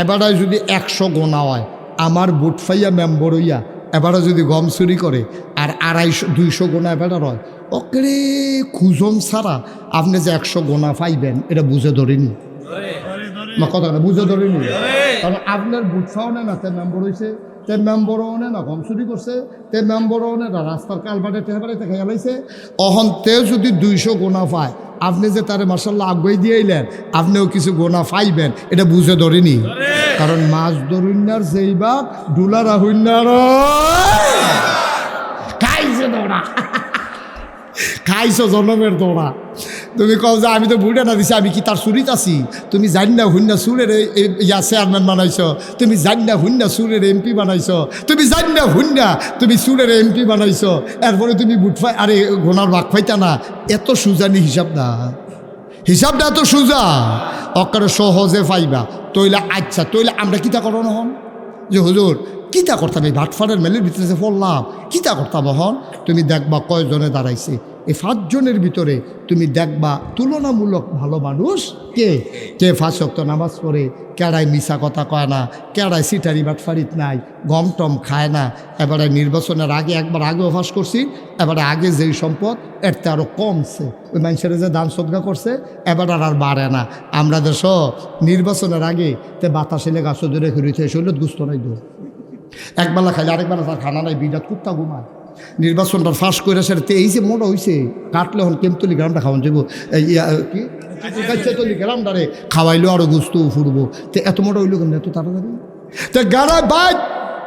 এবারে যদি 100 গোনা হয়, আমার ভোট পাইয়া মেম্বর হইয়া এবারে যদি গম চুরি করে আর 250-200 গোনা এবারে হয়, ওকে খুঁজন ছাড়া আপনি যে 100 গোনা পাইবেন এটা বুঝে ধরিনি, কথা বুঝে ধরিনি। কারণ আপনার ভোট পাওয়া না, তে মেম্বর হয়েছে, তে মেম্বরও নে না গম চুরি করছে, তে মেম্বরও নে না রাস্তার কালবাটে টেহাবাড়িতে খেয়ে লাইছে। অহন তে যদি 200 গোনা পায়, আপনি যে তারে মার্শাল্লাহ আগুয়াই দিয়েইলেন, আপনিও কিছু গোনা পাইবেন এটা বুঝে ধরিনি। কারণ মাছ ধরুন্যার যেই বাপ ডুলারা হইনার খাইছে দৌড়া, খাইছো জনমের দৌড়া। তুমি কও যে আমি তো বুড়ে না দিছি, আমি কি তার চুরিত আছি? তুমি জানি না হুন্না সুরের ইয়া চেয়ারম্যান বানাইছো, তুমি জানি না হুন্না সুরের এমপি বানাইছো, তুমি জানি না হুন্না তুমি সুরের এমপি বানাইছো, এরপরে তুমি বুট ফাই আরে গোনার ভাগ ফাইতা না। এত সুজানি হিসাব না, হিসাবটা এত সুজা অকারে সহজে পাইবা। তইলে আচ্ছা, তইলে আমরা কিতা করো হন যে হুজুর কিতা করতাম, এই ভাটফাড়ের মেলের ভিতরে যে পড়লাম কিতা করতাম হন? তুমি দেখবা কয়জনে দাঁড়াইছে, এই 5 জনের ভিতরে তুমি দেখবা তুলনামূলক ভালো মানুষ কে কে 5 ওয়াক্ত নামাজ পড়ে, কেড়ায় মিশা কথা কয় না, কেড়ায় সিটারি বাটফারিত নাই, গম টম খায় না। এবারে নির্বাচনের আগে একবার আগেও ফাঁস করছি, এবারে আগে যেই সম্পদ এরতে আরও কমছে, ওই মানুষের যে দান সদকা করছে এবার আর বাড়ে না। আমরা দেশ নির্বাচনের আগে তে বাতাসে লেগা সদরে ঘুরিতে শরীর গুস্ত নাই দো, একবেলা খাইলে আরেকবেলা তার খানা নাই, বিরাট কুত্তা ঘুমায়। নির্বাচনটা ফাঁস করে সেটা এই যে মোটা হয়েছে, কাটলে হন কেমতলি গ্রামটা খাওয়ান যাবো, কি গ্রামটারে খাওয়াইলেও আরো গুস্ত ফুরবো। তো এত মোটা হইলো কেন এত তাড়াতাড়ি? তো গাড়ায় বাইক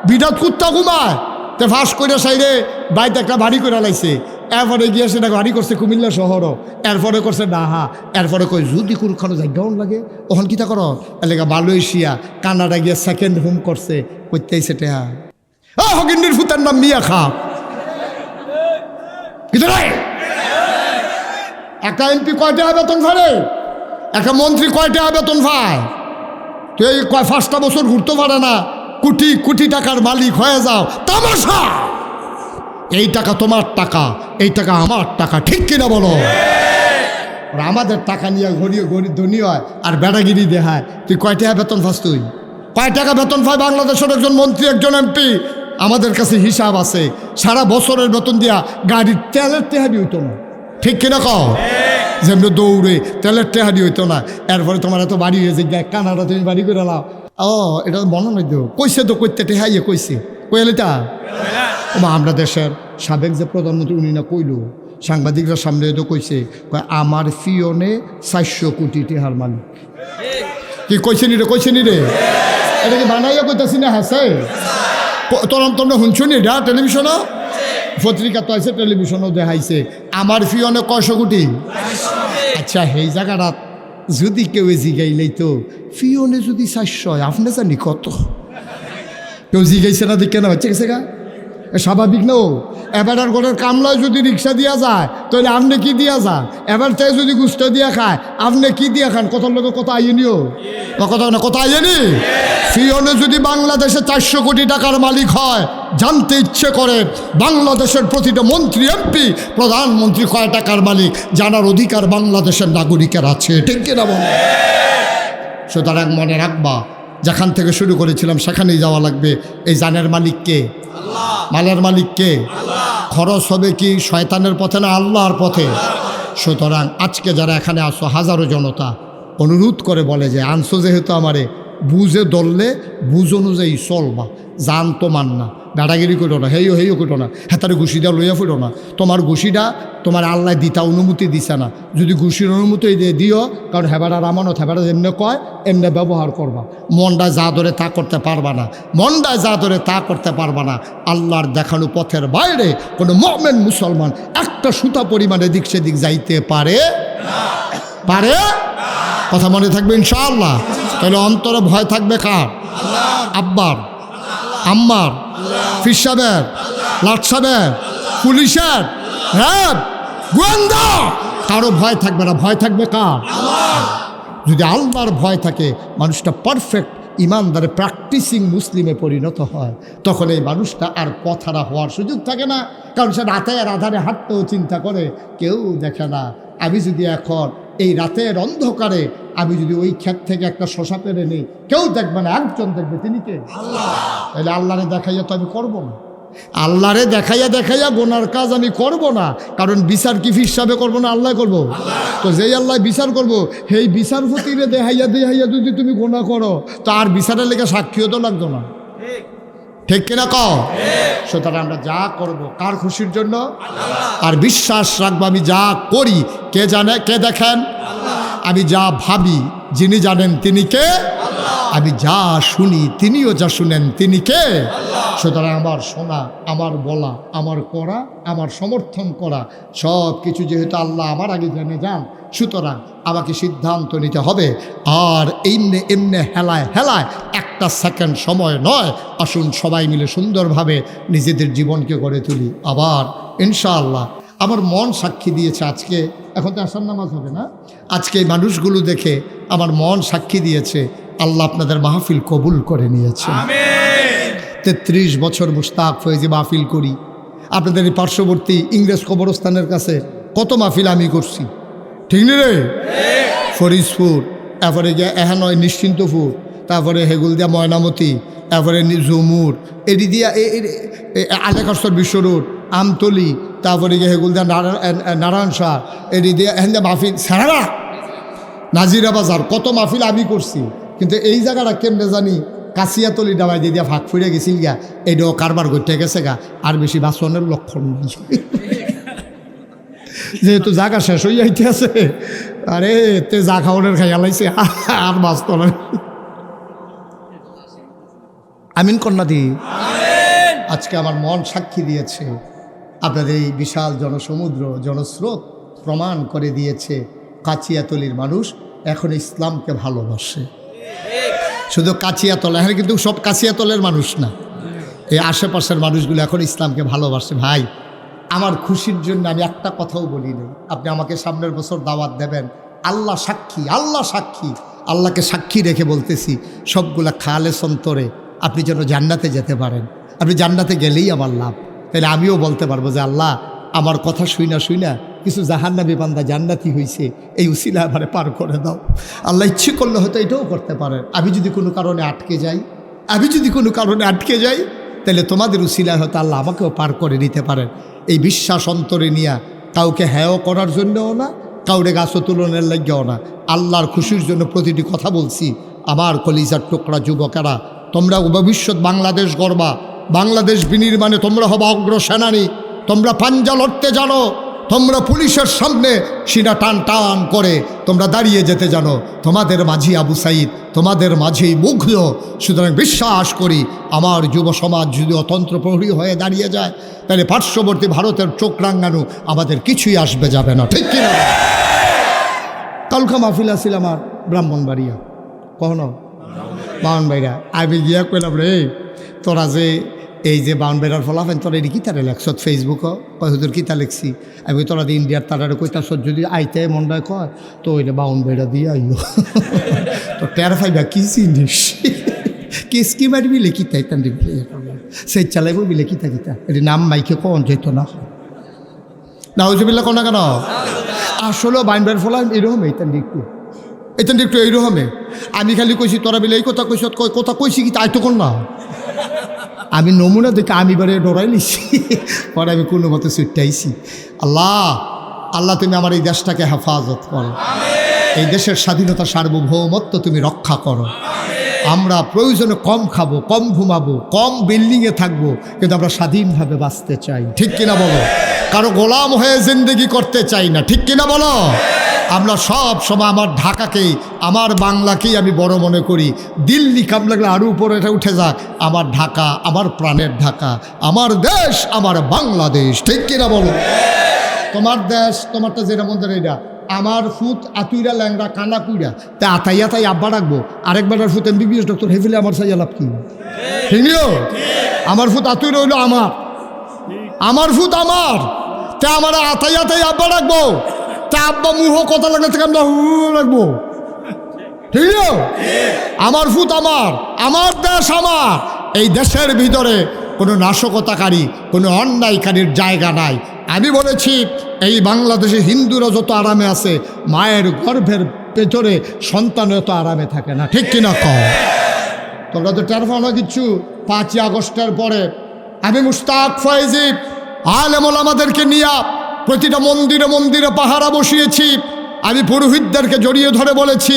বিরাট কুত্তা ঘুমায়, তো ফাঁস করে সাইডে বাইক একটা ভারী করে লাইছে, এরপরে গিয়ে সেটা গাড়ি করছে কুমিল্লা শহরও, এরপরে করছে ডাহা, এরপরে কই যদি কোনখানো জায়গাও লাগে ওখান কিতা কর এলাকা মালয়েশিয়া কানাডা গিয়ে সেকেন্ড হোম করছে, করতেই সেটা হগিন্ডির ফুতার নাম মিয়া খা। একটা এমপি কয়টা বেতন পারে, একটা মন্ত্রী কয়টা বেতন পায়? তো এই 5টা বছর ঘুরতে পারে না, কোটি কোটি টাকার মালিক হয়ে যাও, তামাশা। এই টাকা তোমার টাকা, এই টাকা আমার টাকা, ঠিক কিনা বলো? আর আমাদের টাকা নিয়ে ঘড়িয়ে গরিব ধনী হয় আর বেড়াগিরি দেখায়। তুই কয় টাকা বেতন পাস? তুই কয় টাকা বেতন পায় বাংলাদেশের একজন মন্ত্রী, একজন এমপি? আমাদের কাছে হিসাব আছে, সারা বছরের বেতন দিয়া গাড়ির তেলের টেহারি হইতো না, ঠিক কিনা কও? যেমনি দৌড়ে তেলের টেহারি হইতো না। এরপরে তোমার এত বাড়ি হয়েছে, কানাডা তুমি বাড়ি করে লাও। এটা মনে নয় তো, কইছে তো কইতে টেহাইয়ে কইছে, কইলেটা আমরা দেশের সাবেক যে প্রধানমন্ত্রী উনি না কইল, সাংবাদিকরা সামনে তো কইছে, আমার ফিওনে 400 কোটি টেহার মালিক। কি কইছে নি রে? কইছে নি রে? এটা কি বানাইয়া কইতাছি না? হাসে তোমরা শুনছো নি? এটা টেলিভিশনও পত্রিকা তো আছে, টেলিভিশনও দেখাইছে আমার ফিওনে 100 কোটি। আচ্ছা সেই জায়গাটা যদি কেউ জিগাইলেই তো ফিওনে যদি 400 আপনি জানি কত? কেউ জিগাইছে না, দেখে না হচ্ছে গেছে গা, স্বাভাবিক না। এবার আর ঘরের কামলায় যদি রিক্সা দিয়া যায় তাহলে আপনি কি দিয়া যান? এবার তাই যদি গুস্ত দিয়া খায় আপনি কি দিয়া খান? কত লোক কত আইনিও কথা না, কত আইনি। ফিওনে যদি বাংলাদেশে 400 কোটি টাকার মালিক হয়, জানতে ইচ্ছে করে বাংলাদেশের প্রতিটা মন্ত্রী, এমপি, প্রধানমন্ত্রী কয় টাকার মালিক জানার অধিকার বাংলাদেশের নাগরিকের আছে, ঠিক কিনা বল? সুতরাং মনে রাখবা, যেখান থেকে শুরু করেছিলাম সেখানেই যাওয়া লাগবে। এই জানের মালিক কে? মালের মালিক কে? খরচ হবে কি শয়তানের পথে না আল্লাহর পথে? সুতরাং আজকে যারা এখানে আসো, হাজারো জনতা অনুরোধ করে বলে যে আনছো যেহেতু আমারে, বুঝে ধরলে বুঝ অনুযায়ী চলবা, জান তো মান না, বেড়াগিরি করো না, হেইও করো না, হেতারে ঘুষিটা লইয়া ফিরো না। তোমার ঘুষিটা তোমার আল্লাহ দিতা অনুমতি দিছে না, যদি ঘুষির অনুমতি দিও, কারণ হেবাড়ার আমানত, হেবাড়া যেমনি কয় এমনি ব্যবহার করবা। মনটা যা ধরে তা করতে পারবা না, মনটা যা ধরে তা করতে পারবা না। আল্লাহর দেখানো পথের বাইরে কোনো মুমিন মুসলমান একটা সুতা পরিমাণে দিক সেদিক যাইতে পারে পারে কথা মনে থাকবে ইনশাআল্লাহ। তাহলে অন্তরে ভয় থাকবে কার? আব্বার, আম্মার, ফির সাহেবের, লাট সাহেবের, পুলিশের, র্যাব, গোয়েন্দা, কারো ভয় থাকবে না। ভয় থাকবে কার? যদি আল্লাহর ভয় থাকে, মানুষটা পারফেক্ট ইমানদারে প্র্যাকটিসিং মুসলিমে পরিণত হয়, তখন এই মানুষটা আর পথহারা হওয়ার সুযোগ থাকে না। কারণ সে রাতের আধারে হাঁটতেও চিন্তা করে, কেউ দেখে না। আমি যদি এখন এই রাতের অন্ধকারে আমি যদি ওই ক্ষেত থেকে একটা শশা পেরে নিই, কেউ দেখবে না, একজন দেখবে, তিনি কে? আল্লাহ। তাহলে আল্লাহরে দেখাইয়া তো আমি করবো না, আল্লাহরে দেখাইয়া গোনার কাজ আমি করব না, কারণ বিচার কি হিসাবে করবো না, আল্লাহ করবো। তো যেই আল্লাহ বিচার করবো, সেই বিচারপতিরে দেখাইয়া যদি তুমি গোনা করো, তো আর বিচারের লেগে সাক্ষীও তো লাগতো না, ঠিক কিনা কও? সুতরাং আমরা যা করব কার খুশির জন্য? আর বিশ্বাস রাখবো আমি যা করি কে জানে, কে দেখেন? আমি যা ভাবি যিনি জানেন তিনি কে? আমি যা শুনি তিনিও যা শুনেন তিনি কে? সুতরাং আমার শোনা, আমার বলা, আমার করা, আমার সমর্থন করা সব কিছু যেহেতু আল্লাহ আমার আগে জেনে যান, সুতরাং আমাকে সিদ্ধান্ত নিতে হবে। আর এমনি হেলায় একটা সেকেন্ড সময় নয়। আসুন সবাই মিলে সুন্দরভাবে নিজেদের জীবনকে গড়ে তুলি। আবার ইনশাআল্লাহ আমার মন সাক্ষী দিয়েছে আজকে, এখন তো আসার নামাজ হবে না, আজকে এই মানুষগুলো দেখে আমার মন সাক্ষী দিয়েছে আল্লাহ আপনাদের মাহফিল কবুল করে নিয়েছে। 33 বছর মুশতাক ফয়েজি মাহফিল করি। আপনাদের এই পার্শ্ববর্তী ইংরেজ কবরস্থানের কাছে কত মাহফিল আমি করছি, ঠিক নি রে? ফরিদপুর, তারপরে গিয়ে এহানয় নিশ্চিন্তপুর, তারপরে হেগুলদিয়া ময়নামতি, তারপরে জুমুর, এডি দিয়া আলেকারসর বিশ্ব রোড, আমতলি, তারপরে গিয়ে হেগুলদিয়া নারায়ণ শাহ, এডি দিয়া এখান দিয়ে মাহফিল সারা নাজিরা বাজার, কত মাহফিল আমি করছি। কিন্তু এই জায়গাটা কেমনে জানি কাছিয়াতলি ডাবাই দিয়ে ফাঁক ফুড়ে গেছিল গা, এইটাও কারবার করতে গেছে গা, আর বেশি বাঁচনের লক্ষণ নাই। যেহেতু জায়গা শেষ হয়ে যাইতে আছে, আরে তে যা খাওয়ানোর খাইয়া লাইছে, আর বাঁচত না। আমিন কন্যা দি। আজকে আমার মন সাক্ষী দিয়েছে, আপনাদের এই বিশাল জনসমুদ্র জনস্রোত প্রমাণ করে দিয়েছে কাছিয়াতলির মানুষ এখন ইসলামকে ভালোবাসে। শুধু কাছিয়াতল, এখন কিন্তু সব কাছিয়াতলের মানুষ না, এই আশেপাশের মানুষগুলো এখন ইসলামকে ভালোবাসে। ভাই, আমার খুশির জন্য আমি একটা কথাও বলি নাই। আপনি আমাকে সামনের বছর দাওয়াত দেবেন, আল্লাহ সাক্ষী, আল্লাহ সাক্ষী, আল্লাহকে সাক্ষী রেখে বলতেছি, সবগুলা খালেস অন্তরে আপনি যেন জান্নাতে যেতে পারেন। আপনি জান্নাতে গেলেই আমার লাভ। তাহলে আমিও বলতে পারবো যে আল্লাহ আমার কথা শুইনা কিছু জাহান্নামী বান্দা জান্নাতি হয়েছে, এই উসিলা আমারে পার করে দাও। আল্লাহ ইচ্ছে করলে হয়তো এটাও করতে পারেন। আমি যদি কোনো কারণে আটকে যাই, তাহলে তোমাদের উসিলায় হয়তো আল্লাহ আমাকেও পার করে নিতে পারেন। এই বিশ্বাস অন্তরে নিয়া কাউকে হেয় করার জন্যও না, কাউরে গাছও তুলনের লাগেও না, আল্লাহর খুশির জন্য প্রতিটি কথা বলছি। আমার কলিজার টুকরা যুবকেরা, তোমরা ভবিষ্যৎ বাংলাদেশ গড়বা, বাংলাদেশ বিনির্মাণে তোমরা হবা অগ্রসেনানী। তোমরা পাঞ্জা লড়তে জানো, তোমরা পুলিশের সামনে সিনা টান করে তোমরা দাঁড়িয়ে যেতে জানো। তোমাদের মাঝি আবু সাইদ, তোমাদের মাঝেই মুগ্ধ। সুতরাং বিশ্বাস করি আমার যুব সমাজ যদি অতন্ত্র প্রহরী হয়ে দাঁড়িয়ে যায়, তাহলে পার্শ্ববর্তী ভারতের চোখ রাঙানো আমাদের কিছুই আসবে যাবে না, ঠিক কিনা? কালকা মাহফিল আসিল আমার ব্রাহ্মণবাড়িয়া, কখনো বাউনবাড়িয়া। আমি গিয়া কইলাম রে, তোরা যে এই যে বাউনবাড়িয়ার ফলাফেন তোরা এটি কিতারে লেখছ ফেসবুকও, কয় হুজুর কিতা লিখছি। আমি তোরা দিয়ে ইন্ডিয়ার তারা কইতাছ, যদি আইতে মনটায় কয় তো ওইটা বাউনবাড়িয়া দিয়ে আইও। তো টের ফাইবা কি জিনিস, কিসকি মারি বিলে কিতা ইতান দিবি, সেই চালাইব বিলে কিতা এটি নাম মাইকে কন যেত না, নাউজুবিল্লাহ কোনা কেন? আসলে বাউনবাড়িয়ার ফলা এরকম এইতান একটু এইরকমে। আমি খালি কইছি তোরা বিলে এই কথা কইছি কি তাই তো কর না। আমি নমুনা দেখে আমি বারে ডরাই নিছি, পরে আমি কোনো মতো ছুটাইছি। আল্লাহ তুমি আমার এই দেশটাকে হেফাজত করো, এই দেশের স্বাধীনতা সার্বভৌমত্ব তুমি রক্ষা করো। আমরা প্রয়োজনে কম খাবো, কম ঘুমাবো, কম বিল্ডিংয়ে থাকবো, কিন্তু আমরা স্বাধীনভাবে বাঁচতে চাই, ঠিক কিনা বলো? কারো গোলাম হয়ে জিন্দেগি করতে চাই না, ঠিক কিনা বলো? আমরা সব সময় আমার ঢাকাকেই, আমার বাংলাকেই আমি বড় মনে করি। দিল্লি কাম লাগলে আরও উপরে এটা উঠে যাক, আমার ঢাকা, আমার প্রাণের ঢাকা, আমার দেশ, আমার বাংলাদেশ, ঠিক কিনা বলো? তোমার দেশ, তোমারটা যেটা মন্দির এটা, আমার ফুট আতুইরা ল্যাংরা কানা কুইরা, তা আতাইয়া তাই আব্বা রাখবো, আরেকবার ফুট MBBS ডক্টর হেফিলে আমার সাইয়া লাভ কি? আমার ফুট আতুইরা হইলো আমার ফুট আমার, তা আমার আতাইয়া তাই আব্বা রাখবো, তা আব্বা মুহ কথা লাগলে থেকে আমরা রাখবো, ঠিক আছে? আমার ফুট আমার দেশ আমার। এই দেশের ভিতরে কোনো নাশকতাকারী, কোনো অন্যায়কারীর জায়গা নাই। আমি বলেছি এই বাংলাদেশে হিন্দুরা যত আরামে আছে, মায়ের গর্ভের পেছনে সন্তান এত আরামে থাকে না, ঠিক কিনা কও? তোমরা তো টের পাও না কিচ্ছু। 5ই আগস্টের পরে আমি মুশতাক ফয়েজি আলেম ওলামাদেরকে নিয়ে প্রতিটা মন্দিরে মন্দিরে পাহারা বসিয়েছি। আমি পুরোহিতদেরকে জড়িয়ে ধরে বলেছি,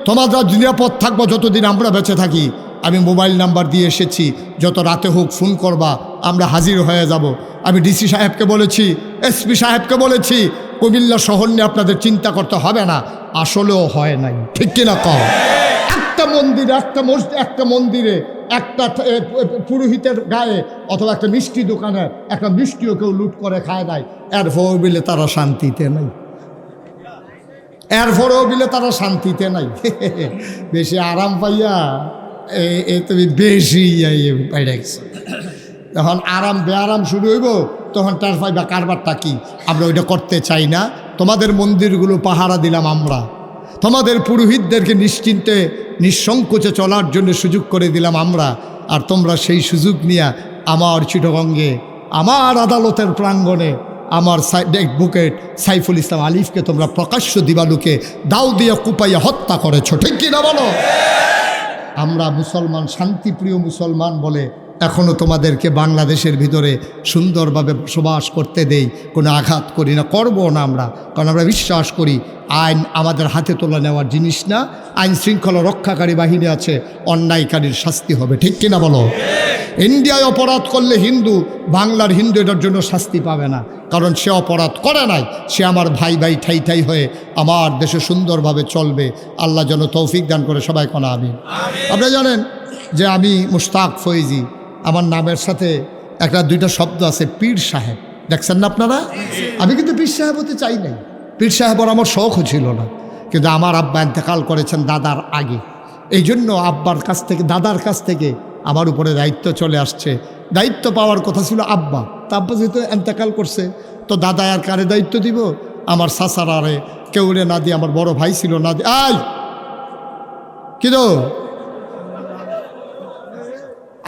তোমরা নিরাপদ থাকবো যতদিন আমরা বেঁচে থাকি। আমি মোবাইল নাম্বার দিয়ে এসেছি, যত রাতে হোক ফোন করবা, আমরা হাজির হয়ে যাব। আমি ডিসি সাহেবকে বলেছি, এসপি সাহেবকে বলেছি, কুমিল্লা শহর নিয়ে আপনাদের চিন্তা করতে হবে না। আসলেও হয় নাই, ঠিক কিনা কও? একটা মন্দিরে, একটা মন্দিরে একটা পুরোহিতের গায়ে অথবা একটা মিষ্টি দোকানে একটা মিষ্টিও কেউ লুট করে খায় নাই। এরপরেও বিলে তারা শান্তিতে নাই, এরপরেও বিলে তারা শান্তিতে নাই। বেশি আরাম পাইয়া তুমি বেশি বাইরে গেছো। যখন আরাম বেআরাম শুরু হইব তখন তার পাইবা কারবারটা কি। আমরা ওইটা করতে চাই না। তোমাদের মন্দিরগুলো পাহারা দিলাম আমরা, তোমাদের পুরোহিতদেরকে নিশ্চিন্তে নিঃসংকোচে চলার জন্য সুযোগ করে দিলাম আমরা। আর তোমরা সেই সুযোগ নিয়ে আমার চিটাগঙ্গে, আমার আদালতের প্রাঙ্গণে আমার অ্যাডভোকেট সাইফুল ইসলাম আলিফকে তোমরা প্রকাশ্য দিবালুকে দাও দিয়ে কুপাইয়া হত্যা করেছো, ঠিক কিনা বলো? আমরা মুসলমান, শান্তিপ্রিয় মুসলমান বলে এখনও তোমাদেরকে বাংলাদেশের ভিতরে সুন্দরভাবে বসবাস করতে দেই, কোনো আঘাত করি না, করবো না আমরা। কারণ আমরা বিশ্বাস করি আইন আমাদের হাতে তোলা নেওয়ার জিনিস না। আইন শৃঙ্খলা রক্ষাকারী বাহিনী আছে, অন্যায়কারীর শাস্তি হবে, ঠিক কিনা বলো? ইন্ডিয়ায় অপরাধ করলে হিন্দু, বাংলার হিন্দু এটার জন্য শাস্তি পাবে না, কারণ সে অপরাধ করে নাই। সে আমার ভাই ভাই ঠাই ঠাই হয়ে আমার দেশে সুন্দরভাবে চলবে। আল্লাহ যেন তৌফিক দান করে, সবাই কোনা আমিন। আপনারা জানেন যে আমি মুশতাক ফয়েজি, আমার নামের সাথে একটা দুইটা শব্দ আছে, পীর সাহেব। দেখছেন না আপনারা? আমি কিন্তু পীর সাহেব হতে চাই নাই, পীর সাহেবের আমার শখও ছিল না। কিন্তু আমার আব্বা ইন্তেকাল করেছেন দাদার আগে, এই জন্য আব্বার কাছ থেকে, দাদার কাছ থেকে আমার উপরে দায়িত্ব চলে আসছে। দায়িত্ব পাওয়ার কথা ছিল আব্বা, তা আব্বা যেহেতু ইন্তেকাল করছে তো দাদা আর কারে দায়িত্ব দিব? আমার সাসারারে কেউরে না দিয়ে, আমার বড় ভাই ছিল না দিয়ে। আই কি দো,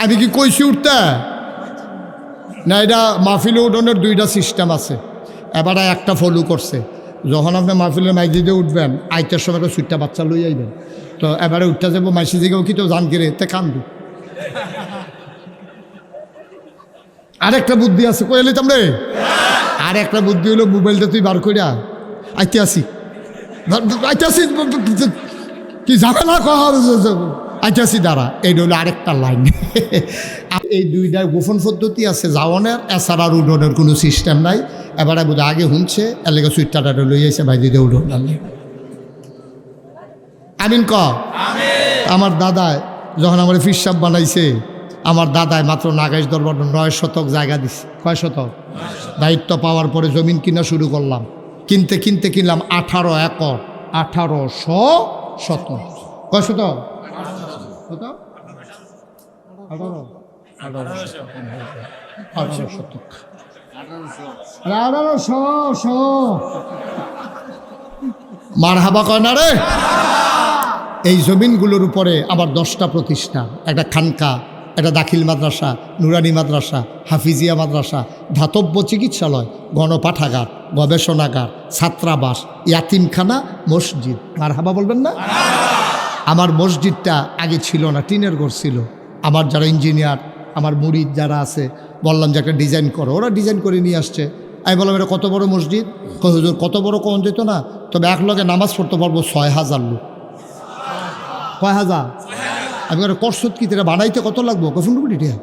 আমি কি কইছি উঠতে না? এটা মাহফিলে উঠোনের দুইটা সিস্টেম আছে। এবারে একটা ফলো করছে, যখন আপনি মাহফিলের মাইজিদে উঠবেন আইটার সময় একটা সুইটটা বাচ্চা লই আইবেন, তো এবারে উঠতে যাবো মাইসি দিকেও কি তো জান কিরে তে কান্দু। আরেকটা বুদ্ধি আছে, কই এলি তোমরে? আর একটা বুদ্ধি হলো মোবাইলটা তুই বার করিয়া আইতে আসি কি যাবে না আইতে আসি দাঁড়া। এইটা হলো আরেকটা লাইন। এই দুইটা গোপন পদ্ধতি আছে যাওয়ানের, এছাড়া আর উঠোনের কোনো সিস্টেম নাই। এবারে বোধ আগে শুনছে এলাকা সুইটটা লই আইসে ভাই দিদি উঠোন আমিন ক। আমার দাদায় যখন আমার ফিরসাব বানাইছে, আমার দাদায় মাত্র নাগাইশ দরবার 9 শতক জায়গা দিছে। কয় শতক? দায়িত্ব পাওয়ার পরে জমিন কিনা শুরু করলাম, কিনতে কিনতে কিনলাম 18 একর, 1800 শতক। কয় শতক? 18 শতক, 1800 মারহাবা কয় না রে। এই জমিনগুলোর উপরে আবার 10টা প্রতিষ্ঠান, একটা খানকা, একটা দাখিল মাদ্রাসা, নুরানি মাদ্রাসা, হাফিজিয়া মাদ্রাসা, ধাতব্য চিকিৎসালয়, গণপাঠাগার, গবেষণাগার, ছাত্রাবাস, ইয়াতিমখানা, মসজিদ। মারহাবা বলবেন না? আমার মসজিদটা আগে ছিল না, টিনের ঘর ছিল। আমার যারা ইঞ্জিনিয়ার, আমার মুরিদ যারা আছে, বললাম যে একটা ডিজাইন করো, ওরা ডিজাইন করে নিয়ে আসছে। আমি বললাম এটা কত বড় মসজিদ? হুজুর কত বড় কম যেত না, তবে এক লগে নামাজ পড়তে পারবো 6000 লোক। কয় হাজার? আমি করসত কি তেরা বানাইতে কত লাগবো? 15 কোটি টাকা।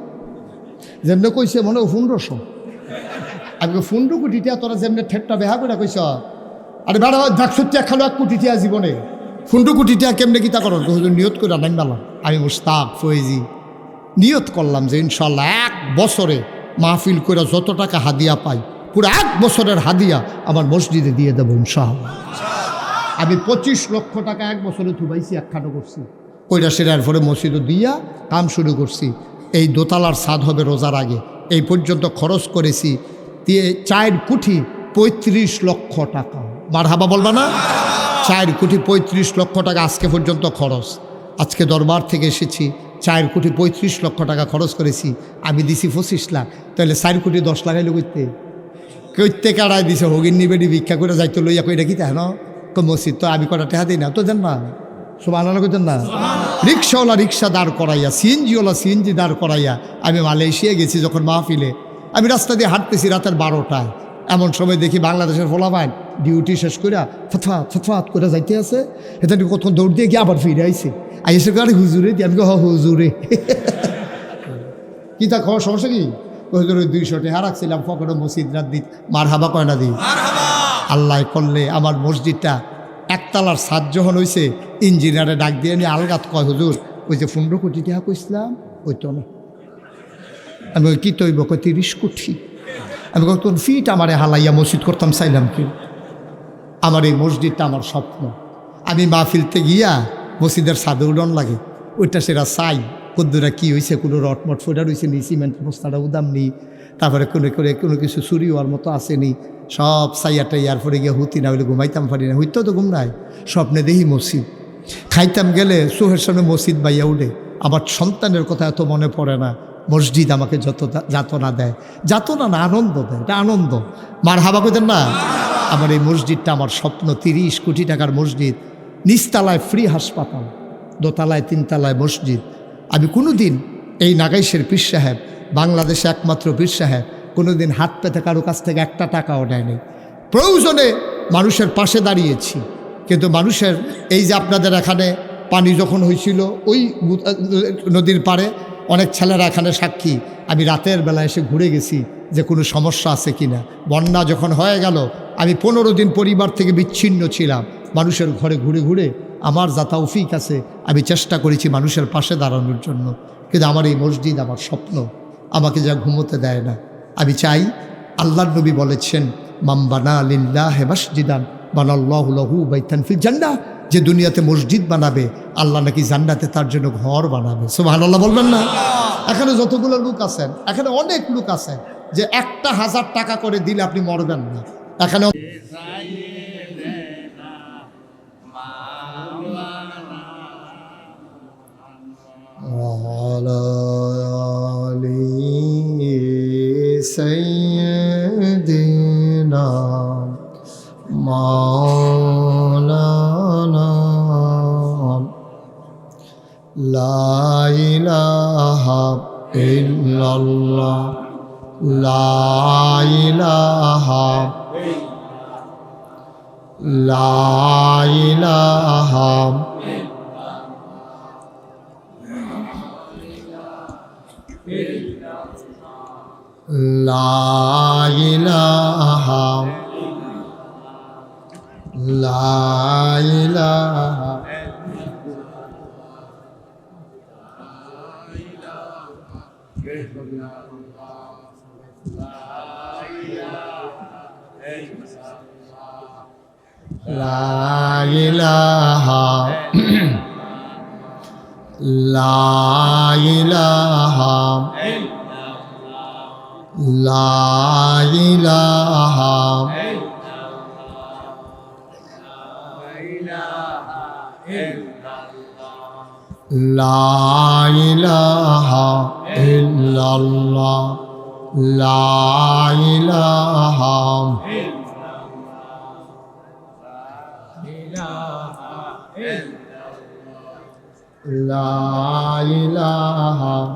যেমনি কইছে মনে 1500। আমি 15 কোটি টাকা তোরা যেমনি ঠেটটা বেহা করে কইস, আরে বেড়া দেখছতে খালো 1 কোটি টাকা জীবনে, 15 কোটি টাকা কেমনে কিতা করো? হুজুর নিয়ত করে নাম বালাম। আমি মুশতাক ফয়েজি নিয়ত করলাম যে ইনশাল্লাহ 1 বছরে মাহফিল করে যত টাকা হাদিয়া পাই, পুরো 1 বছরের হাদিয়া আমার মসজিদে দিয়ে দেবো ইনশাআল্লাহ। আমি 25 লক্ষ টাকা 1 বছরে থুবাইছি, একখানো করছি। কইরা সেরার পরে মসজিদও দিয়া কাম শুরু করছি। এই দোতলার ছাদ হবে রোজার আগে। এই পর্যন্ত খরচ করেছি 4 কোটি 35 লক্ষ টাকা। মারহাবা বলবা না? 4 কোটি 35 লক্ষ টাকা আজকে পর্যন্ত খরচ। আজকে দরবার থেকে এসেছি, 4 কোটি 35 লক্ষ টাকা খরচ করেছি। আমি দিছি 25 লাখ, তাহলে 4 কোটি 10 লাগাইলো করতে কাড়াই দিছে। হগিন নিবেডি ভিক্ষা করে যাইতে লইয়া কইটা কি তাই না মসজিদ তো আমি কটা টেহা দিই না তো দেন না, সুবহানাল্লাহ করতেন না। রিক্সাওয়ালা রিক্সা দাঁড় করাইয়া, সিএনজিওয়ালা সিএনজি দাঁড় করাইয়া আমি মালয়েশিয়া গেছি যখন মাহফিলে। আমি রাস্তা দিয়ে হাঁটতেছি রাতের 12টায়, এমন সময় দেখি বাংলাদেশের ফলাফাইন ডিউটি শেষ করে ফতফাত ফতফাত করে যাইতে আছে। এটা কত দৌড় দিয়ে গিয়ে আবার ফিরে আইসে, আইসে গাড়ি হুজুরে দিয়ে আমি হুজুরে কি তা খাওয়ার সমস্যা কি? হুজুর ওই 200 টাকা রাখছিলাম ফকরে মসজিদ রাত দিই মার হাবা কয়না দিই। আল্লাহ করলে আমার মসজিদটা একতলার ছাদ যখন হয়েছে, ইঞ্জিনিয়ারে ডাক দিয়ে নিয়ে আলগাত কয়, হুজুর ওই যে 15 কোটি টাকা কইছিলাম ওই তো না। আমি ওই কি তৈব কয় 30 কোটি। আমি কত ফিট আমারে হালাইয়া মসজিদ করতাম চাইলাম কি? আমার এই মসজিদটা আমার স্বপ্ন। আমি মাহফিলতে গিয়া মসজিদের ছাদে উডন লাগে, ওইটা সেরা চাই কদ্দুরা কী হয়েছে, কোনো রটমট ফোটা রয়েছে নি, সিমেন্ট বস্তাটা উদাম নি, তারপরে কোনো কিছু চুরি হওয়ার মতো আসেনি, সব সাইয়াটা ইয়ার পরে গিয়ে হুতি না হইলে ঘুমাইতাম পারি না, হইতেও তো ঘুম নাই। স্বপ্নে দেখি মসজিদ, খাইতাম গেলে চোখের সামনে মসজিদ বাইয়া উঠে। আমার সন্তানের কথা এত মনে পড়ে না, মসজিদ আমাকে যত যাতনা দেয়, যাতনা না আনন্দ দেয়, এটা আনন্দ। মার হাবা কইতেন না। আমার এই মসজিদটা আমার স্বপ্ন, 30 কোটি টাকার মসজিদ, নিচতলায় ফ্রি হাসপাতাল, দোতলায় 3তলায় মসজিদ। আমি কোনোদিন এই নাগাইশের পীর সাহেব, বাংলাদেশে একমাত্র পীর সাহেব, কোনোদিন হাত পেতে কারো কাছ থেকে একটা টাকাও নেয়নি। প্রয়োজনে মানুষের পাশে দাঁড়িয়েছি, কিন্তু মানুষের এই যে আপনাদের এখানে পানি যখন হয়েছিল ওই নদীর পাড়ে, অনেক ছেলেরা এখানে সাক্ষী, আমি রাতের বেলা এসে ঘুরে গেছি যে কোনো সমস্যা আছে কিনা। বন্যা যখন হয়ে গেল, আমি 15 দিন পরিবার থেকে বিচ্ছিন্ন ছিলাম, মানুষের ঘরে ঘুরে ঘুরে আমার যা তৌফিক আছে আমি চেষ্টা করেছি মানুষের পাশে দাঁড়ানোর জন্য। কিন্তু আমার এই মসজিদ আমার স্বপ্ন, আমাকে যা ঘুমোতে দেয় না। আমি চাই, আল্লাহর নবী বলেছেন, মান বানা লিল্লাহি মাসজিদান বানাল্লাহু লাহু বাইতান ফিল জান্নাহ, যে দুনিয়াতে মসজিদ বানাবে আল্লাহ নাকি জান্নাতে তার জন্য ঘর বানাবে। সুবহানাল্লাহ বলবেন না? এখানে যতগুলো লোক আছেন, এখানে অনেক লোক আছেন যে 1000 টাকা করে দিলে আপনি মরবেন না। এখানে সাইয়্যিদিনা মাওলানা লা ইলাহা ইল্লাল্লাহ লা ইলাহা লা ইলাহা লা ইলাহা লা ইলাহা লা ইলাহা লা ইলাহা লা ইলাহা লা ইলাহা ইল্লাল্লাহ লা ইলাহা লা ইলাহা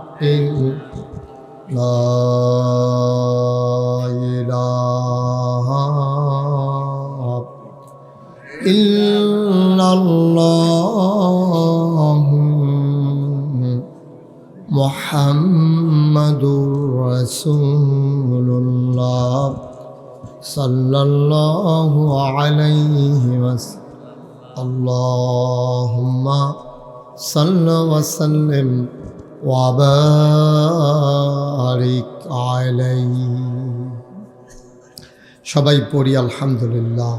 ইল্লাল্লাহ মুহাম্মাদুর রাসূলুল্লাহ সাল্লাল্লাহু আলাইহি ওয়াসাল্লাম। আল্লাহুম্মা সাল্লি ওয়া সাল্লিম ওয়া বারিক আলাইহি। সবাই পড়ি আলহামদুলিল্লাহ,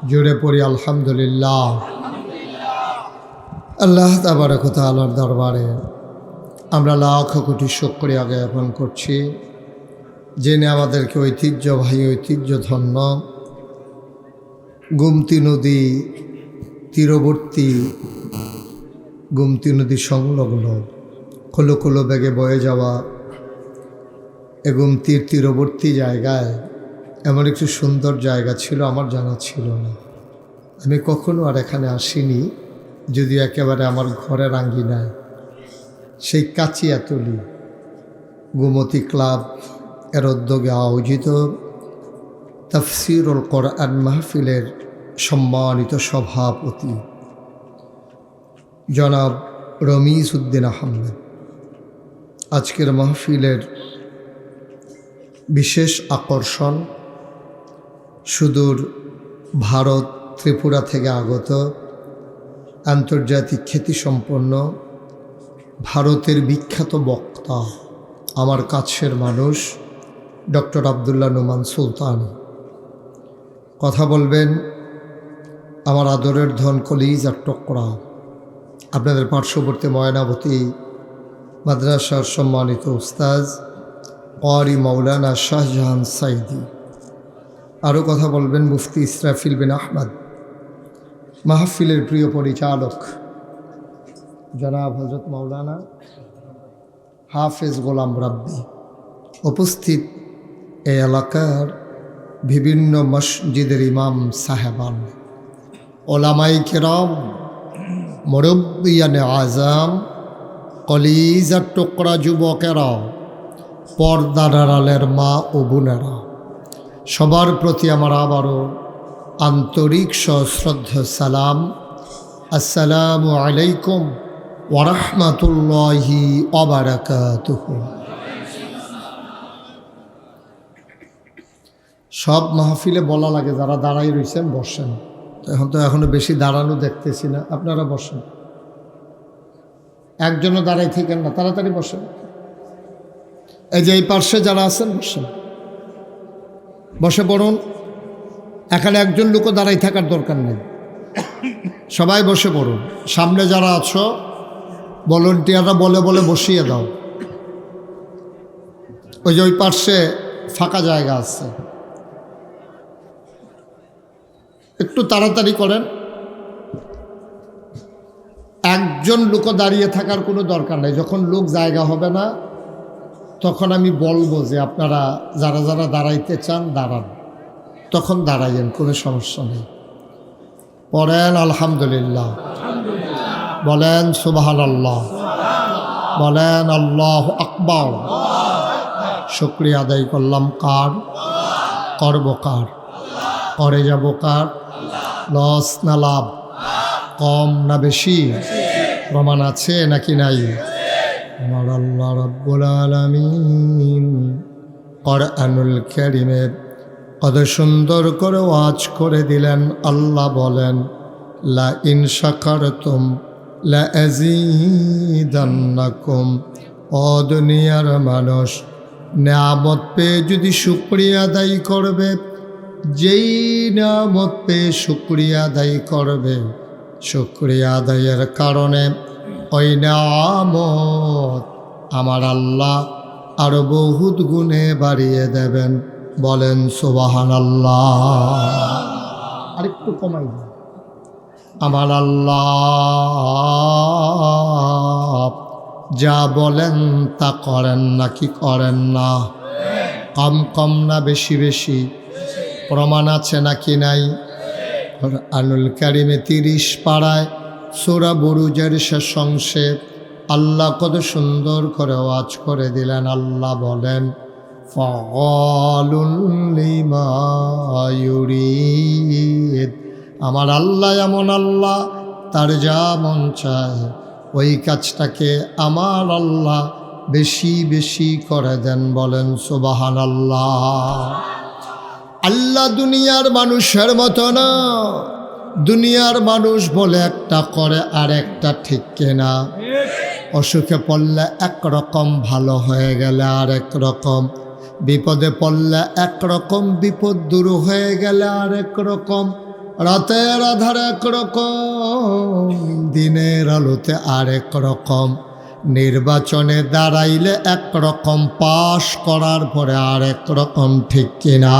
জোরে পড়ি আলহামদুলিল্লাহ। আল্লাহ তাবারক ওয়া তাআলার দরবারে আমরা লাখ কোটি শুকরিয়া জ্ঞাপন করছি, যিনি আমাদেরকে ঐতিহ্যবাহী ঐতিহ্যধন্য গোমতী নদী তীরবর্তী, গোমতী নদী সংলগ্ন খোলো খোলো বেগে বয়ে যাওয়া এ গোমতীর তীরবর্তী জায়গায় এমন একটি সুন্দর জায়গা ছিল আমার জানা ছিল না। আমি কখনো আর এখানে আসিনি, যদিও একেবারে আমার ঘরের আঙ্গিনায় সেই কাচিয়াতলি গোমতী ক্লাব এর উদ্যোগে আয়োজিত তাফসিরুল কোরআন মাহফিলের সম্মানিত সভাপতি জনাব রমিজ উদ্দিন আহমেদ আজকের মাহফিলের বিশেষ আকর্ষণ সুদূর ভারত ত্রিপুরা থেকে আগত আন্তর্জাতিক খ্যাতিসম্পন্ন ভারতের বিখ্যাত বক্তা, আমার কাছের মানুষ ডক্টর আবদুল্লাহ নোমান সুলতান। কথা বলবেন আমার আদরের ধন কলিজার টুকরা, আপনাদের পার্শ্ববর্তী ময়নাবতী মাদ্রাসার সম্মানিত উস্তাজ ক্বারি মাওলানা শাহজাহান সাইদি। আরও কথা বলবেন মুফতি ইসরাফিল বিন আহমদ, মাহফিলের প্রিয় পরিচালক জনাব হযরত মাওলানা হাফেজ গোলাম রাব্বি। উপস্থিত এই এলাকার বিভিন্ন মসজিদের ইমাম সাহেবান, ওলামাই কেরাম, মুরব্বিয়ানে আজম, কলিজার টুকরা যুবকেরা, পর্দার আড়ালের মা ও বোনেরা, সবার প্রতি আমার আবারও আন্তরিক সশ্রদ্ধ সালাম। আসসালামু আলাইকুম ওয়া রাহমাতুল্লাহি ওয়া বারাকাতুহু। সব মাহফিলে বলা লাগে যারা দাঁড়াই রয়েছেন বসেন, এখনো বেশি দাঁড়ানো দেখতেছি না, আপনারা বসেন। একজনও দাঁড়াই থাকেন না, তাড়াতাড়ি বসেন। এই যে এই পার্শ্বে যারা আছেন বসেন, বসে পড়ুন। এখানে একজন লোকও দাঁড়াই থাকার দরকার নেই, সবাই বসে পড়ুন। সামনে যারা আছো ভলেন্টিয়াররা বলে বলে বসিয়ে দাও। ওই যে ওই পার্শ্বে ফাঁকা জায়গা আছে, একটু তাড়াতাড়ি করেন। একজন লোকও দাঁড়িয়ে থাকার কোনো দরকার নেই। যখন লোক জায়গা হবে না তখন আমি বলবো যে আপনারা যারা যারা দাঁড়াইতে চান দাঁড়ান, তখন দাঁড়াইয়েন, কোনো সমস্যা নেই। পড়েন আলহামদুলিল্লাহ, বলেন সুবহানাল্লাহ, বলেন আল্লাহু আকবার। শুকরিয়া আদায় করলাম কার? করব কার? করে যাব কার? লস না লাভ? কম না বেশি? প্রমাণ আছে নাকি নাই? আমার আল্লাহ রাব্বুল আলামিন কোরআনুল কারীমে কত সুন্দর করে ওয়াজ করে দিলেন। আল্লাহ বলেন লা ইন শাকারতুম লা আযীদান্নাকুম। ও দুনিয়ার মানুষ, নিয়ামত পেয়ে যদি শুকরিয়া আদায় করবে, যেই নিয়ামত পেয়ে শুকরিয়া আদায় করবে, শুকরিয়া আদায়ের কারণে ওই নিয়ামত আমার আল্লাহ আরো বহুত গুণে বাড়িয়ে দেবেন। বলেন সুবহানাল্লাহ। আরেকটু কমাই দেন। আমার আল্লাহ যা বলেন তা করেন নাকি করেন না? কম কম না বেশি বেশি? প্রমাণ আছে নাকি নাই? কোরআনুল কারীমে 30 পারায় সূরা বুরুজের শেষ অংশে আল্লাহ কত সুন্দর করে ওয়াজ করে দিলেন। আল্লাহ বলেন ফাআলুল লিমা ইউরিদ। আমার আল্লাহ এমন আল্লাহ, তার যা মন চায় ওই কাজটাকে আমার আল্লাহ বেশি বেশি করে দেন। বলেন সুবহানাল্লাহ। আল্লাহ দুনিয়ার মানুষের মতো না। দুনিয়ার মানুষ বলে একটা করে আর একটা ঠিক কিনা? অসুখে পড়লে একরকম, ভালো হয়ে গেলে আর একরকম, বিপদে পড়লে একরকম, বিপদ দূর হয়ে গেলে আর একরকম, রাতের আধারে একরকম, দিনের আলোতে আর একরকম, নির্বাচনে দাঁড়াইলে একরকম, পাশ করার পরে আর একরকম, ঠিক কিনা?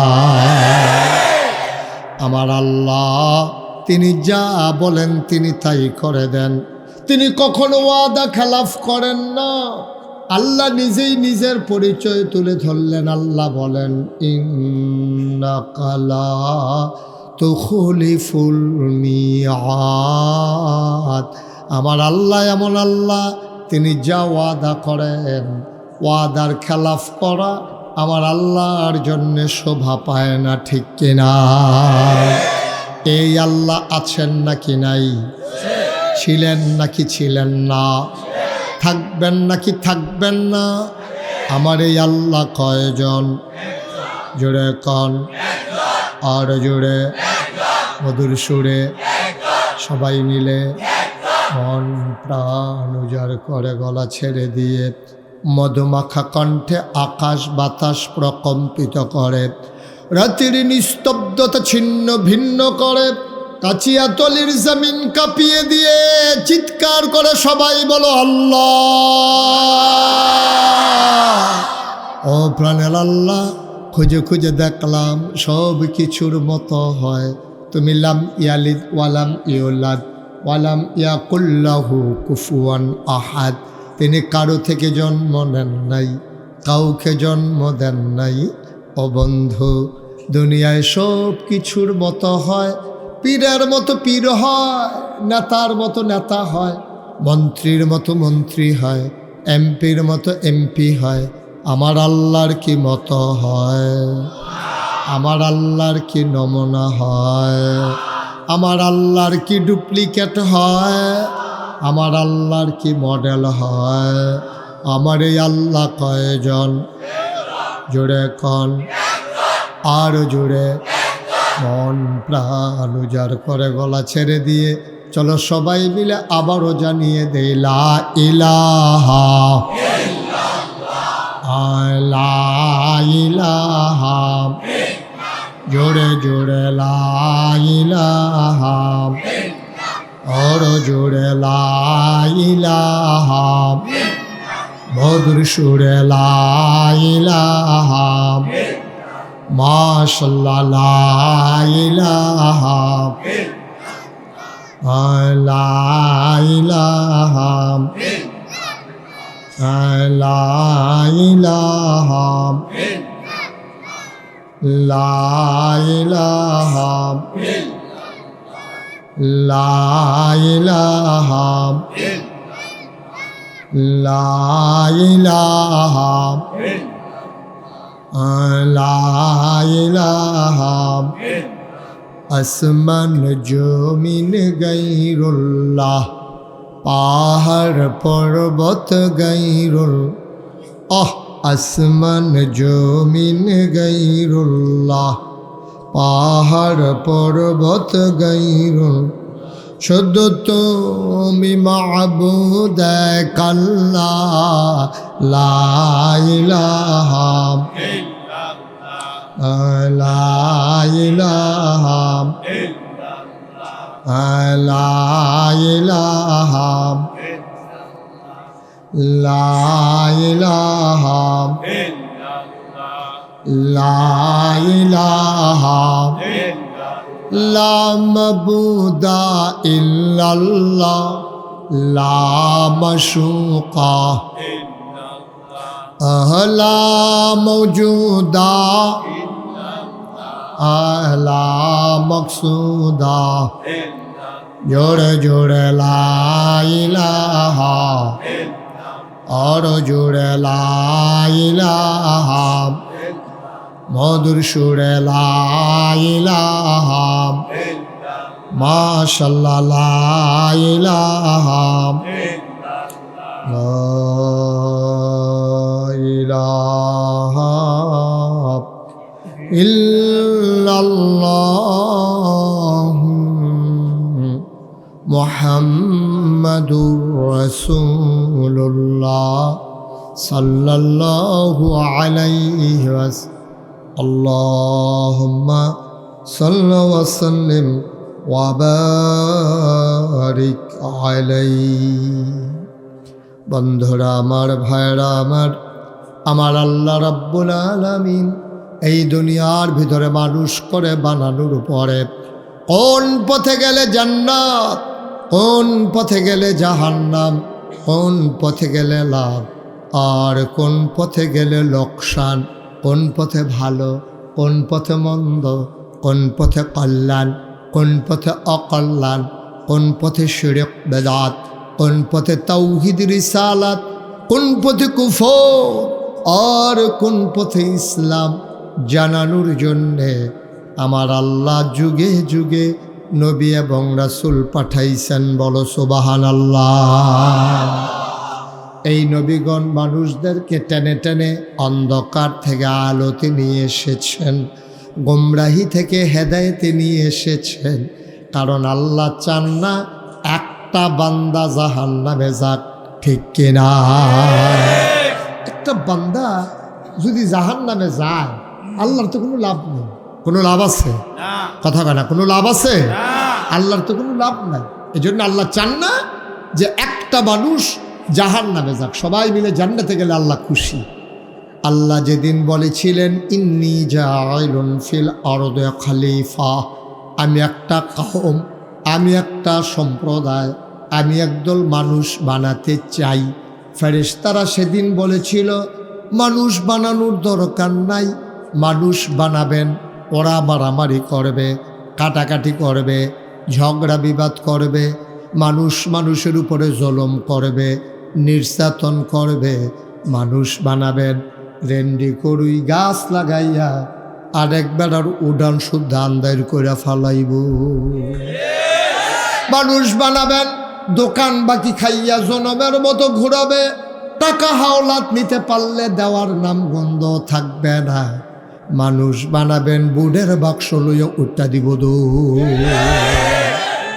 আমার আল্লাহ তিনি যা বলেন তিনি তাই করে দেন। তিনি কখনো ওয়াদা খেলাফ করেন না। আল্লাহ নিজেই নিজের পরিচয় তুলে ধরলেন। আল্লাহ বলেন ইন্নাকা লা তুখলিফুল মিআদ। আমার আল্লাহ এমন আল্লাহ, তিনি যা ওয়াদা করেন, ওয়াদার খেলাফ করা আমার আল্লাহর জন্য শোভা পায় না, ঠিক কিনা? এই আল্লাহ আছেন নাকি নাই? ছিলেন নাকি ছিলেন না? থাকবেন নাকি থাকবেন না? আমার এই আল্লাহ কয়জন? জোরে কন, আর জোরে, মধুর সুরে, সবাই মিলে মন প্রাণ উজাড় করে গলা ছেড়ে দিয়ে মধুমাখা কণ্ঠে আকাশ বাতাস প্রকম্পিত করে, রাত্রির নিস্তব্ধতা ছিন্ন ভিন্ন করে, কাচিয়াতলির জমিন কাঁপিয়ে দিয়ে চিৎকার করে সবাই বলো আল্লাহ। ও প্রাণের আল্লাহ, খুঁজে খুঁজে দেখলাম সব কিছুর মতো হয়। তুমি লাম ইয়ালিদ ওয়ালাম ইউলাদ ওয়ালাম ইয়াকুল্লাহু কুফুয়ান আহাদ। তিনি কারো থেকে জন্ম নেন নাই, কাউকে জন্ম দেন নাই। ও বন্ধু, দুনিয়ায় সব কিছুর মতো হয়। পীরের মতো পীর হয়, নেতার মতো নেতা হয়, মন্ত্রীর মতো মন্ত্রী হয়, এমপির মতো এমপি হয়। আমার আল্লাহর কি মতো হয়? আমার আল্লাহর কি নমুনা হয়? আমার আল্লাহর কি ডুপ্লিকেট হয়? আমার আল্লাহর কি মডেল হয়? আমার এই আল্লাহ কয়জন? জোরে কন, আর জোরে, মন প্রাণ উজাড় করে গলা ছেড়ে দিয়ে চলো সবাই মিলে আবারও জানিয়ে দেই লা ইলাহা লা ইলাহা, জোরে জোরে লা ইলাহা, আর জোরে লা ইলাহা, মধুর সুরে লা ইলাহা, মাশাআল্লাহ লা ইলাহা লা ইলাহা লা ইলাহা লা ইলাহা লা ইলাহা লা ইলাহা লা ইলাহা। আসমান জমিন গায়রুল্লাহ, পাহাড় পর্বত গায়রুল, আসমান জমিন গায়রুল্লাহ, পাহাড় পর্বত গায়রুল, শুধু তুমি মাবুদ এক আল্লাহ, লা ইলাহা লা ইলাহা লা ইলাহা লা ইলাহা লা ইলাহা লা মাবুদা ইল্লাল্লাহ, লা মাশুকা লা মওজুদা লা মকসুদা, জোড়ে জোড়ে লা ইলাহা, আর জোড়ে লা ইলাহা, মধুর সুরে লা ইলাহা, মাশাআল্লাহ লা ইলাহা লা ইলাহা ইল্লাল্লাহ মুহাম্মাদুর রাসূলুল্লাহ সাল্লাল্লাহু আলাইহি ওয়াসাল্লাম। আল্লাহুম্মা সাল্লি ওয়া সাল্লিম ওয়া বারিক আলাইহি। বন্ধুরা আমার, ভাইরা আমার, আমার আল্লাহ রাব্বুল আলামিন এই দুনিয়ার ভিতরে মানুষ করে বানানোর পরে কোন পথে গেলে জান্নাত, কোন পথে গেলে জাহান্নাম, কোন পথে গেলে লাভ আর কোন পথে গেলে লোকসান, কোন পথে ভালো কোন পথে মন্দ, কোন পথে কল্যাণ, কোন পথে অকল্যাণ, কোন পথে শিরক বেদাত, কোন পথে তাওহীদ রিসালাত, কোন পথে কুফর আর কোন পথে ইসলাম জানানোর জন্যে আমার আল্লাহ যুগে যুগে নবী এবং রাসূল পাঠাইছেন। বলো সুবহানাল্লাহ। এই নবীগণ মানুষদেরকে টেনে টেনে অন্ধকার থেকে আলোতে নিয়ে এসেছেন, গোমরাহি থেকে হেদায়েতে নিয়ে এসেছেন। কারণ আল্লাহ চান না একটা বান্দা জাহান্নামে যাক, ঠিক কিনা? একটা বান্দা যদি জাহান্নামে যায় আল্লাহর তো কোনো লাভ নেই। কোনো লাভ আছে? কথা কয় না, কোনো লাভ আছে? আল্লাহর তো কোনো লাভ নাই। এই জন্য আল্লাহ চান না যে একটা মানুষ জাহান্নামে যাক, সবাই মিলে জান্নাতে গেলে আল্লাহ খুশি। আল্লাহ যেদিন বলেছিলেন ইন্নী জাইলুন ফিল আরদি খলিফা, আমি একটা কওম, আমি একটা সম্প্রদায়, আমি একদল মানুষ বানাতে চাই, ফেরেশতারা সেদিন বলেছিল মানুষ বানানোর দরকার নাই, মানুষ বানাবেন, ওরা মারামারি করবে, কাটাকাটি করবে, ঝগড়া বিবাদ করবে, মানুষ মানুষের উপরে জুলুম করবে, নির্যাতন করবে। মানুষ বানাবেন রেন্ডি করুই গাছ লাগাইয়া আরেক বেড়ার উড়ান শুদ্ধ আন্দার করে ফালাইব। মানুষ বানাবেন দোকান বাকি খাইয়া জনমের মতো ঘুরাবে, টাকা হাওলাত নিতে পারলে দেওয়ার নাম গন্ধ থাকবে না। মানুষ বানাবেন বুড়ের বাক্স লইয়া উঠা দিব দূর।